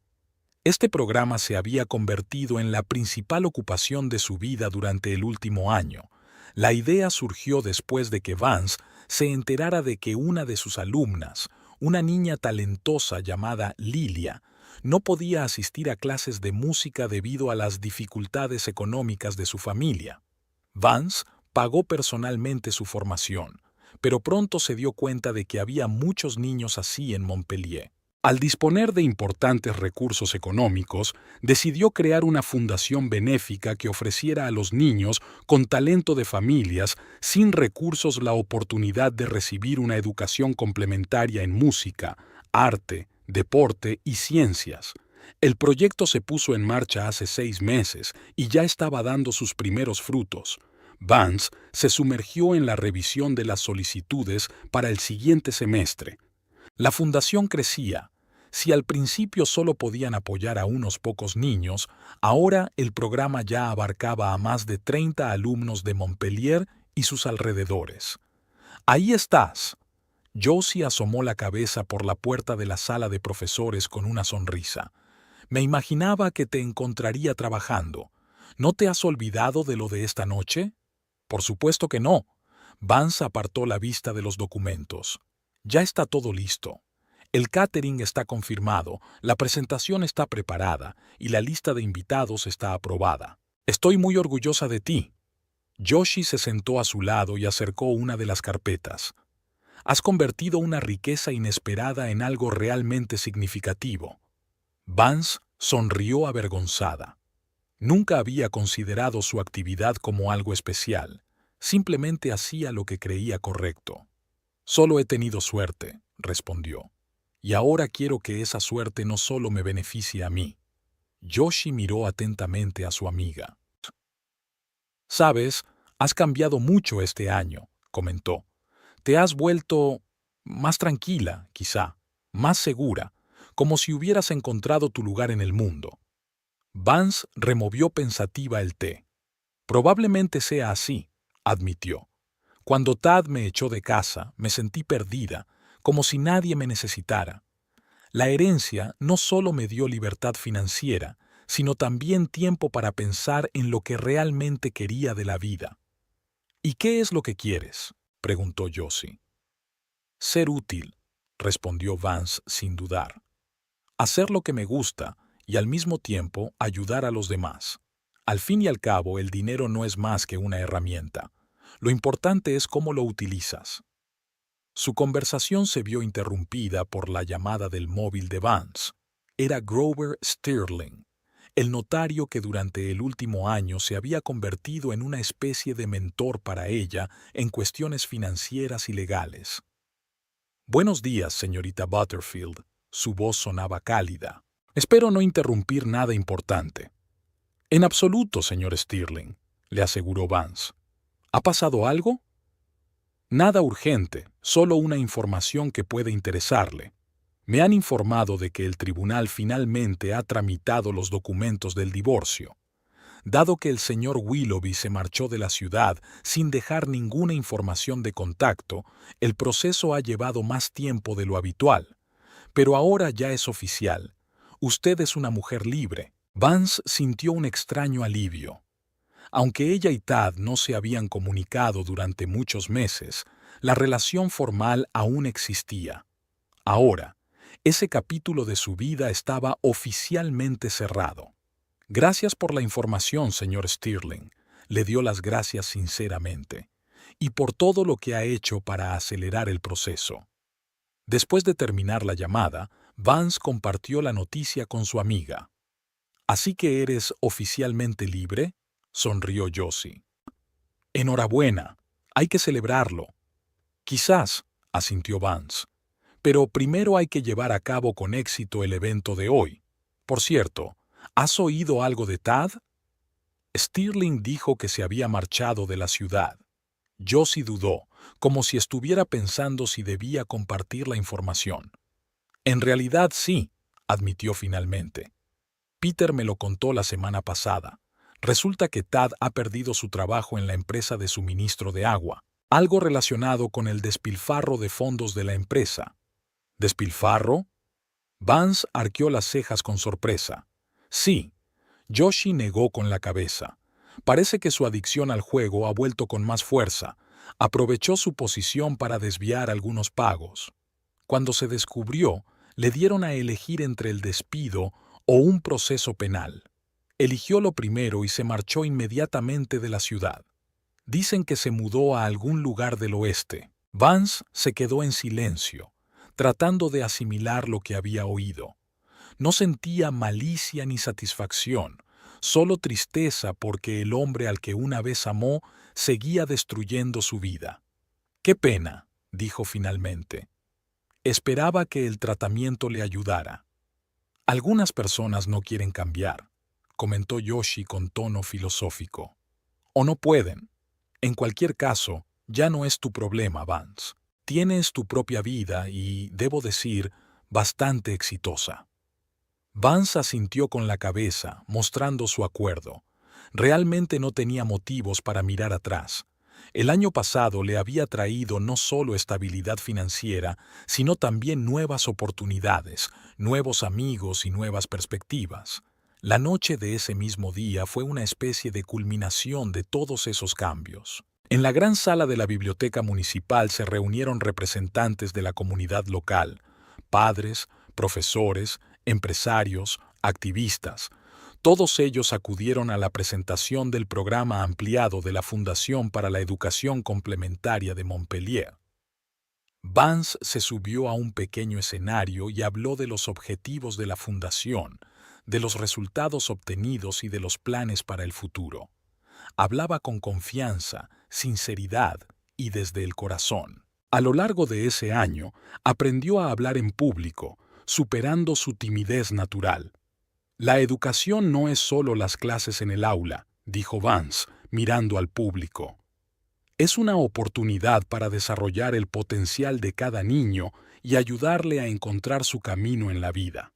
Este programa se había convertido en la principal ocupación de su vida durante el último año. La idea surgió después de que Vance se enterara de que una de sus alumnas, una niña talentosa llamada Lilia, no podía asistir a clases de música debido a las dificultades económicas de su familia. Vance pagó personalmente su formación, pero pronto se dio cuenta de que había muchos niños así en Montpellier. Al disponer de importantes recursos económicos, decidió crear una fundación benéfica que ofreciera a los niños con talento de familias sin recursos la oportunidad de recibir una educación complementaria en música, arte, deporte y ciencias. El proyecto se puso en marcha hace 6 meses y ya estaba dando sus primeros frutos. Vance se sumergió en la revisión de las solicitudes para el siguiente semestre. La fundación crecía. Si al principio solo podían apoyar a unos pocos niños, ahora el programa ya abarcaba a más de 30 alumnos de Montpellier y sus alrededores. «Ahí estás». Josie asomó la cabeza por la puerta de la sala de profesores con una sonrisa. «Me imaginaba que te encontraría trabajando. ¿No te has olvidado de lo de esta noche?» «Por supuesto que no». Vance apartó la vista de los documentos. «Ya está todo listo. El catering está confirmado, la presentación está preparada y la lista de invitados está aprobada. Estoy muy orgullosa de ti». Josie se sentó a su lado y acercó una de las carpetas. «Has convertido una riqueza inesperada en algo realmente significativo». Vance sonrió avergonzada. Nunca había considerado su actividad como algo especial. Simplemente hacía lo que creía correcto. «Solo he tenido suerte», respondió. «Y ahora quiero que esa suerte no solo me beneficie a mí». Josie miró atentamente a su amiga. «Sabes, has cambiado mucho este año», comentó. «Te has vuelto más tranquila, quizá, más segura, como si hubieras encontrado tu lugar en el mundo». Vance removió pensativa el té. «Probablemente sea así», admitió. «Cuando Tad me echó de casa, me sentí perdida, como si nadie me necesitara. La herencia no solo me dio libertad financiera, sino también tiempo para pensar en lo que realmente quería de la vida». «¿Y qué es lo que quieres?», preguntó Josie. «Ser útil», respondió Vance sin dudar. «Hacer lo que me gusta y al mismo tiempo ayudar a los demás. Al fin y al cabo, el dinero no es más que una herramienta. Lo importante es cómo lo utilizas». Su conversación se vio interrumpida por la llamada del móvil de Vance. Era Grover Stirling, el notario que durante el último año se había convertido en una especie de mentor para ella en cuestiones financieras y legales. «Buenos días, señorita Butterfield». Su voz sonaba cálida. «Espero no interrumpir nada importante». «En absoluto, señor Stirling», le aseguró Vance. «¿Ha pasado algo?» «Nada urgente, solo una información que puede interesarle. Me han informado de que el tribunal finalmente ha tramitado los documentos del divorcio. Dado que el señor Willoughby se marchó de la ciudad sin dejar ninguna información de contacto, el proceso ha llevado más tiempo de lo habitual. Pero ahora ya es oficial. Usted es una mujer libre». Vance sintió un extraño alivio. Aunque ella y Tad no se habían comunicado durante muchos meses, la relación formal aún existía. Ahora, ese capítulo de su vida estaba oficialmente cerrado. «Gracias por la información, señor Stirling», le dio las gracias sinceramente, «y por todo lo que ha hecho para acelerar el proceso». Después de terminar la llamada, Vance compartió la noticia con su amiga. «¿Así que eres oficialmente libre?», sonrió Josie. «Enhorabuena, hay que celebrarlo». Quizás, asintió Vance. Pero primero hay que llevar a cabo con éxito el evento de hoy. Por cierto, ¿has oído algo de Tad? Stirling dijo que se había marchado de la ciudad. Josie dudó, como si estuviera pensando si debía compartir la información. En realidad sí, admitió finalmente. Peter me lo contó la semana pasada. Resulta que Tad ha perdido su trabajo en la empresa de suministro de agua, algo relacionado con el despilfarro de fondos de la empresa. ¿Despilfarro? Vance arqueó las cejas con sorpresa. Sí, Josie negó con la cabeza. Parece que su adicción al juego ha vuelto con más fuerza. Aprovechó su posición para desviar algunos pagos. Cuando se descubrió, le dieron a elegir entre el despido o un proceso penal. Eligió lo primero y se marchó inmediatamente de la ciudad. Dicen que se mudó a algún lugar del oeste. Vance se quedó en silencio, tratando de asimilar lo que había oído. No sentía malicia ni satisfacción, solo tristeza porque el hombre al que una vez amó seguía destruyendo su vida. «Qué pena», dijo finalmente. Esperaba que el tratamiento le ayudara. «Algunas personas no quieren cambiar», comentó Josie con tono filosófico. «O no pueden. En cualquier caso, ya no es tu problema, Vance. Tienes tu propia vida y, debo decir, bastante exitosa». Vance asintió con la cabeza, mostrando su acuerdo. Realmente no tenía motivos para mirar atrás. El año pasado le había traído no solo estabilidad financiera, sino también nuevas oportunidades, nuevos amigos y nuevas perspectivas. La noche de ese mismo día fue una especie de culminación de todos esos cambios. En la gran sala de la biblioteca municipal se reunieron representantes de la comunidad local, padres, profesores, empresarios, activistas. Todos ellos acudieron a la presentación del programa ampliado de la Fundación para la Educación Complementaria de Montpellier. Vance se subió a un pequeño escenario y habló de los objetivos de la Fundación, de los resultados obtenidos y de los planes para el futuro. Hablaba con confianza, sinceridad y desde el corazón. A lo largo de ese año, aprendió a hablar en público, superando su timidez natural. «La educación no es solo las clases en el aula», dijo Vance, mirando al público. «Es una oportunidad para desarrollar el potencial de cada niño y ayudarle a encontrar su camino en la vida.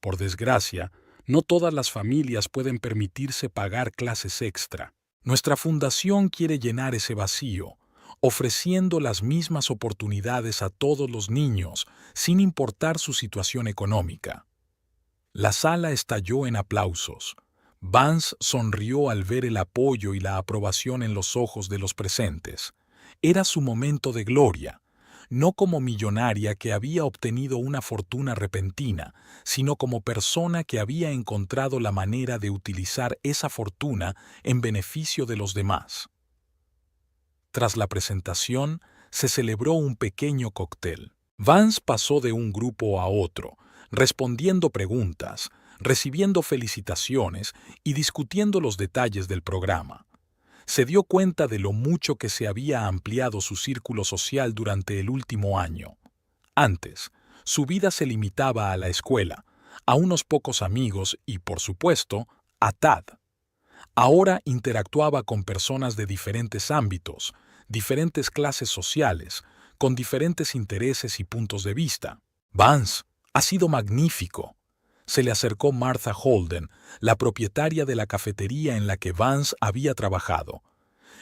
Por desgracia, no todas las familias pueden permitirse pagar clases extra. Nuestra fundación quiere llenar ese vacío, ofreciendo las mismas oportunidades a todos los niños, sin importar su situación económica». La sala estalló en aplausos. Vance sonrió al ver el apoyo y la aprobación en los ojos de los presentes. Era su momento de gloria, no como millonaria que había obtenido una fortuna repentina, sino como persona que había encontrado la manera de utilizar esa fortuna en beneficio de los demás. Tras la presentación, se celebró un pequeño cóctel. Vance pasó de un grupo a otro, respondiendo preguntas, recibiendo felicitaciones y discutiendo los detalles del programa. Se dio cuenta de lo mucho que se había ampliado su círculo social durante el último año. Antes, su vida se limitaba a la escuela, a unos pocos amigos y, por supuesto, a Tad. Ahora interactuaba con personas de diferentes ámbitos, diferentes clases sociales, con diferentes intereses y puntos de vista. «Vance, ha sido magnífico», se le acercó Martha Holden, la propietaria de la cafetería en la que Vance había trabajado.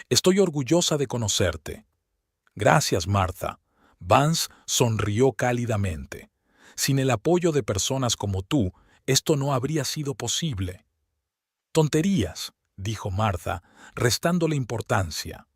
«Estoy orgullosa de conocerte». «Gracias, Martha». Vance sonrió cálidamente. «Sin el apoyo de personas como tú, esto no habría sido posible». «Tonterías», dijo Martha, restándole importancia.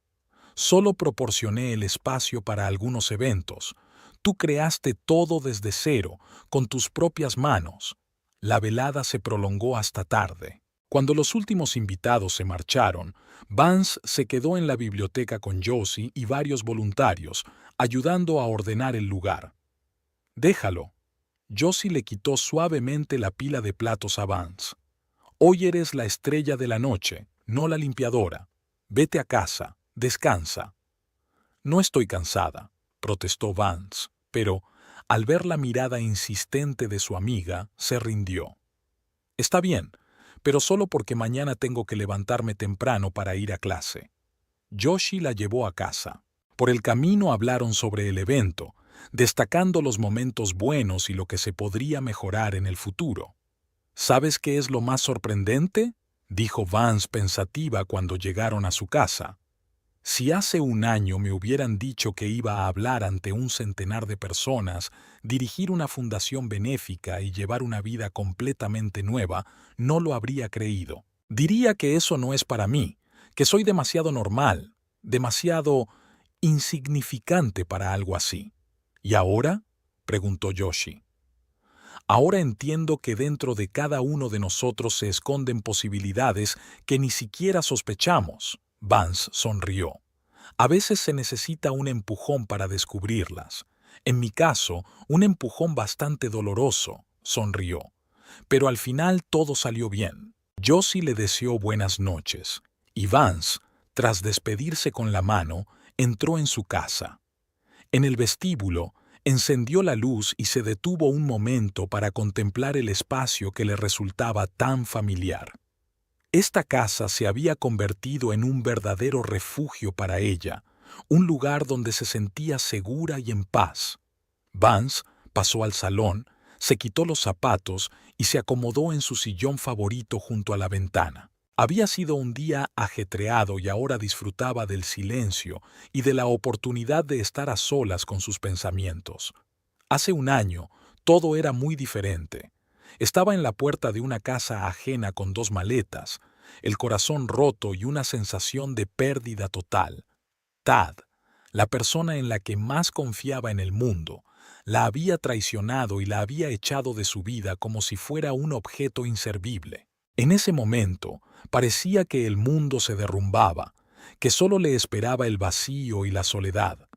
«Solo proporcioné el espacio para algunos eventos. Tú creaste todo desde cero, con tus propias manos». La velada se prolongó hasta tarde. Cuando los últimos invitados se marcharon, Vance se quedó en la biblioteca con Josie y varios voluntarios, ayudando a ordenar el lugar. «Déjalo». Josie le quitó suavemente la pila de platos a Vance. «Hoy eres la estrella de la noche, no la limpiadora. Vete a casa, descansa». «No estoy cansada», protestó Vance, pero, al ver la mirada insistente de su amiga, se rindió. Está bien, pero solo porque mañana tengo que levantarme temprano para ir a clase. Joshi la llevó a casa. Por el camino hablaron sobre el evento, destacando los momentos buenos y lo que se podría mejorar en el futuro. ¿Sabes qué es lo más sorprendente?, dijo Vance pensativa cuando llegaron a su casa. Si hace un año me hubieran dicho que iba a hablar ante un centenar de personas, dirigir una fundación benéfica y llevar una vida completamente nueva, no lo habría creído. Diría que eso no es para mí, que soy demasiado normal, demasiado insignificante para algo así. ¿Y ahora?, preguntó Joshi. Ahora entiendo que dentro de cada uno de nosotros se esconden posibilidades que ni siquiera sospechamos. Vance sonrió. A veces se necesita un empujón para descubrirlas. En mi caso, un empujón bastante doloroso, sonrió. Pero al final todo salió bien. Josie le deseó buenas noches, y Vance, tras despedirse con la mano, entró en su casa. En el vestíbulo, encendió la luz y se detuvo un momento para contemplar el espacio que le resultaba tan familiar. Esta casa se había convertido en un verdadero refugio para ella, un lugar donde se sentía segura y en paz. Vance pasó al salón, se quitó los zapatos y se acomodó en su sillón favorito junto a la ventana. Había sido un día ajetreado y ahora disfrutaba del silencio y de la oportunidad de estar a solas con sus pensamientos. Hace un año, todo era muy diferente. Estaba en la puerta de una casa ajena con 2 maletas, el corazón roto y una sensación de pérdida total. Tad, la persona en la que más confiaba en el mundo, la había traicionado y la había echado de su vida como si fuera un objeto inservible. En ese momento, parecía que el mundo se derrumbaba, que solo le esperaba el vacío y la soledad.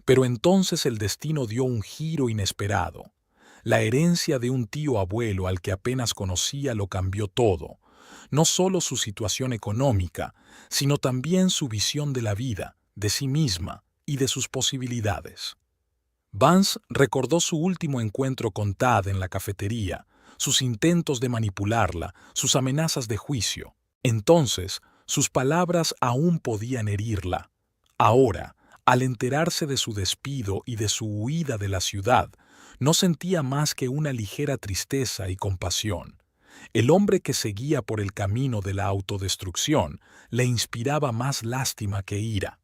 Pero entonces el destino dio un giro inesperado. La herencia de un tío abuelo al que apenas conocía lo cambió todo, no solo su situación económica, sino también su visión de la vida, de sí misma y de sus posibilidades. Vance recordó su último encuentro con Tad en la cafetería, sus intentos de manipularla, sus amenazas de juicio. Entonces, sus palabras aún podían herirla. Ahora, al enterarse de su despido y de su huida de la ciudad, no sentía más que una ligera tristeza y compasión. El hombre que seguía por el camino de la autodestrucción le inspiraba más lástima que ira.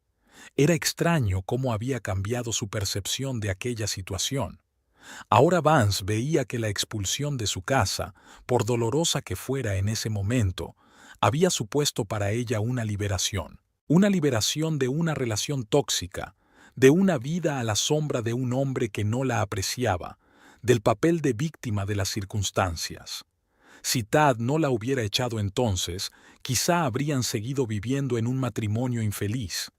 Era extraño cómo había cambiado su percepción de aquella situación. Ahora Vance veía que la expulsión de su casa, por dolorosa que fuera en ese momento, había supuesto para ella una liberación de una relación tóxica, de una vida a la sombra de un hombre que no la apreciaba, del papel de víctima de las circunstancias. Si Tad no la hubiera echado entonces, quizá habrían seguido viviendo en un matrimonio infeliz.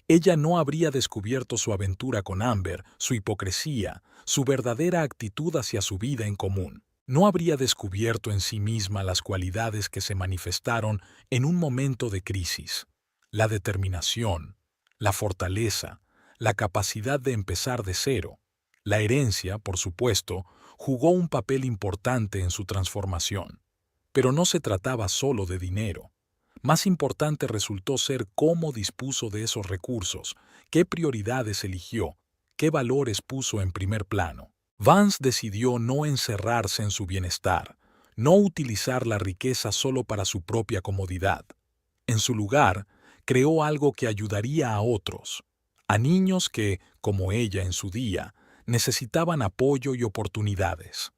Ella no habría descubierto su aventura con Amber, su hipocresía, su verdadera actitud hacia su vida en común. No habría descubierto en sí misma las cualidades que se manifestaron en un momento de crisis. La determinación, la fortaleza, la capacidad de empezar de cero. La herencia, por supuesto, jugó un papel importante en su transformación. Pero no se trataba solo de dinero. Más importante resultó ser cómo dispuso de esos recursos, qué prioridades eligió, qué valores puso en primer plano. Vance decidió no encerrarse en su bienestar, no utilizar la riqueza solo para su propia comodidad. En su lugar, creó algo que ayudaría a otros, a niños que, como ella en su día, necesitaban apoyo y oportunidades.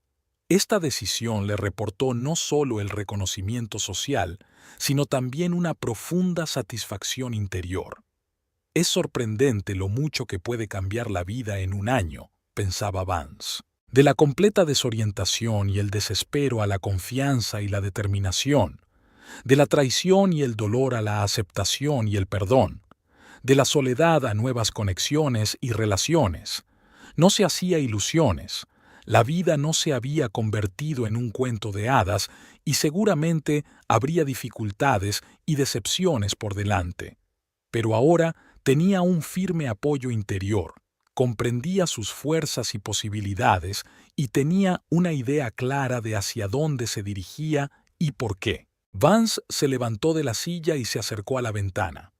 Esta decisión le reportó no solo el reconocimiento social, sino también una profunda satisfacción interior. Es sorprendente lo mucho que puede cambiar la vida en un año, pensaba Vance. De la completa desorientación y el desespero a la confianza y la determinación, de la traición y el dolor a la aceptación y el perdón, de la soledad a nuevas conexiones y relaciones. No se hacía ilusiones. La vida no se había convertido en un cuento de hadas y seguramente habría dificultades y decepciones por delante. Pero ahora tenía un firme apoyo interior, comprendía sus fuerzas y posibilidades y tenía una idea clara de hacia dónde se dirigía y por qué. Vance se levantó de la silla y se acercó a la ventana.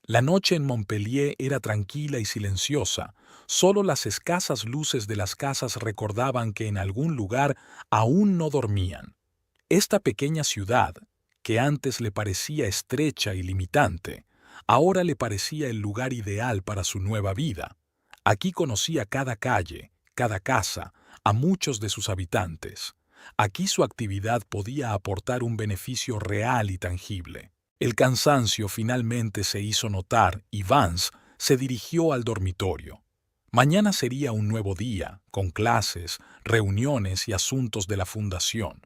La noche en Montpellier era tranquila y silenciosa, solo las escasas luces de las casas recordaban que en algún lugar aún no dormían. Esta pequeña ciudad, que antes le parecía estrecha y limitante, ahora le parecía el lugar ideal para su nueva vida. Aquí conocía cada calle, cada casa, a muchos de sus habitantes. Aquí su actividad podía aportar un beneficio real y tangible. El cansancio finalmente se hizo notar y Vance se dirigió al dormitorio. Mañana sería un nuevo día, con clases, reuniones y asuntos de la fundación.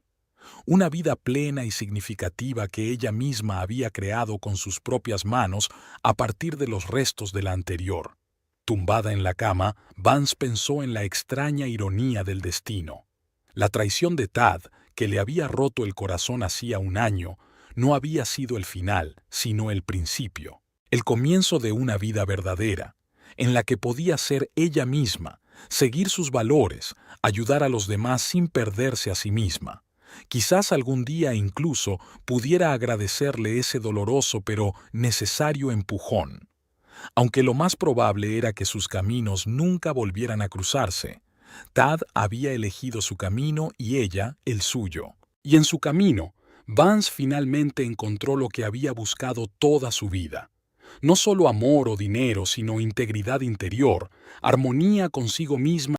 Una vida plena y significativa que ella misma había creado con sus propias manos a partir de los restos de la anterior. Tumbada en la cama, Vance pensó en la extraña ironía del destino. La traición de Tad, que le había roto el corazón hacía un año, no había sido el final, sino el principio, el comienzo de una vida verdadera, en la que podía ser ella misma, seguir sus valores, ayudar a los demás sin perderse a sí misma. Quizás algún día incluso pudiera agradecerle ese doloroso pero necesario empujón. Aunque lo más probable era que sus caminos nunca volvieran a cruzarse, Tad había elegido su camino y ella el suyo. Y en su camino, Vance finalmente encontró lo que había buscado toda su vida. No solo amor o dinero, sino integridad interior, armonía consigo misma